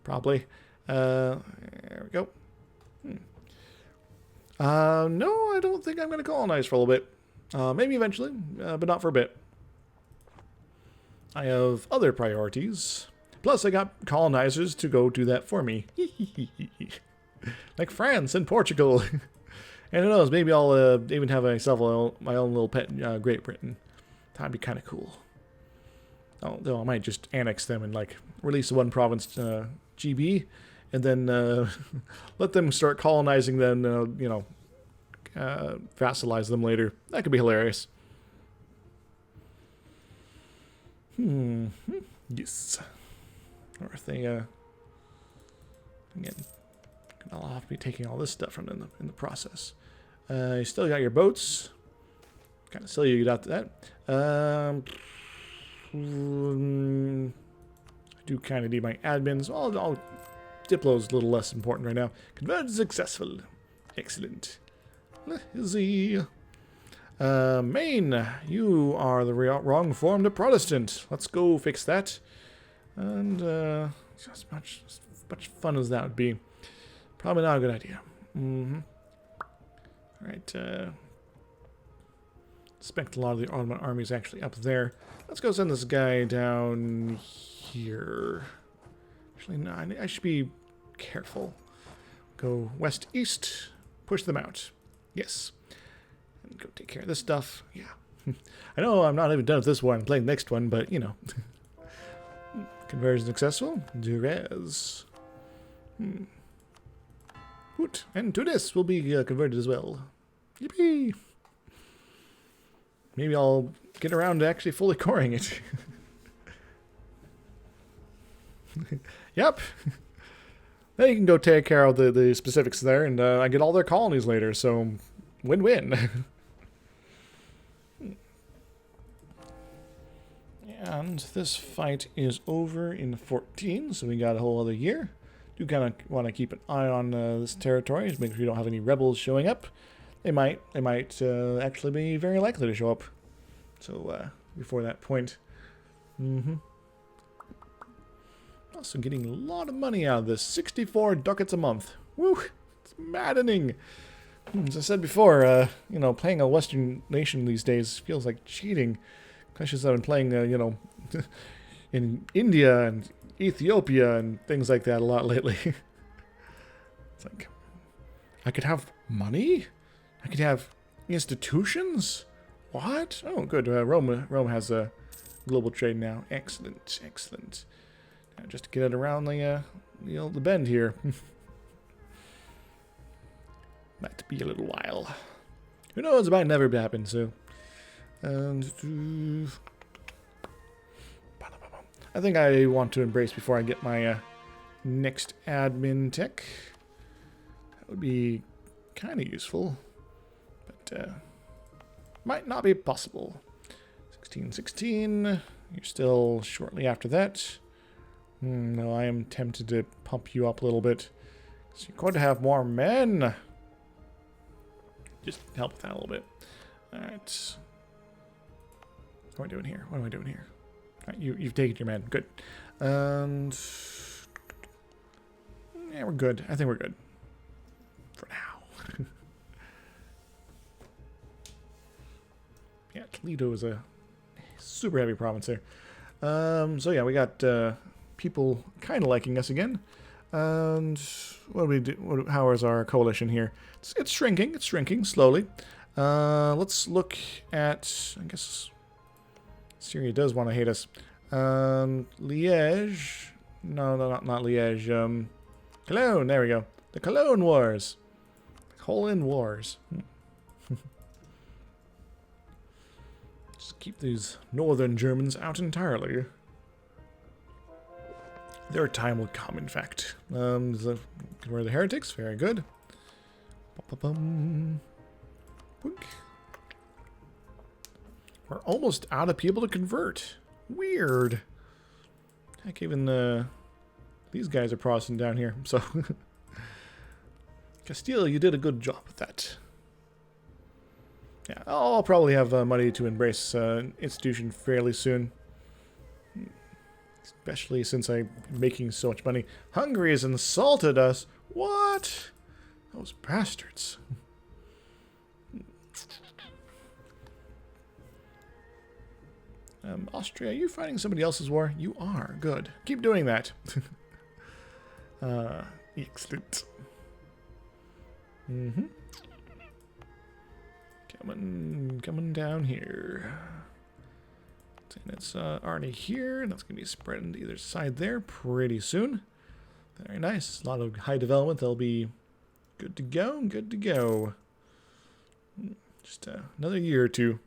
probably. There we go. No, I don't think I'm going to colonize for a little bit. Maybe eventually, but not for a bit. I have other priorities. Plus, I got colonizers to go do that for me. Like France and Portugal. And who knows, maybe I'll even have myself my own little pet Great Britain. That'd be kind of cool. Oh, though I might just annex them and like release one province GB, and then let them start colonizing. Then you know, vassalize them later. That could be hilarious. Yes. Or if they again, I'll have to be taking all this stuff from them in the process. You still got your boats. Kind of silly you got that. I do kind of need my admins. I'll Diplo's a little less important right now. Converted successful. Excellent. Easy. Maine, you are the wrong form to Protestant. Let's go fix that. And as much fun as that would be, probably not a good idea. Alright, expect a lot of the Ottoman army is actually up there. Let's go send this guy down here. Actually, no, I should be careful. Go west-east, push them out. Yes. And go take care of this stuff. Yeah. I know I'm not even done with this one. I'm playing the next one, but, you know. Conversion successful. Durez. Hoot. And to this will be converted as well. Yippee! Maybe I'll get around to actually fully coring it. Yep. Then you can go take care of the specifics there, and I get all their colonies later, so win-win. And this fight is over in 14, so we got a whole other year. Do kind of want to keep an eye on this territory to make sure we don't have any rebels showing up. They might actually be very likely to show up. So before that point, Also getting a lot of money out of this. 64 ducats a month. Woo! It's maddening. As I said before, you know, playing a Western nation these days feels like cheating. Especially since I've been playing, you know, in India and Ethiopia and things like that a lot lately. It's like, I could have money? I could have institutions? What? Oh, good. Rome has a global trade now. Excellent, excellent. Now, just to get it around the bend here. Might be a little while. Who knows? It might never happen. So, and I think I want to embrace before I get my next admin tech. That would be kind of useful, but might not be possible. 1616. You're still shortly after that. No, I am tempted to pump you up a little bit. So you're going to have more men. Just help with that a little bit. Alright. What am I doing here? What am I doing here? Alright, you've taken your men. Good. And yeah, we're good. I think we're good. For now. Yeah, Toledo is a super heavy province there. So yeah, we got people kind of liking us again. And what do we do? How is our coalition here? It's shrinking. It's shrinking slowly. Let's look at. I guess Syria does want to hate us. Liège. No, not Liège. Cologne. There we go. The Cologne Wars. Colon Wars. Just keep these northern Germans out entirely. Their time will come, in fact. Where are the heretics? Very good. We're almost out of people to convert. Weird. Heck, even these guys are Protestant down here. So, Castile, you did a good job with that. Yeah, I'll probably have money to embrace institution fairly soon. Especially since I'm making so much money. Hungary has insulted us. What? Those bastards. Austria, are you fighting somebody else's war? You are. Good. Keep doing that. Excellent. Coming down here. And it's already here, and that's going to be spreading to either side there pretty soon. Very nice. A lot of high development. They'll be good to go. Good to go. Just another year or two.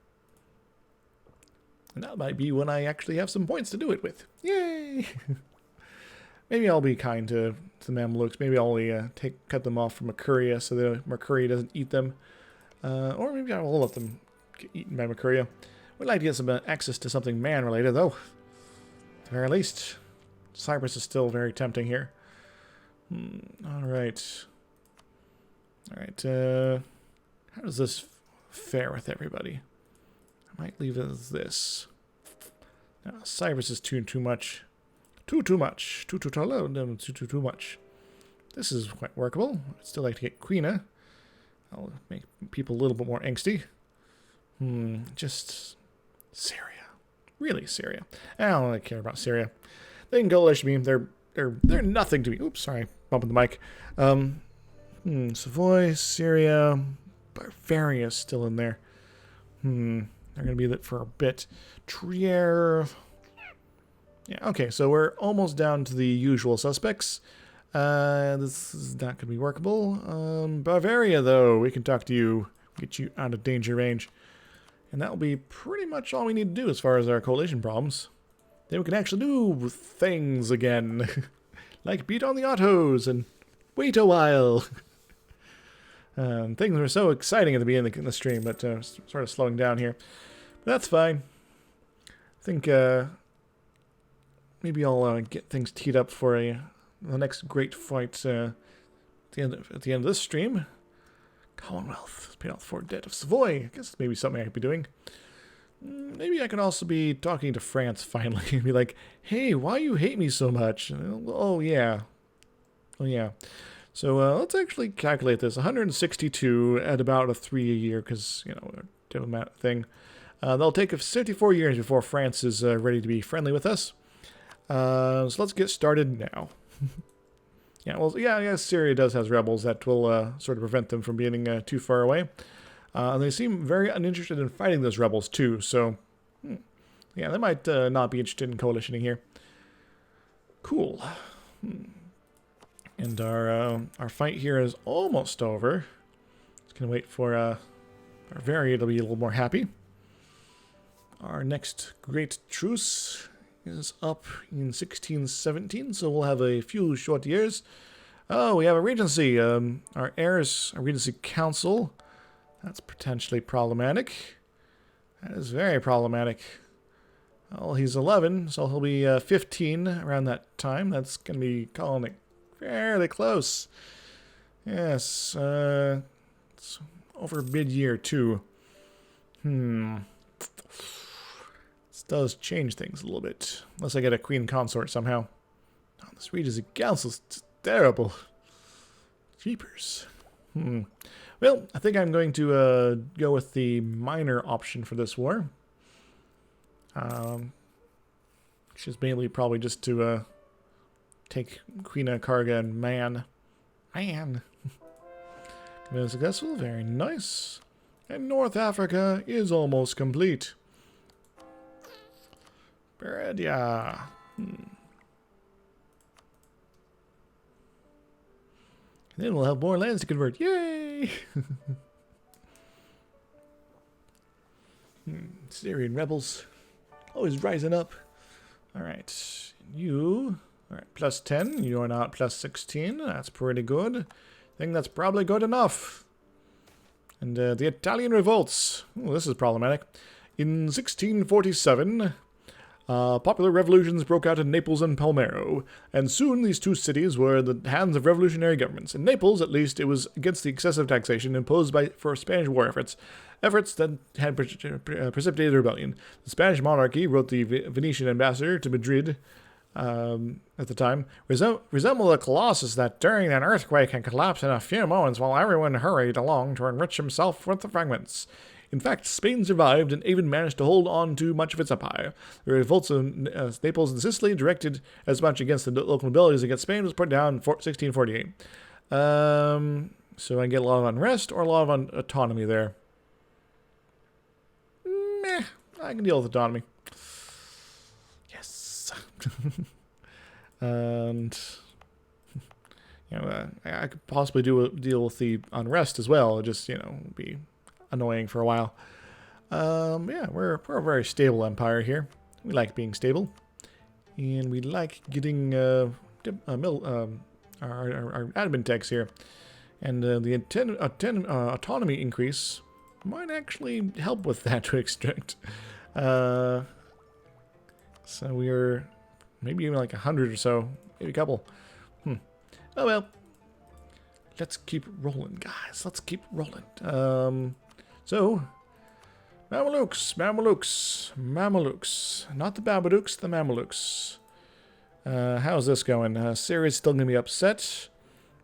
And that might be when I actually have some points to do it with. Yay! Maybe I'll be kind to the Mamluks. Maybe I'll cut them off from Mercuria so that Mercuria doesn't eat them. Or maybe I will let them get eaten by Mercuria. We'd like to get some access to something man-related, though. At the very least, Cyprus is still very tempting here. Alright. Alright, how does this fare with everybody? I might leave it as this. Now, Cyprus is too much. Too much. Too much. This is quite workable. I'd still like to get Quina. I'll make people a little bit more angsty. Just Syria. Really, Syria. I don't really care about Syria. They can coalition me. They're nothing to me. Oops, sorry. Bumping the mic. Savoy, Syria, Bavaria still in there. They're going to be that for a bit. Trier. Yeah, okay, so we're almost down to the usual suspects. This is not going to be workable. Bavaria, though, we can talk to you, get you out of danger range. And that'll be pretty much all we need to do as far as our coalition problems. Then we can actually do things again. Like beat on the Ottos and wait a while. Things were so exciting at the beginning of the stream, but sort of slowing down here. But that's fine. I think maybe I'll get things teed up for the next great fight at the end of this stream. Commonwealth, paid off for debt of Savoy. I guess maybe something I could be doing. Maybe I can also be talking to France finally and be like, hey, why you hate me so much? Oh, yeah. Oh, yeah. So let's actually calculate this. 162 at about a 3 a year because, you know, diplomat thing. They'll take us 54 years before France is ready to be friendly with us. So let's get started now. Yeah, well, yeah, Syria does have rebels that will sort of prevent them from being too far away. And they seem very uninterested in fighting those rebels too, so yeah, they might not be interested in coalitioning here. Cool. And our fight here is almost over. Just gonna wait for our variant to be a little more happy. Our next great truce is up in 1617, so we'll have a few short years. Oh, we have a regency. Our heirs, a regency council. That's potentially problematic. That is very problematic. Well, he's 11, so he'll be 15 around that time. That's going to be calling it fairly close. Yes, it's over mid-year, too. This does change things a little bit. Unless I get a queen consort somehow. Oh, this Regency Council's terrible. Jeepers. Well, I think I'm going to go with the minor option for this war. Which is mainly probably just to take Queen Karga and Man. Been successful, very nice. And North Africa is almost complete. Beredia. Then we'll have more lands to convert. Yay! Syrian rebels. Always rising up. Alright. You. Alright, plus 10. You are now at plus 16. That's pretty good. I think that's probably good enough. And the Italian revolts. Oh, this is problematic. In 1647... popular revolutions broke out in Naples and Palmero, and soon these two cities were in the hands of revolutionary governments. In Naples, at least, it was against the excessive taxation imposed for Spanish war efforts that had precipitated a rebellion. The Spanish monarchy, wrote the Venetian ambassador to Madrid at the time, resembled a colossus that during an earthquake had collapsed in a few moments while everyone hurried along to enrich himself with the fragments. In fact, Spain survived and even managed to hold on to much of its empire. The revolts of Naples and Sicily, directed as much against the local nobility as against Spain, was put down in 1648. So I get a lot of unrest or a lot of autonomy there. Meh, I can deal with autonomy. Yes. And you know, I could possibly deal with the unrest as well. It'd just, you know, be annoying for a while. Yeah, we're a very stable empire here. We like being stable, and we like getting our admin techs here, and the autonomy increase might actually help with that to extract. So we are maybe even like 100 or so, maybe a couple. Oh well. Let's keep rolling, guys. Let's keep rolling. So, Mamelukes. Not the Babadooks, the Mamelukes. How's this going? Syria's still going to be upset,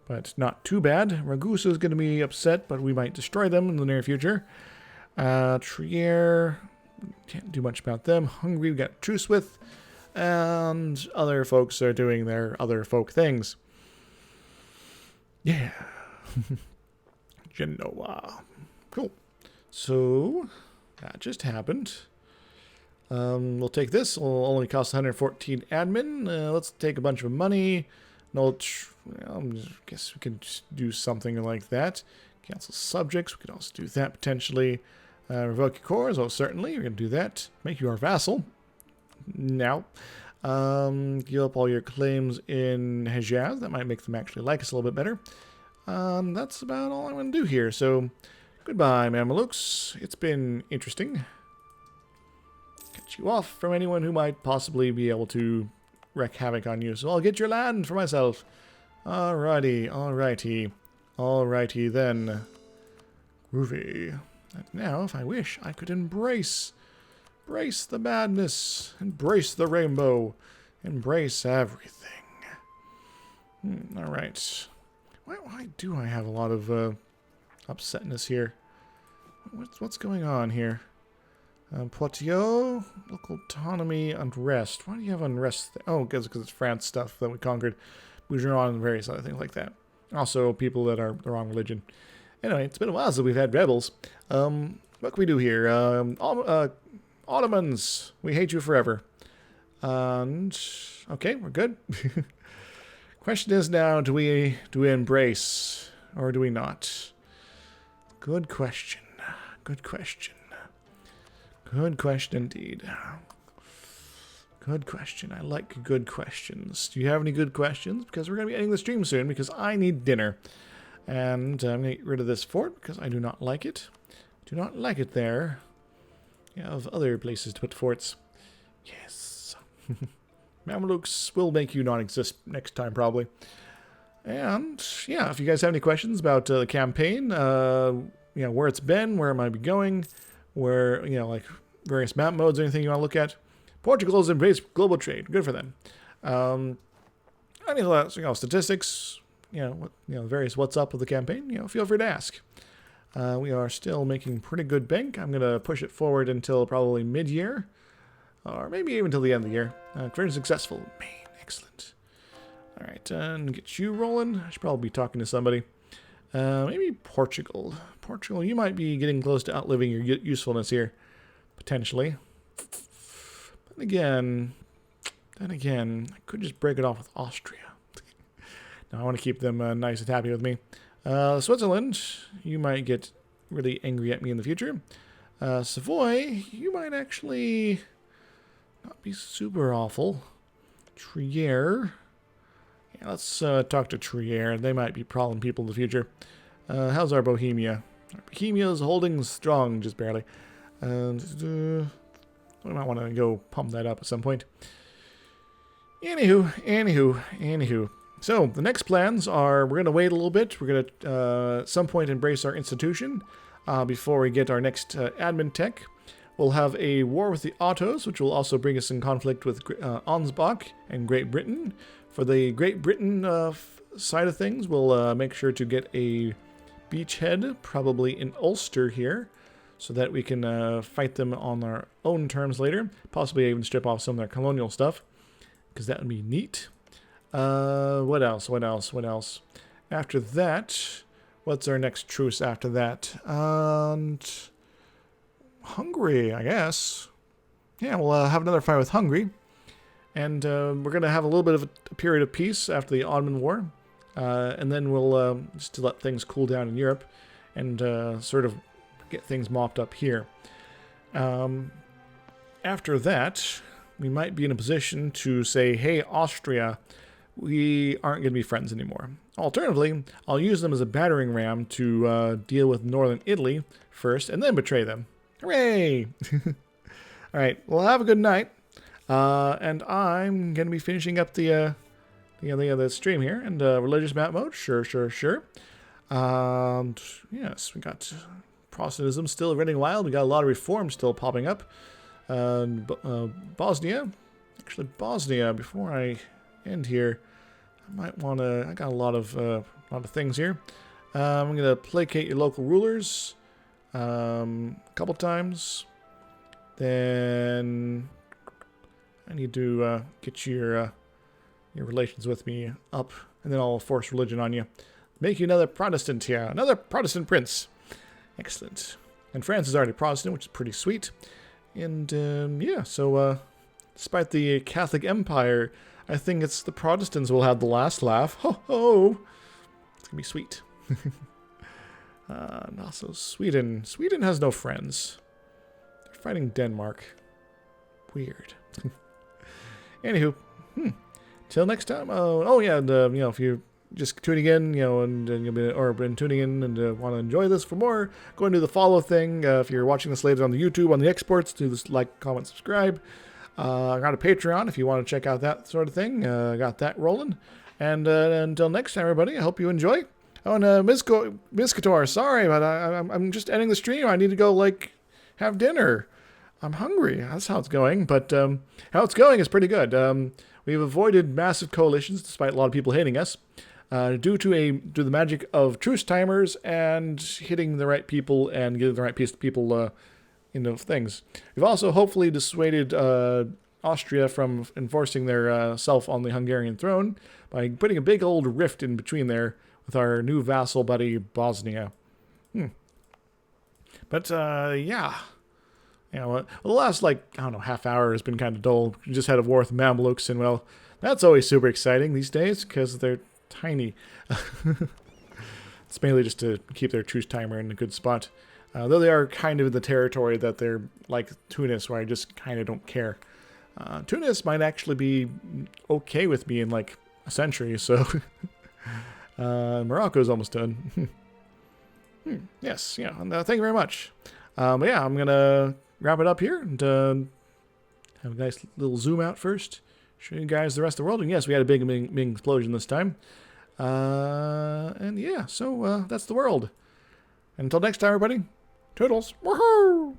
but not too bad. Ragusa's going to be upset, but we might destroy them in the near future. Trier, can't do much about them. Hungary, we got truce with. And other folks are doing their other folk things. Yeah. Genoa. Cool. So, that just happened. We'll take this. It'll only cost 114 admin. Let's take a bunch of money. I guess we can just do something like that. Cancel subjects. We could also do that potentially. Revoke your cores. Oh, certainly. We're going to do that. Make you our vassal. Now. Give up all your claims in Hejaz. That might make them actually like us a little bit better. That's about all I'm going to do here. So, goodbye, Mamelukes. It's been interesting. Cut you off from anyone who might possibly be able to wreak havoc on you. So I'll get your land for myself. Alrighty then. Groovy. And now, if I wish, I could embrace Embrace the madness. Embrace the rainbow. Embrace everything. All right. Why do I have a lot of upsetness here? What's going on here? Poitiers, local autonomy, unrest. Why do you have unrest? Oh, because it's France stuff that we conquered. Bougeron and various other things like that. Also, people that are the wrong religion. Anyway, it's been a while since we've had rebels. What can we do here? Ottomans, we hate you forever. And okay, we're good. Question is now, do we embrace or do we not? Good question. Good question. Good question indeed. Good question. I like good questions. Do you have any good questions? Because we're going to be ending the stream soon because I need dinner. And I'm going to get rid of this fort because I do not like it. Do not like it there. You have other places to put forts. Yes. Mamelukes will make you not exist next time, probably. And, yeah, if you guys have any questions about the campaign, where it's been, where it might be going, where, like, various map modes or anything you want to look at. Portugal has embraced global trade. Good for them. Any of that, statistics, various what's up with the campaign, feel free to ask. We are still making pretty good bank. I'm going to push it forward until probably mid-year. Or maybe even until the end of the year. Very successful. Man, excellent. All right, and get you rolling. I should probably be talking to somebody. Maybe Portugal. Portugal, you might be getting close to outliving your usefulness here. Potentially. Then again, I could just break it off with Austria. Now, I want to keep them nice and happy with me. Switzerland, you might get really angry at me in the future. Savoy, you might actually not be super awful. Trier. Yeah, let's talk to Trier. They might be problem people in the future. How's our Bohemia? Our Bohemia is holding strong, just barely. We might want to go pump that up at some point. Anywho. So, the next plans are, we're going to wait a little bit. We're going to, at some point, embrace our institution before we get our next admin tech. We'll have a war with the Ottos, which will also bring us in conflict with Ansbach and Great Britain. For the Great Britain side of things, we'll make sure to get a beachhead, probably in Ulster here, so that we can fight them on our own terms later. Possibly even strip off some of their colonial stuff, because that would be neat. What else? After that, what's our next truce after that? And Hungary, I guess. Yeah, we'll have another fight with Hungary. And we're going to have a little bit of a period of peace after the Ottoman War. And then we'll just to let things cool down in Europe and sort of get things mopped up here. After that, we might be in a position to say, hey, Austria, we aren't going to be friends anymore. Alternatively, I'll use them as a battering ram to deal with northern Italy first and then betray them. Hooray! All right, well, have a good night. And I'm going to be finishing up the stream here. And religious map mode, sure. And yes, we got Protestantism still running wild. We got a lot of reforms still popping up. Bosnia, before I end here, I might want to, I got a lot of things here. I'm going to placate your local rulers a couple times. Then I need to get your relations with me up, and then I'll force religion on you. Make you another Protestant here, another Protestant prince. Excellent. And France is already Protestant, which is pretty sweet. And yeah, so despite the Catholic Empire, I think it's the Protestants will have the last laugh. Ho ho! It's gonna be sweet. And also Sweden. Sweden has no friends. They're fighting Denmark. Weird. Anywho, till next time. Oh yeah, and if you're just tuning in, and you'll be or been tuning in and want to enjoy this for more, go and do the follow thing. If you're watching this later on the YouTube on the exports, do this like, comment, subscribe. I got a Patreon if you want to check out that sort of thing. Got that rolling. And until next time, everybody, I hope you enjoy. Oh, and Miskator, sorry, but I'm just ending the stream. I need to go have dinner. I'm hungry. That's how it's going. But how it's going is pretty good. We've avoided massive coalitions, despite a lot of people hating us, due to the magic of truce timers and hitting the right people and getting the right piece of people things. We've also hopefully dissuaded Austria from enforcing their self on the Hungarian throne by putting a big old rift in between there with our new vassal buddy Bosnia. But yeah. Well, the last, I don't know, half hour has been kind of dull. We just had a war with Mamluks, and, well, that's always super exciting these days, because they're tiny. It's mainly just to keep their truce timer in a good spot. Though they are kind of in the territory that they're like Tunis, where I just kind of don't care. Tunis might actually be okay with me in, a century, so... Morocco's almost done. Yes, yeah, and, thank you very much. But yeah, I'm going to wrap it up here and have a nice little zoom out first. Show you guys the rest of the world. And yes, we had a big explosion this time. And yeah, so that's the world. Until next time, everybody. Toodles. Woohoo!